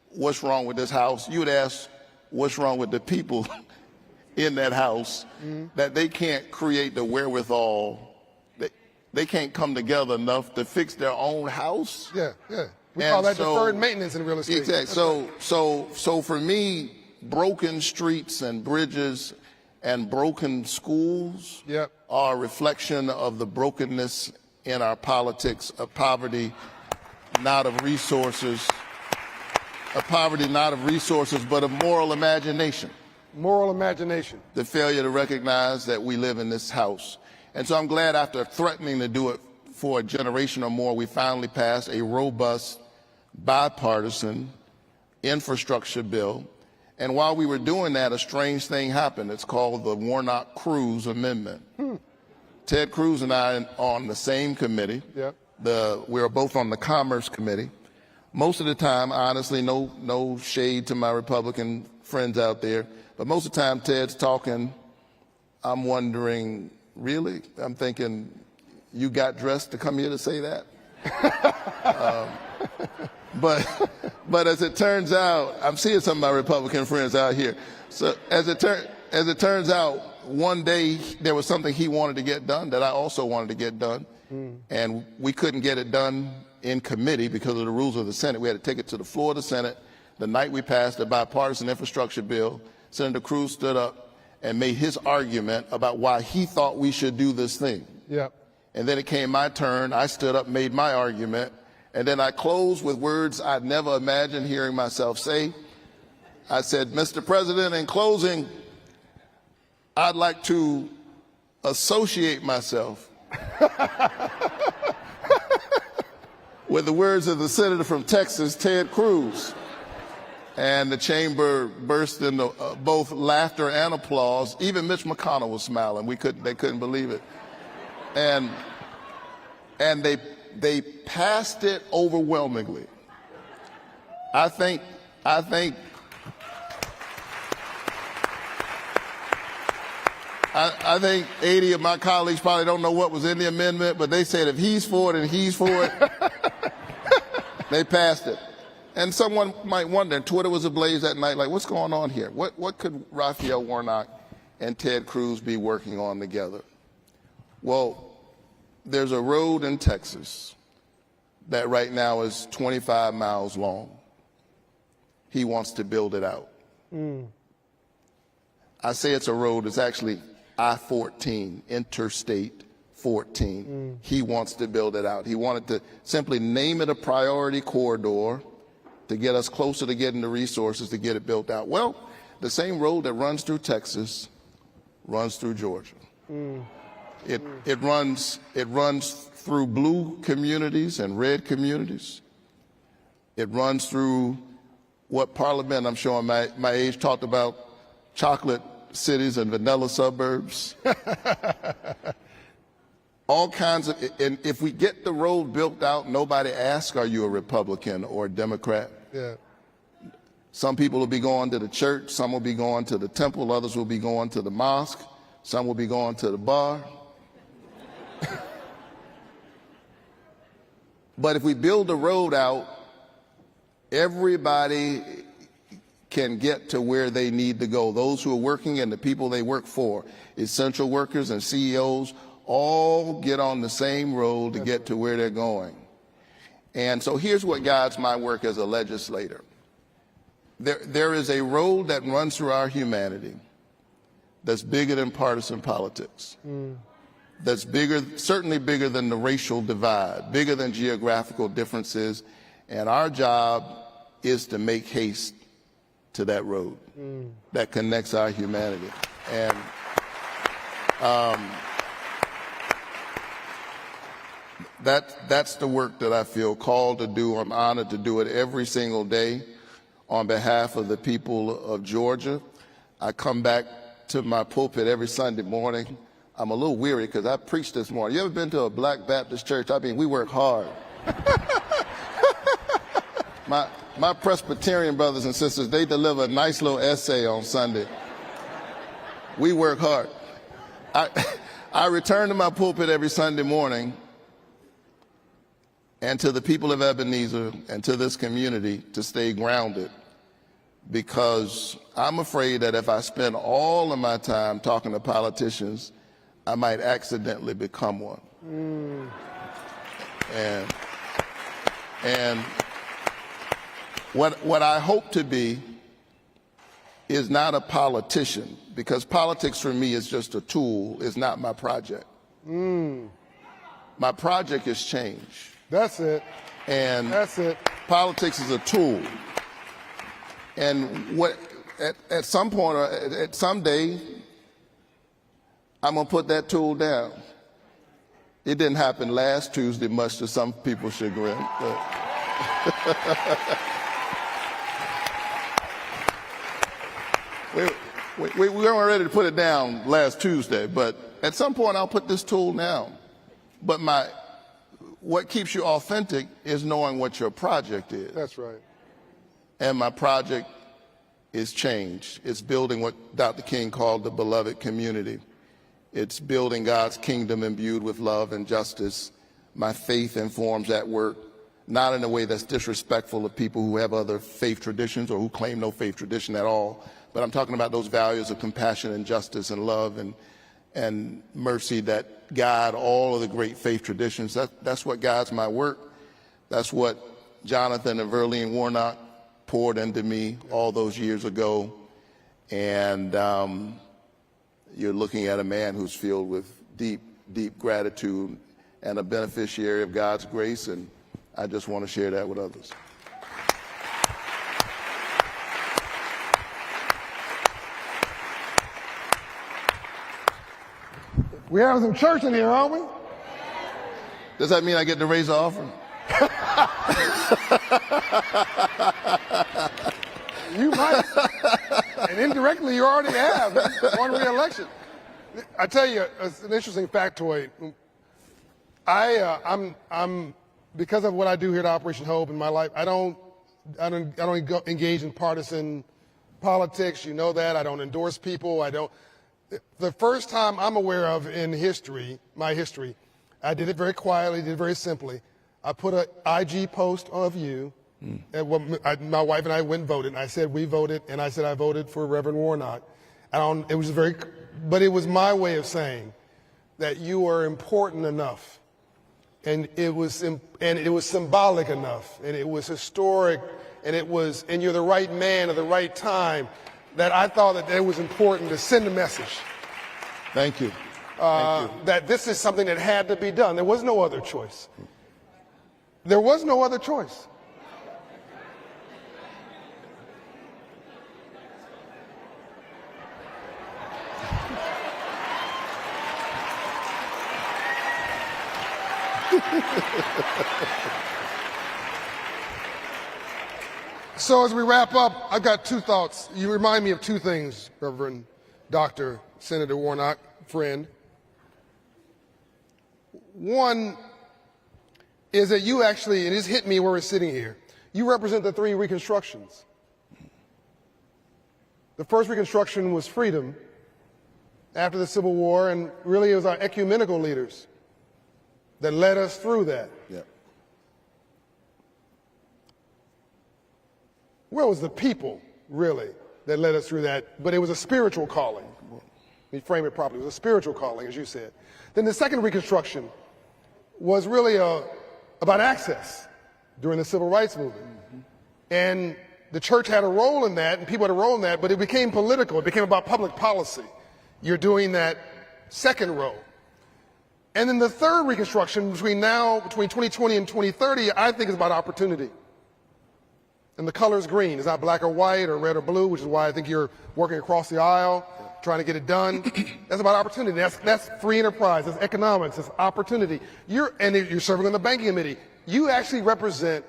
what's wrong with this house? You would ask, what's wrong with the people in that house that they can't create the wherewithal. They can't come together enough to fix their own house. Yeah. We call that deferred maintenance in real estate. Exactly. So for me, broken streets and bridges and broken schools are a reflection of the brokenness in our politics of poverty, not of resources. Of poverty, not of resources, but of moral imagination. Moral imagination. The failure to recognize that we live in this house. And so I'm glad after threatening to do it for a generation or more, we finally passed a robust, bipartisan infrastructure bill. And while we were doing that, a strange thing happened. It's called the Warnock-Cruz Amendment. Ted Cruz and I are on the same committee. We are both on the Commerce Committee. Most of the time, honestly, no shade to my Republican friends out there, but most of the time Ted's talking, I'm wondering, really? I'm thinking, you got dressed to come here to say that? But as it turns out, I'm seeing some of my Republican friends out here. So as it turns out, one day there was something he wanted to get done that I also wanted to get done, and we couldn't get it done in committee because of the rules of the Senate. We had to take it to the floor of the Senate. The night we passed the bipartisan infrastructure bill, Senator Cruz stood up and made his argument about why he thought we should do this thing. And then it came my turn. I stood up, made my argument, and then I closed with words I'd never imagined hearing myself say. I said, Mr. President, in closing, I'd like to associate myself with the words of the senator from Texas, Ted Cruz. And the chamber burst into both laughter and applause. Even Mitch McConnell was smiling. They couldn't believe it. And they passed it overwhelmingly. I think 80 of my colleagues probably don't know what was in the amendment, but they said if he's for it and he's for it, they passed it. And someone might wonder, Twitter was ablaze that night, like, what's going on here? What could Raphael Warnock and Ted Cruz be working on together? Well, there's a road in Texas that right now is 25 miles long. He wants to build it out. I say it's a road, it's actually I-14, Interstate 14. He wants to build it out. He wanted to simply name it a priority corridor to get us closer to getting the resources to get it built out. Well, the same road that runs through Texas runs through Georgia. It runs through blue communities and red communities. It runs through what Parliament, I'm showing my age, talked about chocolate cities and vanilla suburbs. All kinds of, and if we get the road built out, nobody asks, are you a Republican or a Democrat? Some people will be going to the church, some will be going to the temple, others will be going to the mosque, some will be going to the bar. But if we build the road out, everybody can get to where they need to go. Those who are working and the people they work for, essential workers and CEOs, all get on the same road to get to where they're going. And so here's what guides my work as a legislator. There is a road that runs through our humanity that's bigger than partisan politics. That's bigger, certainly bigger than the racial divide, bigger than geographical differences. And our job is to make haste to that road that connects our humanity. And that's the work that I feel called to do. I'm honored to do it every single day on behalf of the people of Georgia. I come back to my pulpit every Sunday morning. I'm a little weary because I preached this morning. You ever been to a Black Baptist church? I mean, we work hard. My Presbyterian brothers and sisters, they deliver a nice little essay on Sunday. We work hard. I return to my pulpit every Sunday morning, and to the people of Ebenezer and to this community to stay grounded because I'm afraid that if I spend all of my time talking to politicians, I might accidentally become one. And what I hope to be is not a politician, because politics for me is just a tool, it's not my project. My project is change. That's it. And that's it. Politics is a tool. And what at some point, or at some day, I'm gonna put that tool down. It didn't happen last Tuesday, much to some people's chagrin. We weren't ready to put it down last Tuesday, but at some point I'll put this tool down. But what keeps you authentic is knowing what your project is. That's right. And my project is change. It's building what Dr. King called the beloved community. It's building God's kingdom imbued with love and justice. My faith informs that work, not in a way that's disrespectful of people who have other faith traditions or who claim no faith tradition at all, but I'm talking about those values of compassion and justice and love and mercy that guide all of the great faith traditions. That's what guides my work. That's what Jonathan and Verlene Warnock poured into me all those years ago. And you're looking at a man who's filled with deep, deep gratitude and a beneficiary of God's grace, and I just want to share that with others. We have some church in here, aren't we? Does that mean I get to raise the offering? You might. And indirectly, you already have. Won re-election. I tell you, it's an interesting factoid. I'm because of what I do here at Operation Hope in my life, I don't engage in partisan politics. You know that. I don't endorse people. The first time I'm aware of in history, my history, I did it very quietly, did it very simply. I put an IG post of you, and my wife and I went and voted, and I said we voted, and I said I voted for Reverend Warnock. But it was my way of saying that you are important enough, and it was symbolic enough, and it was historic, and you're the right man at the right time, that I thought that it was important to send a message. Thank you. That this is something that had to be done. There was no other choice. There was no other choice. So as we wrap up, I've got two thoughts. You remind me of two things, Reverend Dr. Senator Warnock, friend. One is that you actually, and it's hit me where we're sitting here, you represent the three Reconstructions. The first Reconstruction was freedom after the Civil War, and really it was our ecumenical leaders that led us through that. Yep. Well, it was the people, really, that led us through that, but it was a spiritual calling. Let me frame it properly. It was a spiritual calling, as you said. Then the second Reconstruction was really about access during the Civil Rights Movement. And the church had a role in that, and people had a role in that, but it became political. It became about public policy. You're doing that second role. And then the third Reconstruction, between 2020 and 2030, I think is about opportunity. And the color is green. It's not black or white or red or blue, which is why I think you're working across the aisle, trying to get it done. That's about opportunity. That's free enterprise. That's economics. That's opportunity. You're serving on the banking committee. You actually represent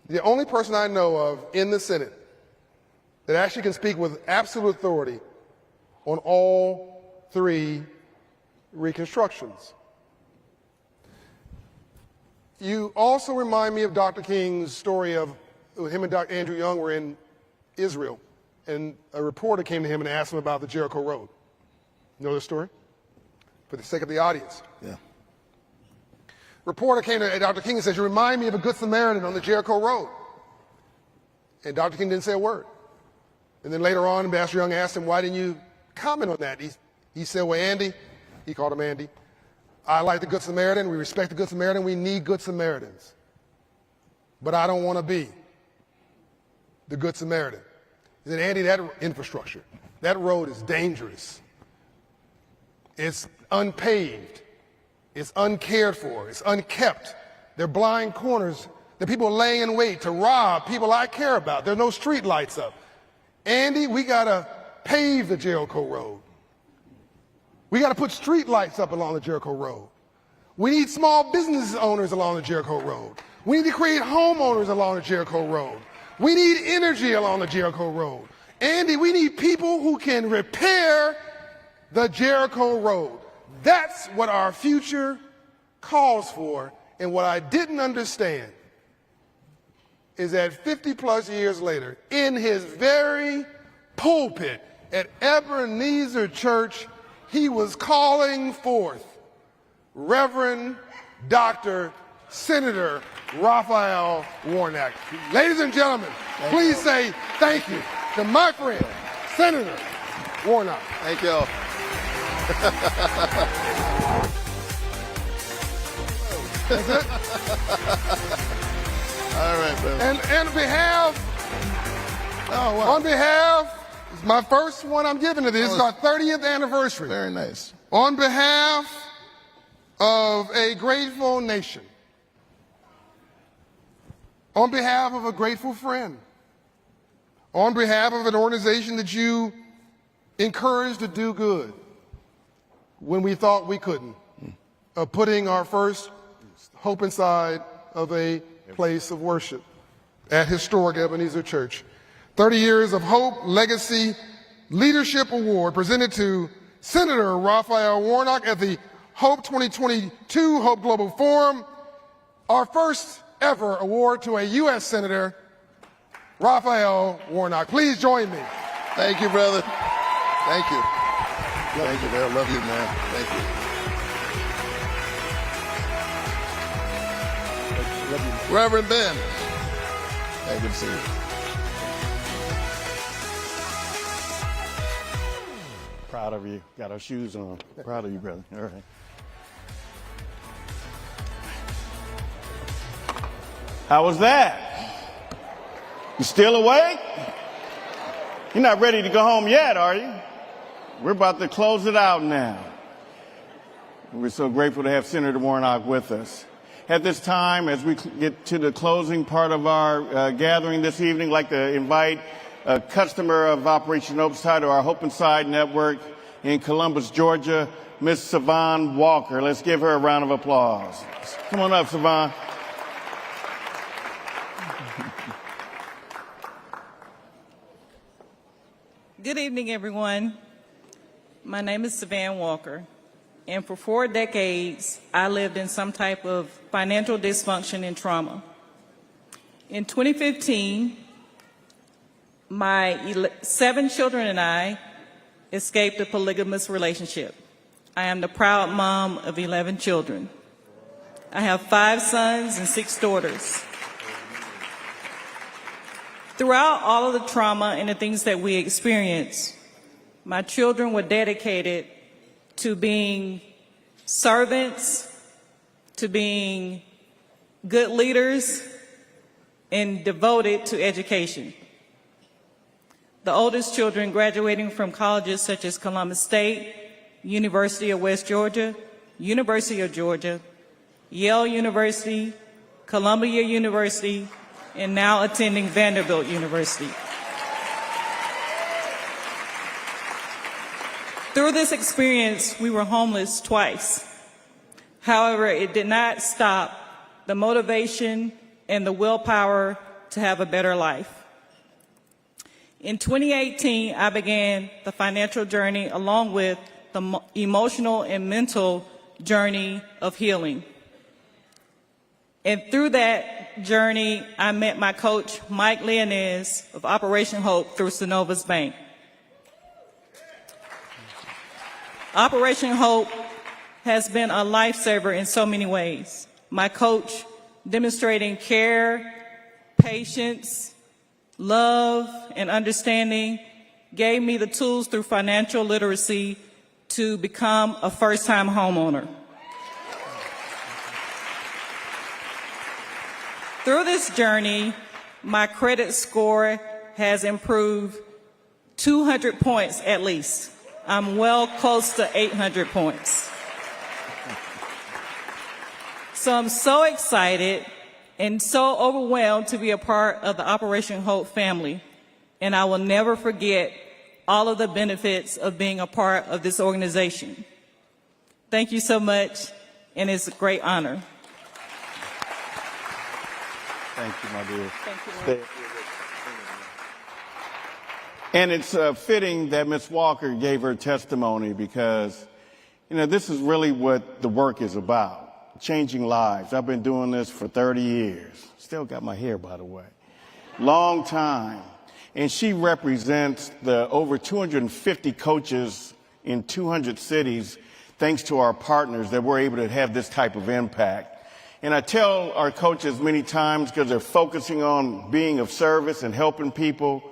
the only person I know of in the Senate that actually can speak with absolute authority on all three Reconstructions. You also remind me of Dr. King's story of him and Dr. Andrew Young were in Israel, and a reporter came to him and asked him about the Jericho Road. You know the story? For the sake of the audience. Yeah. Reporter came to Dr. King and said, "You remind me of a Good Samaritan on the Jericho Road." And Dr. King didn't say a word. And then later on, Ambassador Young asked him, why didn't you comment on that? He said, well, Andy, he called him Andy, I like the Good Samaritan, we respect the Good Samaritan, we need Good Samaritans. But I don't want to be the Good Samaritan. He said, Andy, that infrastructure, that road is dangerous. It's unpaved. It's uncared for. It's unkept. There are blind corners. There are people laying in wait to rob people I care about. There are no street lights up. Andy, we got to pave the Jericho Road. We got to put street lights up along the Jericho Road. We need small business owners along the Jericho Road. We need to create homeowners along the Jericho Road. We need energy along the Jericho Road. Andy, we need people who can repair the Jericho Road. That's what our future calls for. And what I didn't understand is that 50 plus years later, in his very pulpit at Ebenezer Church, he was calling forth Reverend Dr. Senator Raphael Warnock. Ladies and gentlemen, please say thank you to my friend, Senator Warnock. Thank you. That's it? All right, brother. And on behalf, it's my first one I'm giving to this. It's our 30th anniversary. Very nice. On behalf of a grateful nation, on behalf of a grateful friend, on behalf of an organization that you encouraged to do good when we thought we couldn't, of putting our first hope inside of a place of worship at historic Ebenezer Church. 30 Years of Hope Legacy Leadership Award presented to Senator Raphael Warnock at the Hope 2022 Hope Global Forum. Our first ever award to a U.S. Senator, Raphael Warnock. Please join me. Thank you, brother. Thank you. Thank you, man. Love you, man. Thank you. Reverend Ben. Hey, good to see you. Proud of you. Got our shoes on. Proud of you, brother. All right. How was that? You still awake? You're not ready to go home yet, are you? We're about to close it out now. We're so grateful to have Senator Warnock with us. At this time, as we get to the closing part of our gathering this evening, I'd like to invite a customer of Operation Openside, or our Hope Inside network in Columbus, Georgia, Miss Savon Walker. Let's give her a round of applause. Come on up, Savon. Good evening, everyone. My name is Savannah Walker, and for 4 decades, I lived in some type of financial dysfunction and trauma. In 2015, my 7 children and I escaped a polygamous relationship. I am the proud mom of 11 children. I have 5 sons and 6 daughters. Throughout all of the trauma and the things that we experienced, my children were dedicated to being servants, to being good leaders, and devoted to education. The oldest children graduating from colleges such as Columbus State, University of West Georgia, University of Georgia, Yale University, Columbia University, and now attending Vanderbilt University. Through this experience, we were homeless twice. However, it did not stop the motivation and the willpower to have a better life. In 2018, I began the financial journey along with the emotional and mental journey of healing. And through that journey, I met my coach, Mike Leonez of Operation Hope through Synovus Bank. Operation Hope has been a lifesaver in so many ways. My coach demonstrating care, patience, love, and understanding gave me the tools through financial literacy to become a first-time homeowner. Through this journey, my credit score has improved 200 points at least. I'm well close to 800 points. So I'm so excited and so overwhelmed to be a part of the Operation Hope family. And I will never forget all of the benefits of being a part of this organization. Thank you so much, and it's a great honor. Thank you, my dear. Thank you. And it's fitting that Ms. Walker gave her testimony because, you know, this is really what the work is about, changing lives. I've been doing this for 30 years. Still got my hair, by the way. Long time. And she represents the over 250 coaches in 200 cities, thanks to our partners, that we're able to have this type of impact. And I tell our coaches many times, because they're focusing on being of service and helping people,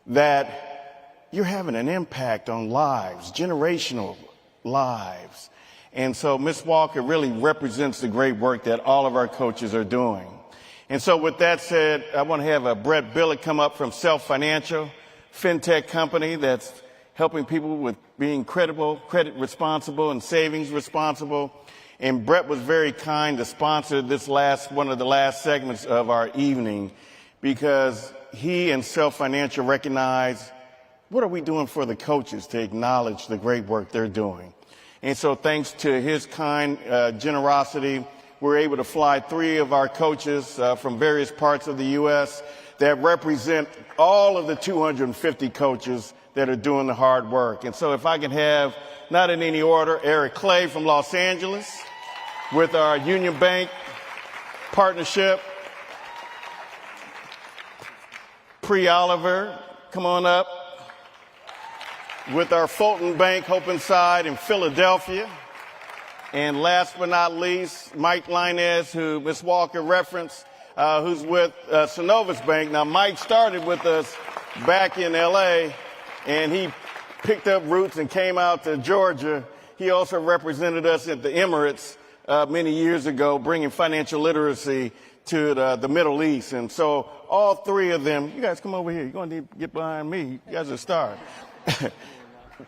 that you're having an impact on lives, generational lives. And so Ms. Walker really represents the great work that all of our coaches are doing. And so with that said, I want to have Brett Billick come up from Self Financial, fintech company that's helping people with being credible, credit responsible, and savings responsible. And Brett was very kind to sponsor this one of the last segments of our evening, because he and Self Financial recognize what are we doing for the coaches to acknowledge the great work they're doing. And so thanks to his kind generosity, we're able to fly 3 of our coaches from various parts of the U.S. that represent all of the 250 coaches that are doing the hard work. And so if I can have, not in any order, Eric Clay from Los Angeles with our Union Bank partnership. Pre Oliver, come on up, with our Fulton Bank Hope Inside in Philadelphia. And last but not least, Mike Linez, who Ms. Walker referenced, who's with Synovus Bank. Now, Mike started with us back in L.A., and he picked up roots and came out to Georgia. He also represented us at the Emirates many years ago, bringing financial literacy to the Middle East. And so all 3 of them, you guys come over here. You're going to need to get behind me. You guys are stars.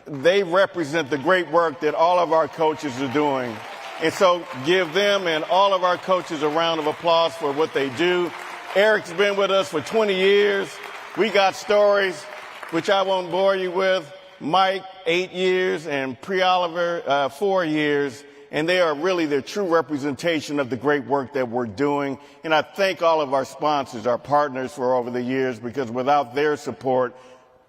They represent the great work that all of our coaches are doing. And so give them and all of our coaches a round of applause for what they do. Eric's been with us for 20 years. We got stories, which I won't bore you with. Mike, 8 years, and Pre Oliver, 4 years. And they are really the true representation of the great work that we're doing. And I thank all of our sponsors, our partners for over the years, because without their support,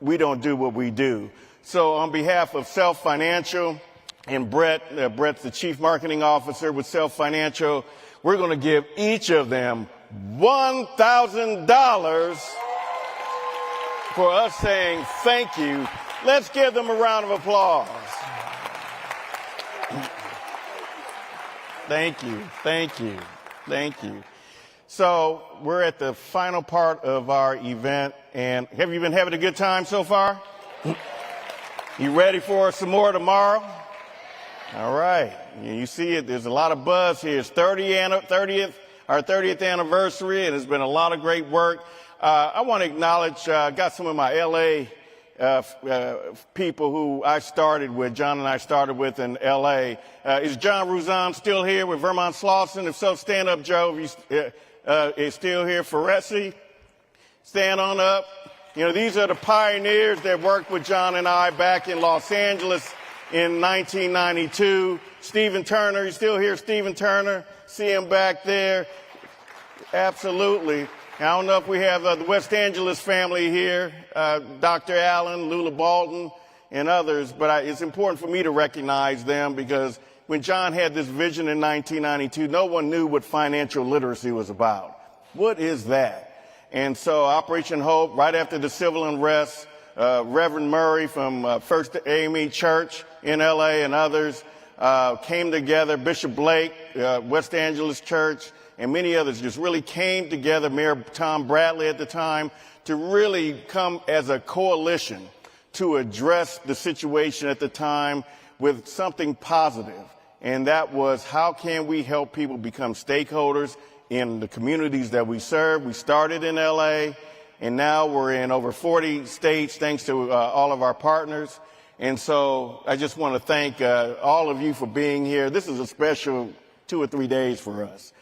we don't do what we do. So on behalf of Self Financial and Brett's the Chief Marketing Officer with Self Financial, we're going to give each of them $1,000 for us saying thank you. Let's give them a round of applause. Thank you, thank you, thank you. So we're at the final part of our event, and have you been having a good time so far? You ready for some more tomorrow? All right. You see it. There's a lot of buzz here. It's our 30th anniversary, and it's been a lot of great work. I want to acknowledge, got some of my L.A. People who I started with, John and I started with in L.A. Is John Ruzan still here with Vermont Slauson? If so, stand up, Joe. If he's is still here. Feresi, stand on up. You know, these are the pioneers that worked with John and I back in Los Angeles in 1992. Stephen Turner, you still here, Stephen Turner? See him back there? Absolutely. I don't know if we have the West Angeles family here, Dr. Allen, Lula Bolton, and others, but it's important for me to recognize them because when John had this vision in 1992, no one knew what financial literacy was about. What is that? And so Operation Hope, right after the civil unrest, Reverend Murray from First AME Church in L.A. and others came together. Bishop Blake, West Angeles Church, and many others just really came together, Mayor Tom Bradley at the time, to really come as a coalition to address the situation at the time with something positive. And that was, how can we help people become stakeholders in the communities that we serve? We started in LA, and now we're in over 40 states thanks to all of our partners. And so I just want to thank all of you for being here. This is a special 2 or 3 days for us.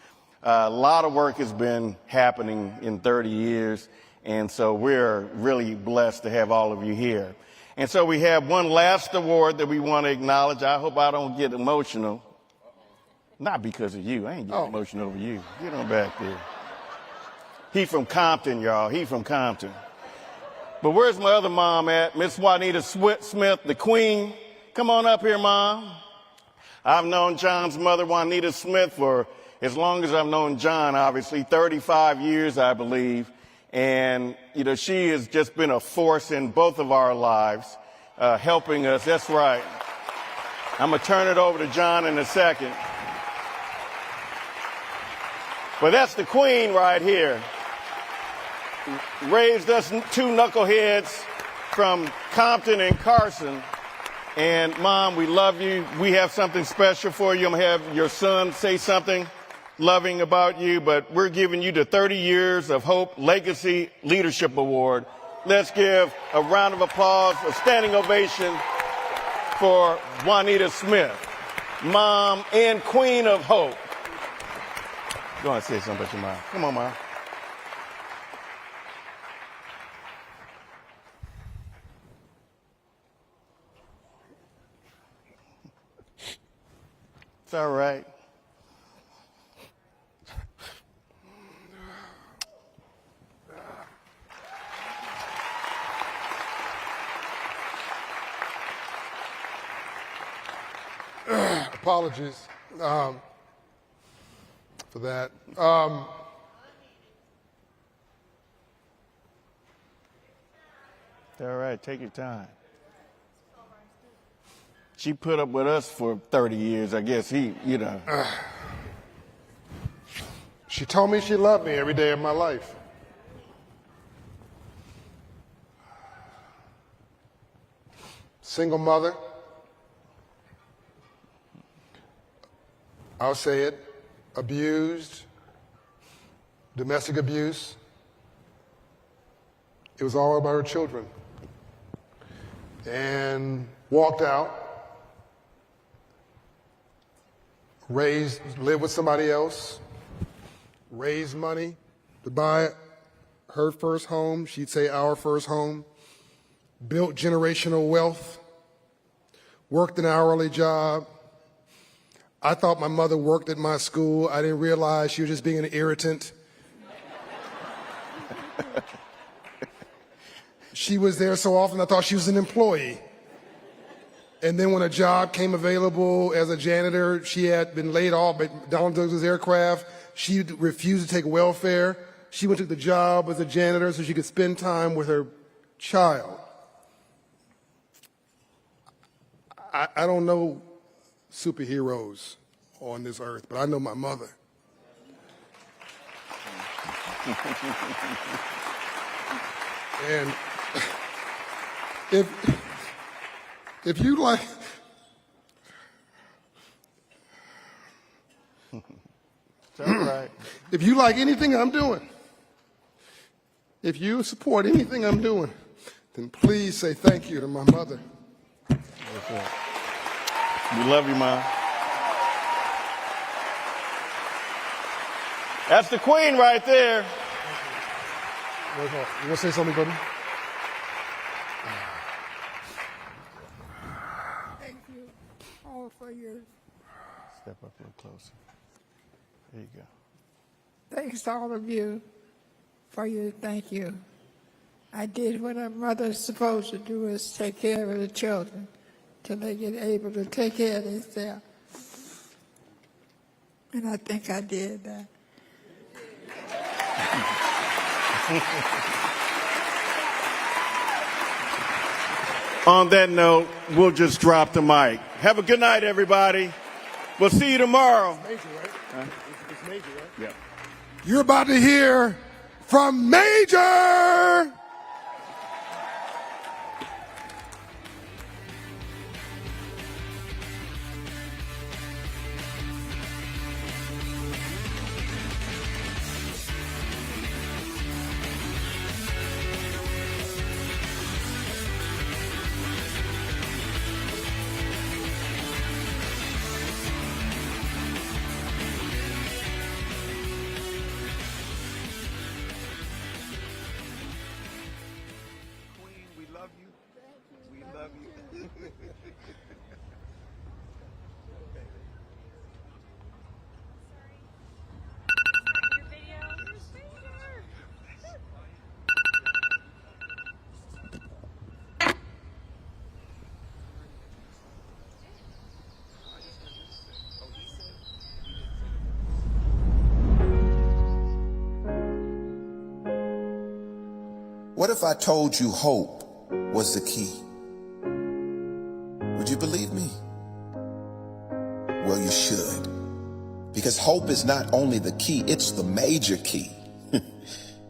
A lot of work has been happening in 30 years, and so we're really blessed to have all of you here. And so we have one last award that we want to acknowledge. I hope I don't get emotional. Not because of you. I ain't getting emotional over you. Get on back there. He from Compton, y'all. He from Compton. But where's my other mom at? Miss Juanita Smith, the queen. Come on up here, Mom. I've known John's mother, Juanita Smith, for as long as I've known John, obviously, 35 years, I believe. And, you know, she has just been a force in both of our lives, helping us. That's right. I'm going to turn it over to John in a second. But that's the queen right here. Raised us 2 knuckleheads from Compton and Carson. And, Mom, we love you. We have something special for you. I'm going to have your son say something loving about you, but we're giving you the 30 Years of Hope Legacy Leadership Award. Let's give a round of applause, a standing ovation for Juanita Smith, Mom and Queen of Hope. Go on and say something about your mom. Come on, Mom. It's all right. Apologies for that. All right, take your time. She put up with us for 30 years. I guess She told me she loved me every day of my life. Single mother. I'll say it, abused, domestic abuse. It was all about her children. And walked out, lived with somebody else, raised money to buy her first home, she'd say our first home, built generational wealth, worked an hourly job. I thought my mother worked at my school. I didn't realize she was just being an irritant. She was there so often I thought she was an employee. And then when a job came available as a janitor, she had been laid off by Donald Douglas Aircraft. She refused to take welfare. She went to the job as a janitor so she could spend time with her child. I don't know superheroes on this earth, but I know my mother. And if you like, it's all right. If you like anything I'm doing, if you support anything I'm doing, then please say thank you to my mother. We love you, Mom. That's the queen right there. You want to say something, buddy? Thank you all for your... Step up a little closer. There you go. Thanks to all of you for your thank you. I did what a mother's supposed to do, is take care of the children till they get able to take care of themselves. And I think I did that. On that note, we'll just drop the mic. Have a good night, everybody. We'll see you tomorrow. It's major, right? Huh? It's major, right? Yeah. You're about to hear from Major. What if I told you hope was the key? Would you believe me? Well, you should. Because hope is not only the key, it's the major key.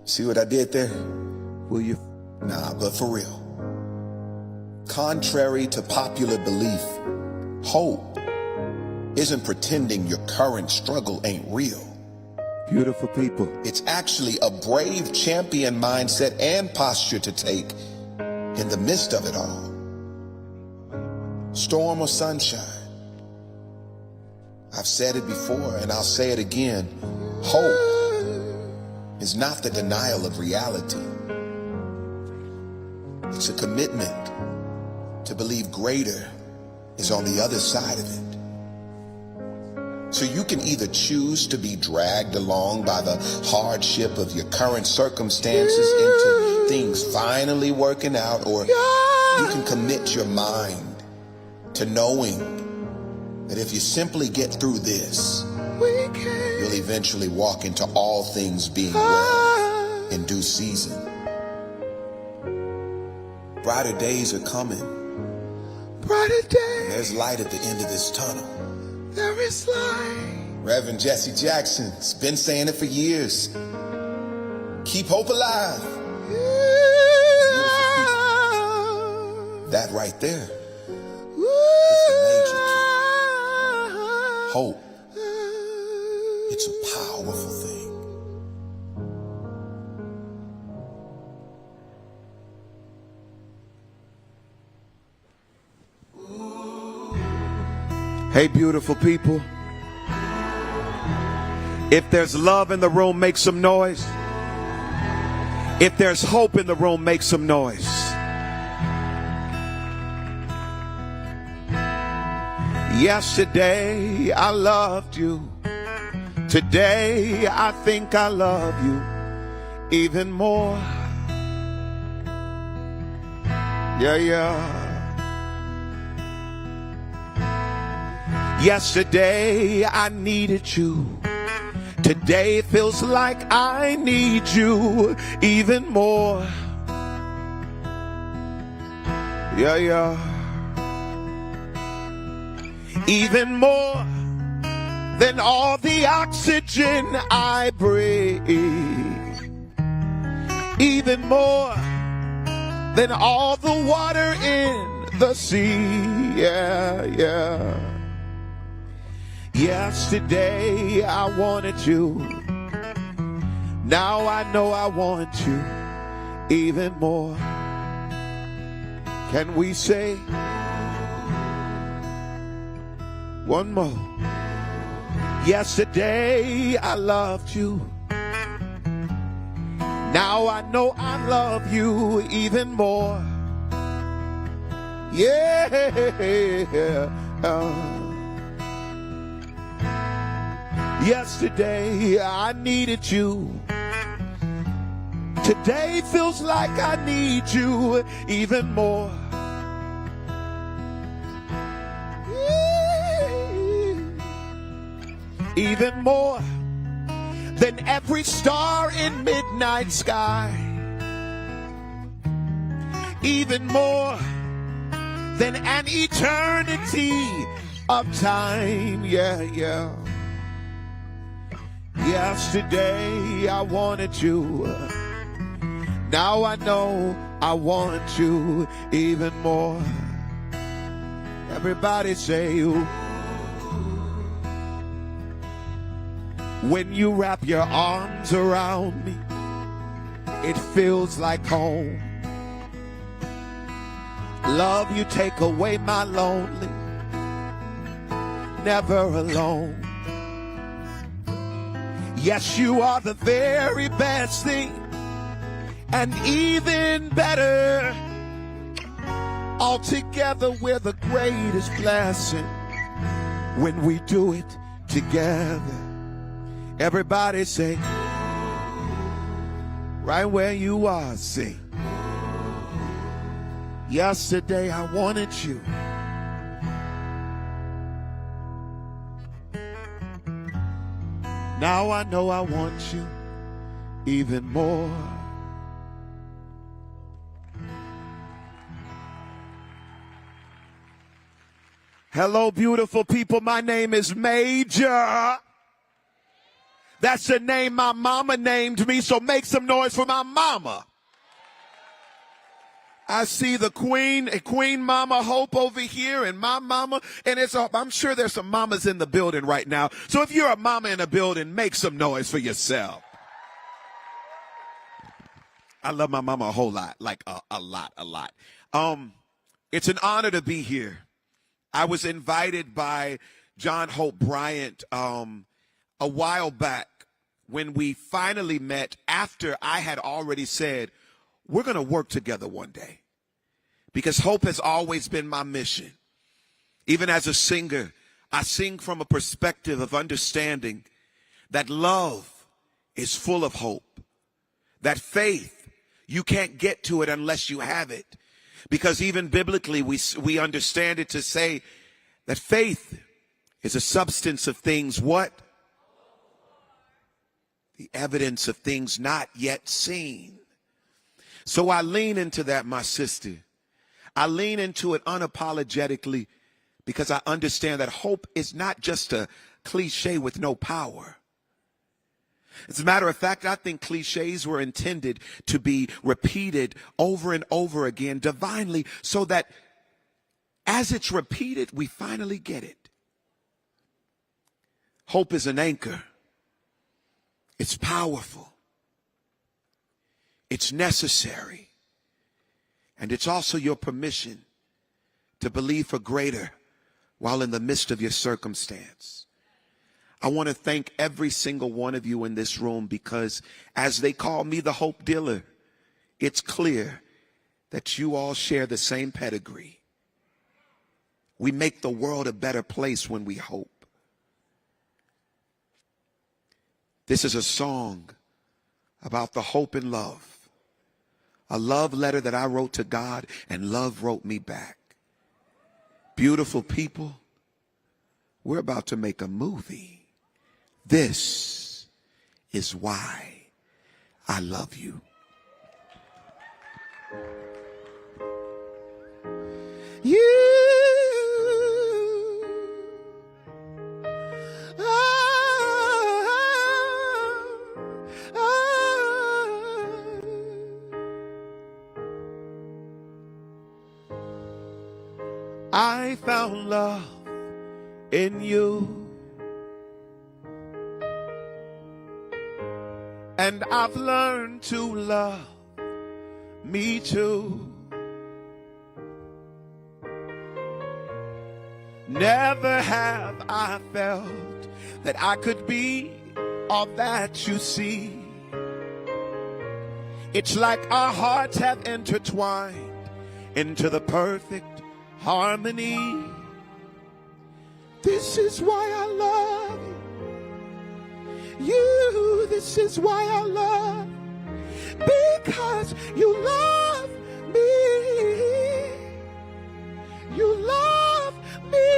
See what I did there? Will you? Nah, but for real. Contrary to popular belief, hope isn't pretending your current struggle ain't real. Beautiful people. It's actually a brave champion mindset and posture to take in the midst of it all. Storm or sunshine. I've said it before and I'll say it again. Hope is not the denial of reality. It's a commitment to believe greater is on the other side of it. So you can either choose to be dragged along by the hardship of your current circumstances into things finally working out, or you can commit your mind to knowing that if you simply get through this, you'll eventually walk into all things being well in due season. Brighter days are coming. Brighter days. There's light at the end of this tunnel. There is light. Reverend Jesse Jackson's been saying it for years. Keep hope alive. That right there is the major key. Hope. It's a powerful thing. Hey, beautiful people. If there's love in the room, make some noise. If there's hope in the room, make some noise. Yesterday, I loved you. Today, I think I love you even more. Yeah, yeah. Yesterday I needed you. Today feels like I need you even more. Yeah, yeah. Even more than all the oxygen I breathe. Even more than all the water in the sea. Yeah, yeah. Yesterday I wanted you. Now I know I want you even more. Can we say one more? Yesterday I loved you. Now I know I love you even more. Yeah. Yesterday I needed you. Today feels like I need you even more. Even more than every star in midnight sky. Even more than an eternity of time. Yeah, yeah. Yesterday I wanted you. Now I know I want you even more. Everybody say you. When you wrap your arms around me, it feels like home. Love, you take away my lonely. Never alone. Yes, you are the very best thing, and even better. Altogether, we're the greatest blessing when we do it together. Everybody say, right where you are, sing. Yesterday I wanted you. Now I know I want you even more. Hello, beautiful people. My name is Major. That's the name my mama named me, so make some noise for my mama. I see the Queen Mama Hope over here, and my mama, and I'm sure there's some mamas in the building right now. So if you're a mama in the building, make some noise for yourself. I love my mama a whole lot, like a lot. It's an honor to be here. I was invited by John Hope Bryant a while back when we finally met after I had already said, we're going to work together one day. Because hope has always been my mission. Even as a singer, I sing from a perspective of understanding that love is full of hope. That faith, you can't get to it unless you have it. Because even biblically, we understand it to say that faith is a substance of things what? The evidence of things not yet seen. So I lean into that, my sister. I lean into it unapologetically because I understand that hope is not just a cliche with no power. As a matter of fact, I think cliches were intended to be repeated over and over again divinely so that as it's repeated, we finally get it. Hope is an anchor. It's powerful. It's necessary. And it's also your permission to believe for greater while in the midst of your circumstance. I want to thank every single one of you in this room because as they call me the hope dealer, it's clear that you all share the same pedigree. We make the world a better place when we hope. This is a song about the hope and love. A love letter that I wrote to God and love wrote me back. Beautiful people, we're about to make a movie. This is why I love you. I found love in you, and I've learned to love me too. Never have I felt that I could be all that you see. It's like our hearts have intertwined into the perfect harmony. This is why I love you. This is why I love you. Because you love me. You love me.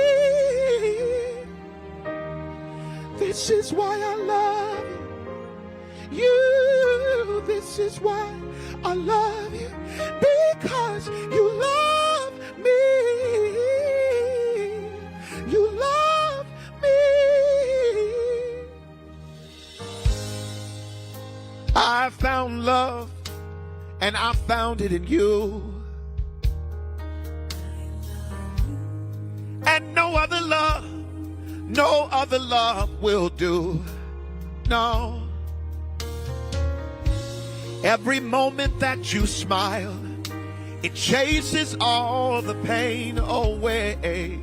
This is why I love you. This is why I love you. Because you love me. You love me. I found love, and I found it in you. And no other love will do. No. Every moment that you smile, it chases all the pain away.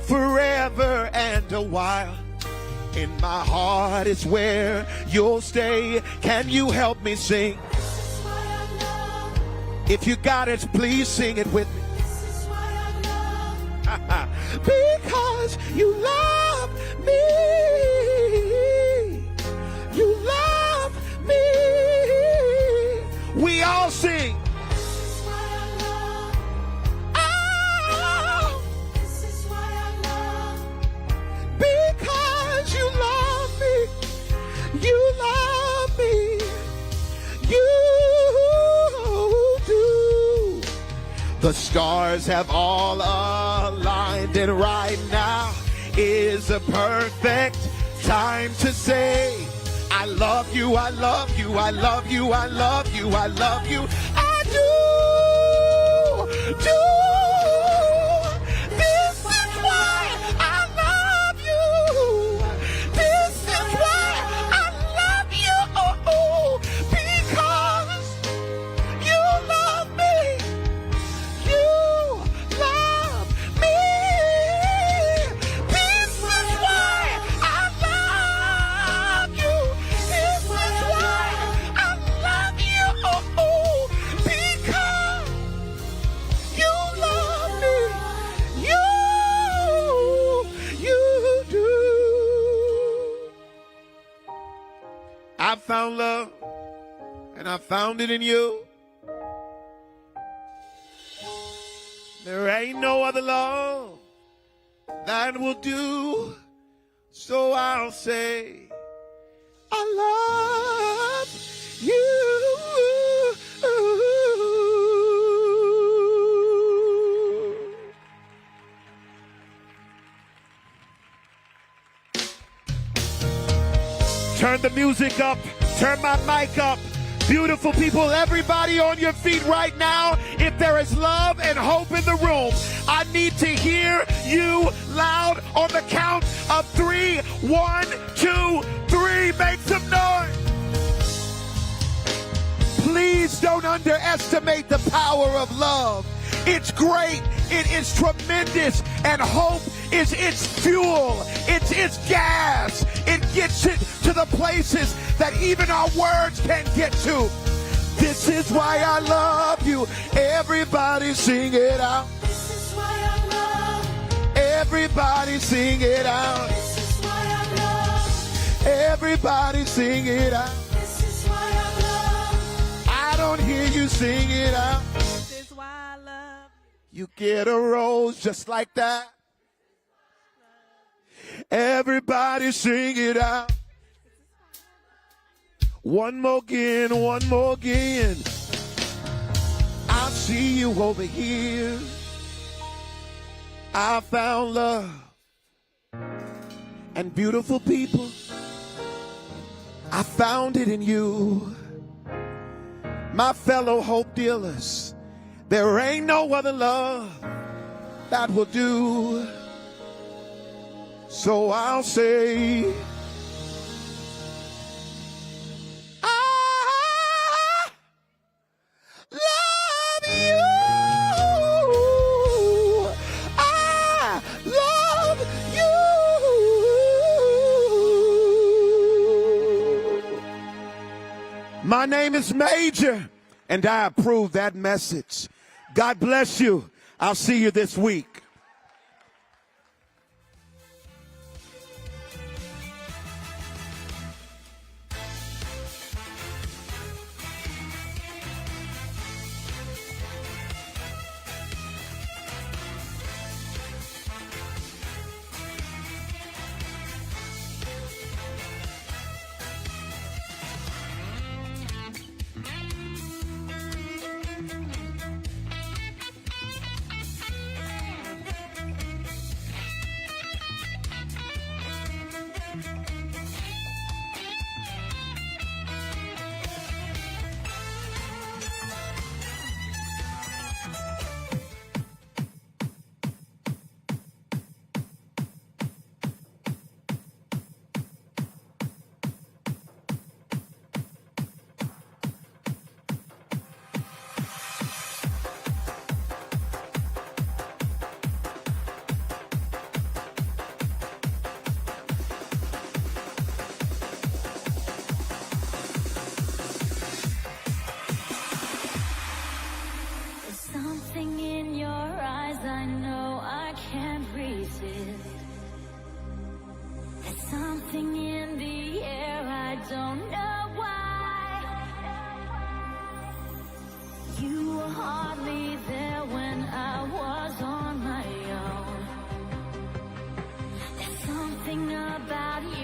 Forever and a while, in my heart is where you'll stay. Can you help me sing? If you got it, please sing it with me. Because you love me. You love me. We all sing. Oh, because you love me. You love me. You do. The stars have all aligned, and right now is a perfect time to say, I love you, I love you, I love you, I love you, I love you. I do. This is why I love you. This is why I love you. Because you love me. You love me. This is why I love you. This is why I love you. Because you love me. You do. I found love, and I found it in you. There ain't no other love that will do. So I'll say, I love you. Turn the music up. Turn my mic up. Beautiful people, everybody on your feet right now. If there is love and hope in the room, I need to hear you loud on the count of 3. 1, 2, 3. Make some noise. Please don't underestimate the power of love. It's great. It is tremendous. And hope is its fuel. It's its gas. It gets it to the places that even our words can't get to. This is why I love you. Everybody sing it out. This is why I love. Everybody sing it out. This is why I love. Everybody sing it out. This is why I love. I don't hear you sing it out. This is why I love. You get a rose just like that. Everybody sing it out. One more again, one more again. I see you over here. I found love and beautiful people. I found it in you. My fellow hope dealers, there ain't no other love that will do. So I'll say, I love you. I love you. My name is Major, and I approve that message. God bless you. I'll see you this week. Something in the air, I don't know why. You were hardly there when I was on my own. There's something about you.